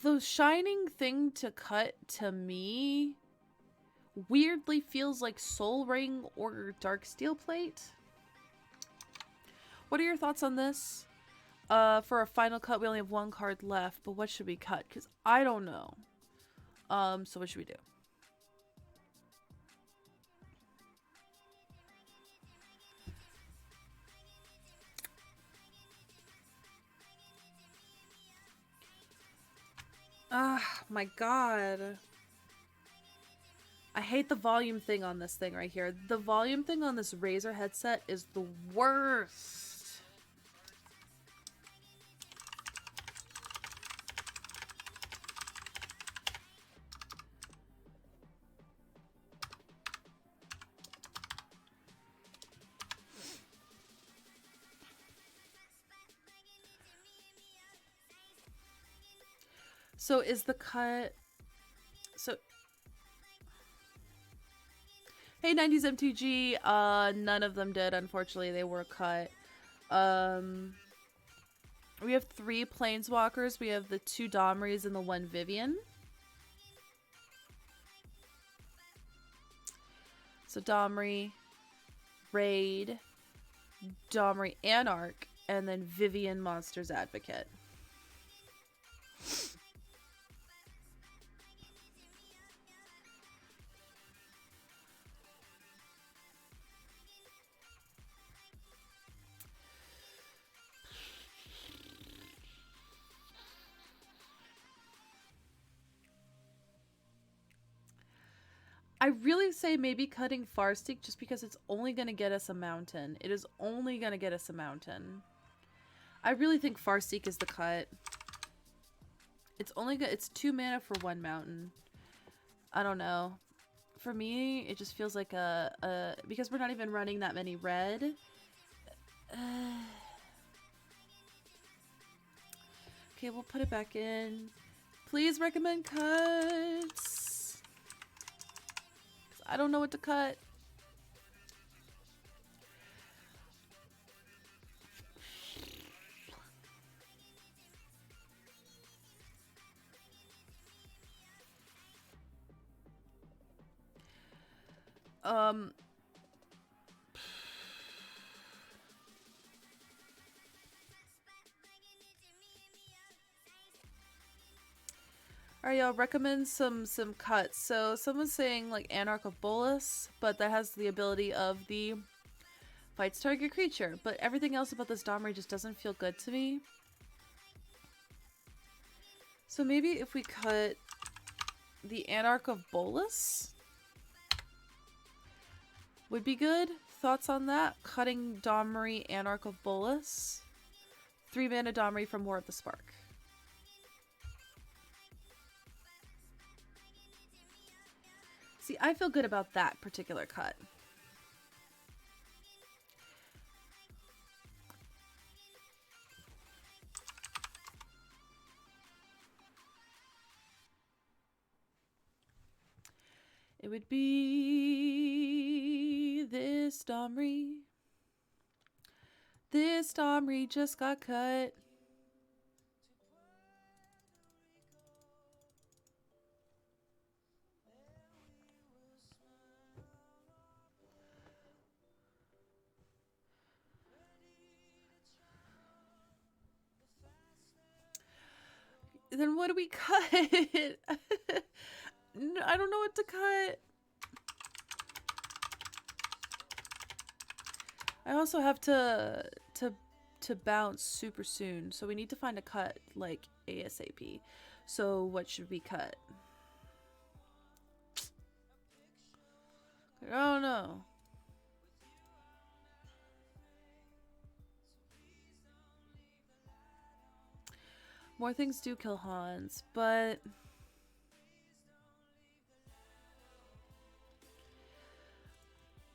A: The shining thing to cut to me weirdly feels like Soul Ring or Dark Steel Plate. What are your thoughts on this? For a final cut, we only have one card left, but what should we cut? Because I don't know. So what should we do? Ah, my god. I hate the volume thing on this thing right here. The volume thing on this Razer headset is the worst. So is the cut... So... Hey, 90s MTG. None of them did, unfortunately. They were cut. We have 3 Planeswalkers. We have the 2 Domries and the 1 Vivian. So Domri, Raid, Domri Anarch, and then Vivian Monsters Advocate. I really say maybe cutting Farseek just because it's only going to get us a mountain. It is only going to get us a mountain. I really think Farseek is the cut. It's only good. It's 2 mana for 1 mountain. I don't know. For me, it just feels like because we're not even running that many red. Okay, we'll put it back in. Please recommend cuts. I don't know what to cut. Alright, y'all, recommend some cuts. So someone's saying like Anarch of Bolas, but that has the ability of the fights target creature. But everything else about this Domri just doesn't feel good to me. So maybe if we cut the Anarch of Bolas would be good. Thoughts on that? Cutting Domri Anarch of Bolas. 3 mana Domri from War of the Spark. See, I feel good about that particular cut. It would be this Domri. This Domri just got cut. Then what do we cut? I don't know what to cut. I also have to bounce super soon, so we need to find a cut like ASAP. So what should we cut? I don't know. More things do kill Hans, but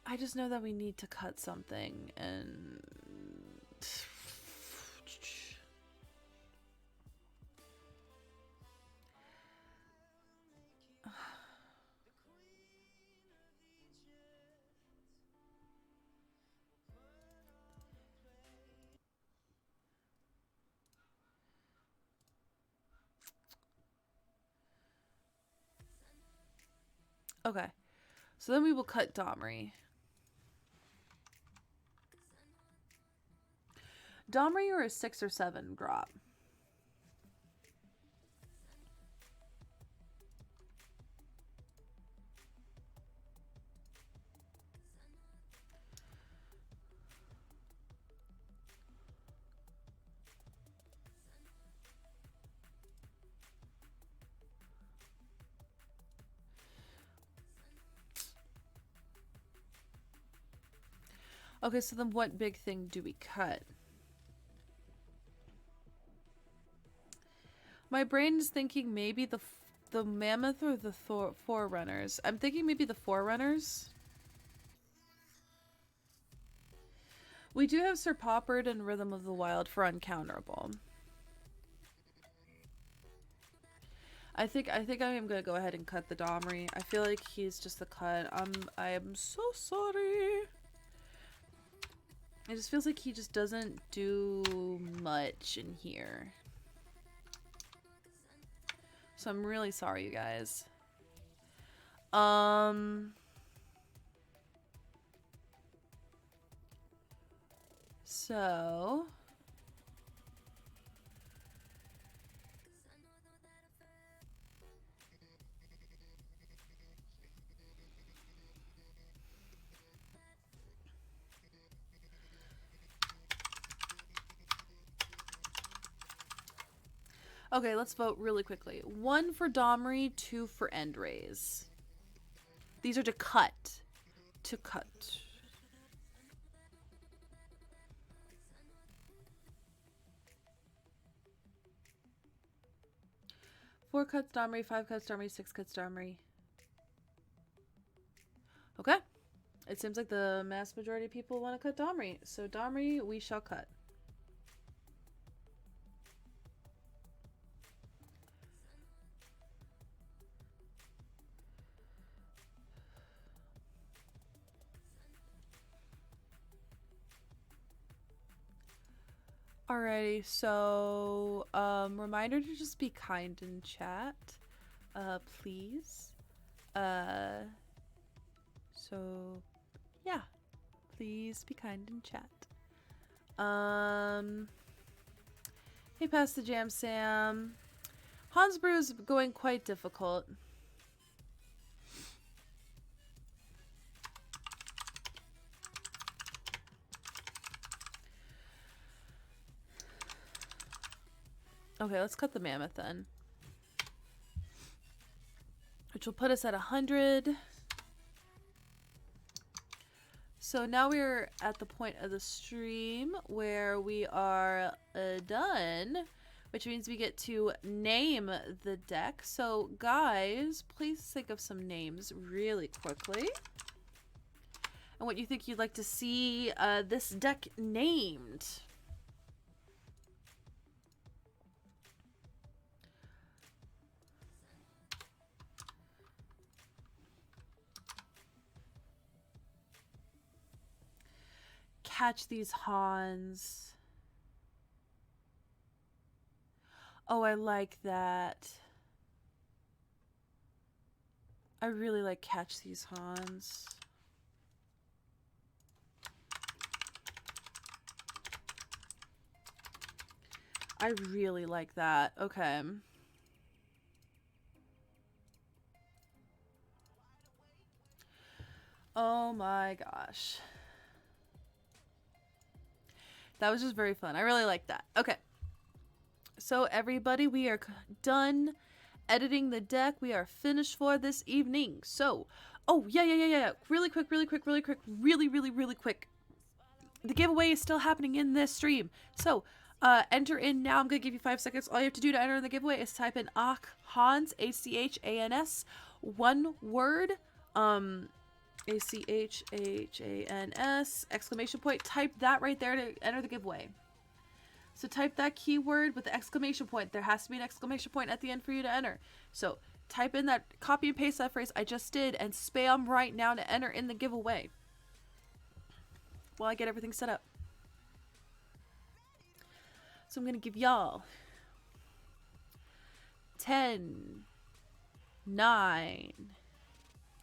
A: I just know that we need to cut something and... Okay. So then we will cut Domri. Domri or a 6 or 7 drop? Okay, so then what big thing do we cut? My brain is thinking maybe the mammoth or the forerunners. I'm thinking maybe the forerunners. We do have Sir Poppard and Rhythm of the Wild for uncounterable. I think I am gonna go ahead and cut the Domri. I feel like he's just the cut. I am so sorry. It just feels like he just doesn't do much in here. So I'm really sorry, you guys. So okay, let's vote really quickly. 1 for Domri, 2 for end raise. These are to cut. To cut. Four cuts Domri, 5 cuts Domri, 6 cuts Domri. Okay. It seems like the mass majority of people want to cut Domri. So Domri, we shall cut. Alrighty, so reminder to just be kind in chat, please. So yeah, please be kind in chat. Hey, pass the jam, Sam. Hans Brew is going quite difficult. Okay, let's cut the mammoth then. Which will put us at 100. So now we're at the point of the stream where we are done, which means we get to name the deck. So guys, please think of some names really quickly. And what you think you'd like to see this deck named. Catch these Hans. Oh, I like that. I really like catch these Hans. I really like that. Okay. Oh my gosh. That was just very fun. I really like that. Okay. So everybody, we are done editing the deck. We are finished for this evening. So, oh, yeah. Really quick. Really quick. The giveaway is still happening in this stream. So, enter in now. I'm going to give you 5 seconds. All you have to do to enter in the giveaway is type in Hans, Hans, H-C-H-A-N-S, one word, ACHHANS, exclamation point. Type that right there to enter the giveaway. So type that keyword with the exclamation point. There has to be an exclamation point at the end for you to enter. So type in that, copy and paste that phrase I just did, and spam right now to enter in the giveaway while I get everything set up. So I'm going to give y'all 10, 9,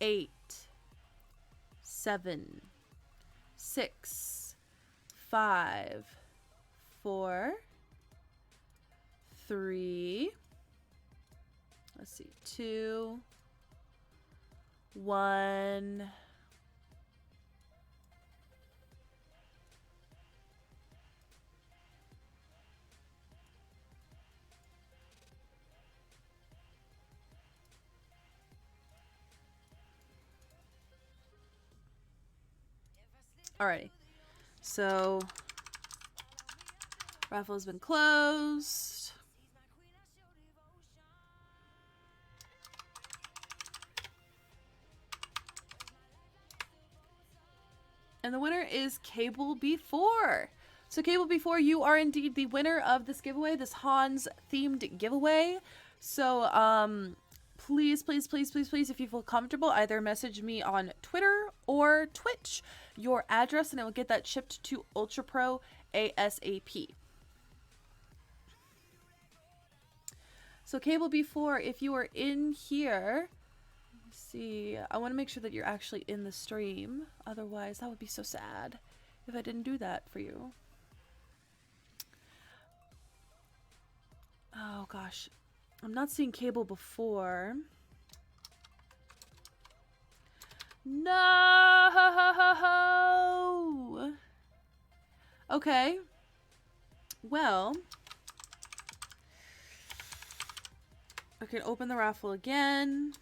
A: 8, 7, 6, 5, 4, 3, let's see, 2, 1. Alrighty, so raffle has been closed. And the winner is Cable B4. So Cable B4, you are indeed the winner of this giveaway, this Hans themed giveaway. So please, please, please, please, please, if you feel comfortable, either message me on Twitter or Twitch your address, and I will get that shipped to Ultra Pro ASAP. So Cable B4, if you are in here, let's see, I want to make sure that you're actually in the stream. Otherwise, that would be so sad if I didn't do that for you. Oh gosh, I'm not seeing Cable before. No. Okay. Well, I can open the raffle again.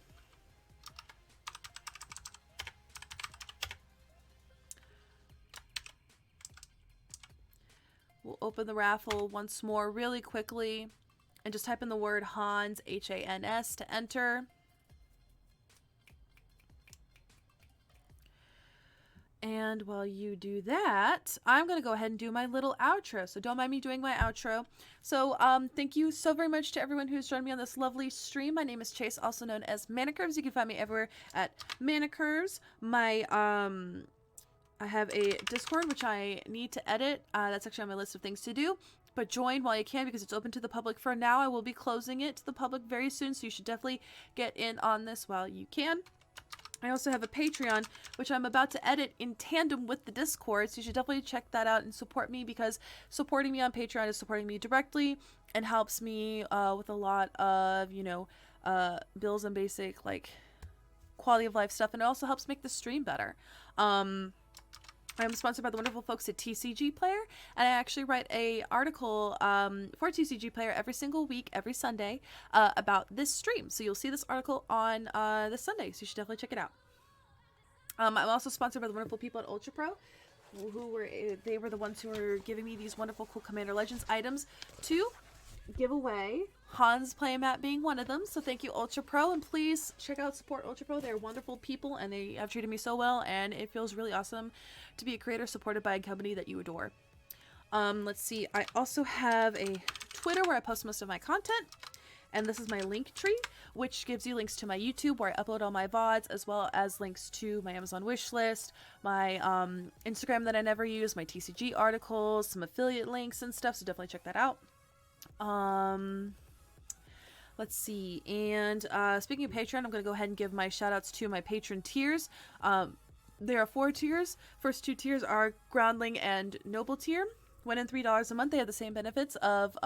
A: We'll open the raffle once more really quickly and just type in the word Hans, H-A-N-S, to enter. And while you do that, I'm going to go ahead and do my little outro. So don't mind me doing my outro. So thank you so very much to everyone who's joined me on this lovely stream. My name is Chase, also known as Manicurves. You can find me everywhere at Manicurves. I have a Discord, which I need to edit. That's actually on my list of things to do. But join while you can, because it's open to the public for now. I will be closing it to the public very soon, so you should definitely get in on this while you can. I also have a Patreon, which I'm about to edit in tandem with the Discord, so you should definitely check that out and support me, because supporting me on Patreon is supporting me directly and helps me with a lot of, you know, bills and basic, like, quality of life stuff, and it also helps make the stream better. I'm sponsored by the wonderful folks at TCG Player, and I actually write a article for TCG Player every single week, every Sunday, about this stream. So you'll see this article on this Sunday, so you should definitely check it out. I'm also sponsored by the wonderful people at Ultra Pro, they were the ones who were giving me these wonderful cool Commander Legends items to give away, Hans playmat being one of them. So thank you, Ultra Pro, and please check out, support Ultra Pro. They're wonderful people, and they have treated me so well, and it feels really awesome to be a creator supported by a company that you adore. Let's see, I also have a Twitter where I post most of my content, and this is my link tree, which gives you links to my YouTube where I upload all my VODs, as well as links to my Amazon wish list, my Instagram that I never use, my TCG articles, some affiliate links and stuff, so definitely check that out. Let's see, and speaking of Patreon, I'm going to go ahead and give my shout outs to my patron tiers. There are 4 tiers. First 2 tiers are Groundling and Noble tier. $1 and $3 a month. They have the same benefits of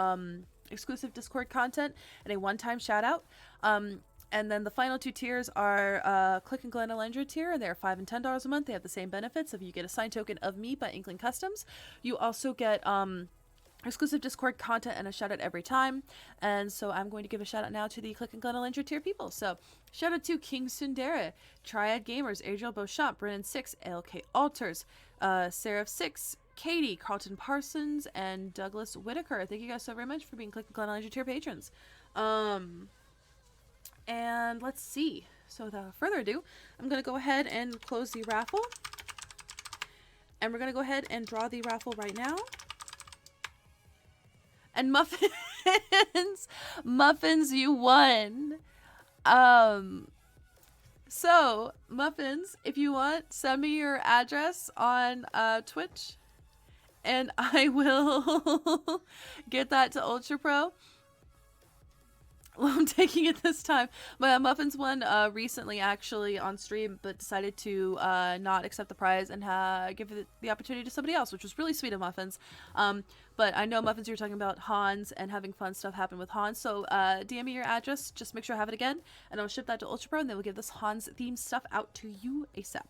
A: exclusive Discord content and a one-time shout out. And then the final 2 tiers are Click and Glenalendra tier, and they're $5 and $10 a month. They have the same benefits of you get a signed token of me by Inkling Customs. You also get exclusive Discord content and a shout out every time. And so I'm going to give a shout out now to the Click and Glenalendra tier people. So shout out to King Sundera, Triad Gamers, Adriel Beauchamp, Brennan 6, LK Alters, Seraph 6, Katie, Carlton Parsons, and Douglas Whitaker. Thank you guys so very much for being Click and Glenalendra tier patrons. And let's see. So without further ado, I'm going to go ahead and close the raffle. And we're going to go ahead and draw the raffle right now. And Muffins, Muffins, you won. So Muffins, if you want, send me your address on Twitch, and I will get that to Ultra Pro. Well, I'm taking it this time. My Muffins won recently, actually, on stream, but decided to not accept the prize and give it the opportunity to somebody else, which was really sweet of Muffins. But I know, Muffins, you were talking about Hans and having fun stuff happen with Hans. So DM me your address. Just make sure I have it again, and I'll ship that to Ultra Pro, and they will give this Hans-themed stuff out to you ASAP.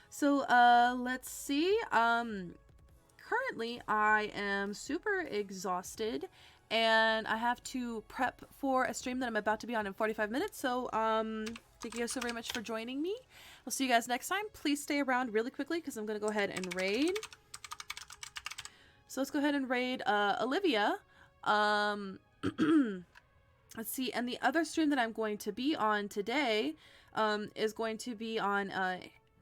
A: So let's see. Currently, I am super exhausted, and I have to prep for a stream that I'm about to be on in 45 minutes. So thank you guys so very much for joining me. I'll see you guys next time. Please stay around really quickly because I'm going to go ahead and raid. So let's go ahead and raid Olivia. Let's see. And the other stream that I'm going to be on today is going to be on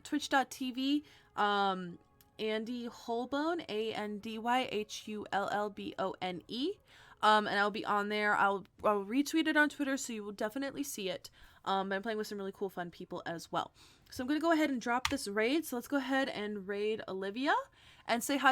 A: twitch.tv. Andy Holbone, ANDYHULLBONE. And I'll be on there. I'll retweet it on Twitter, so you will definitely see it. But I'm playing with some really cool, fun people as well. So I'm going to go ahead and drop this raid. So let's go ahead and raid Olivia and say hi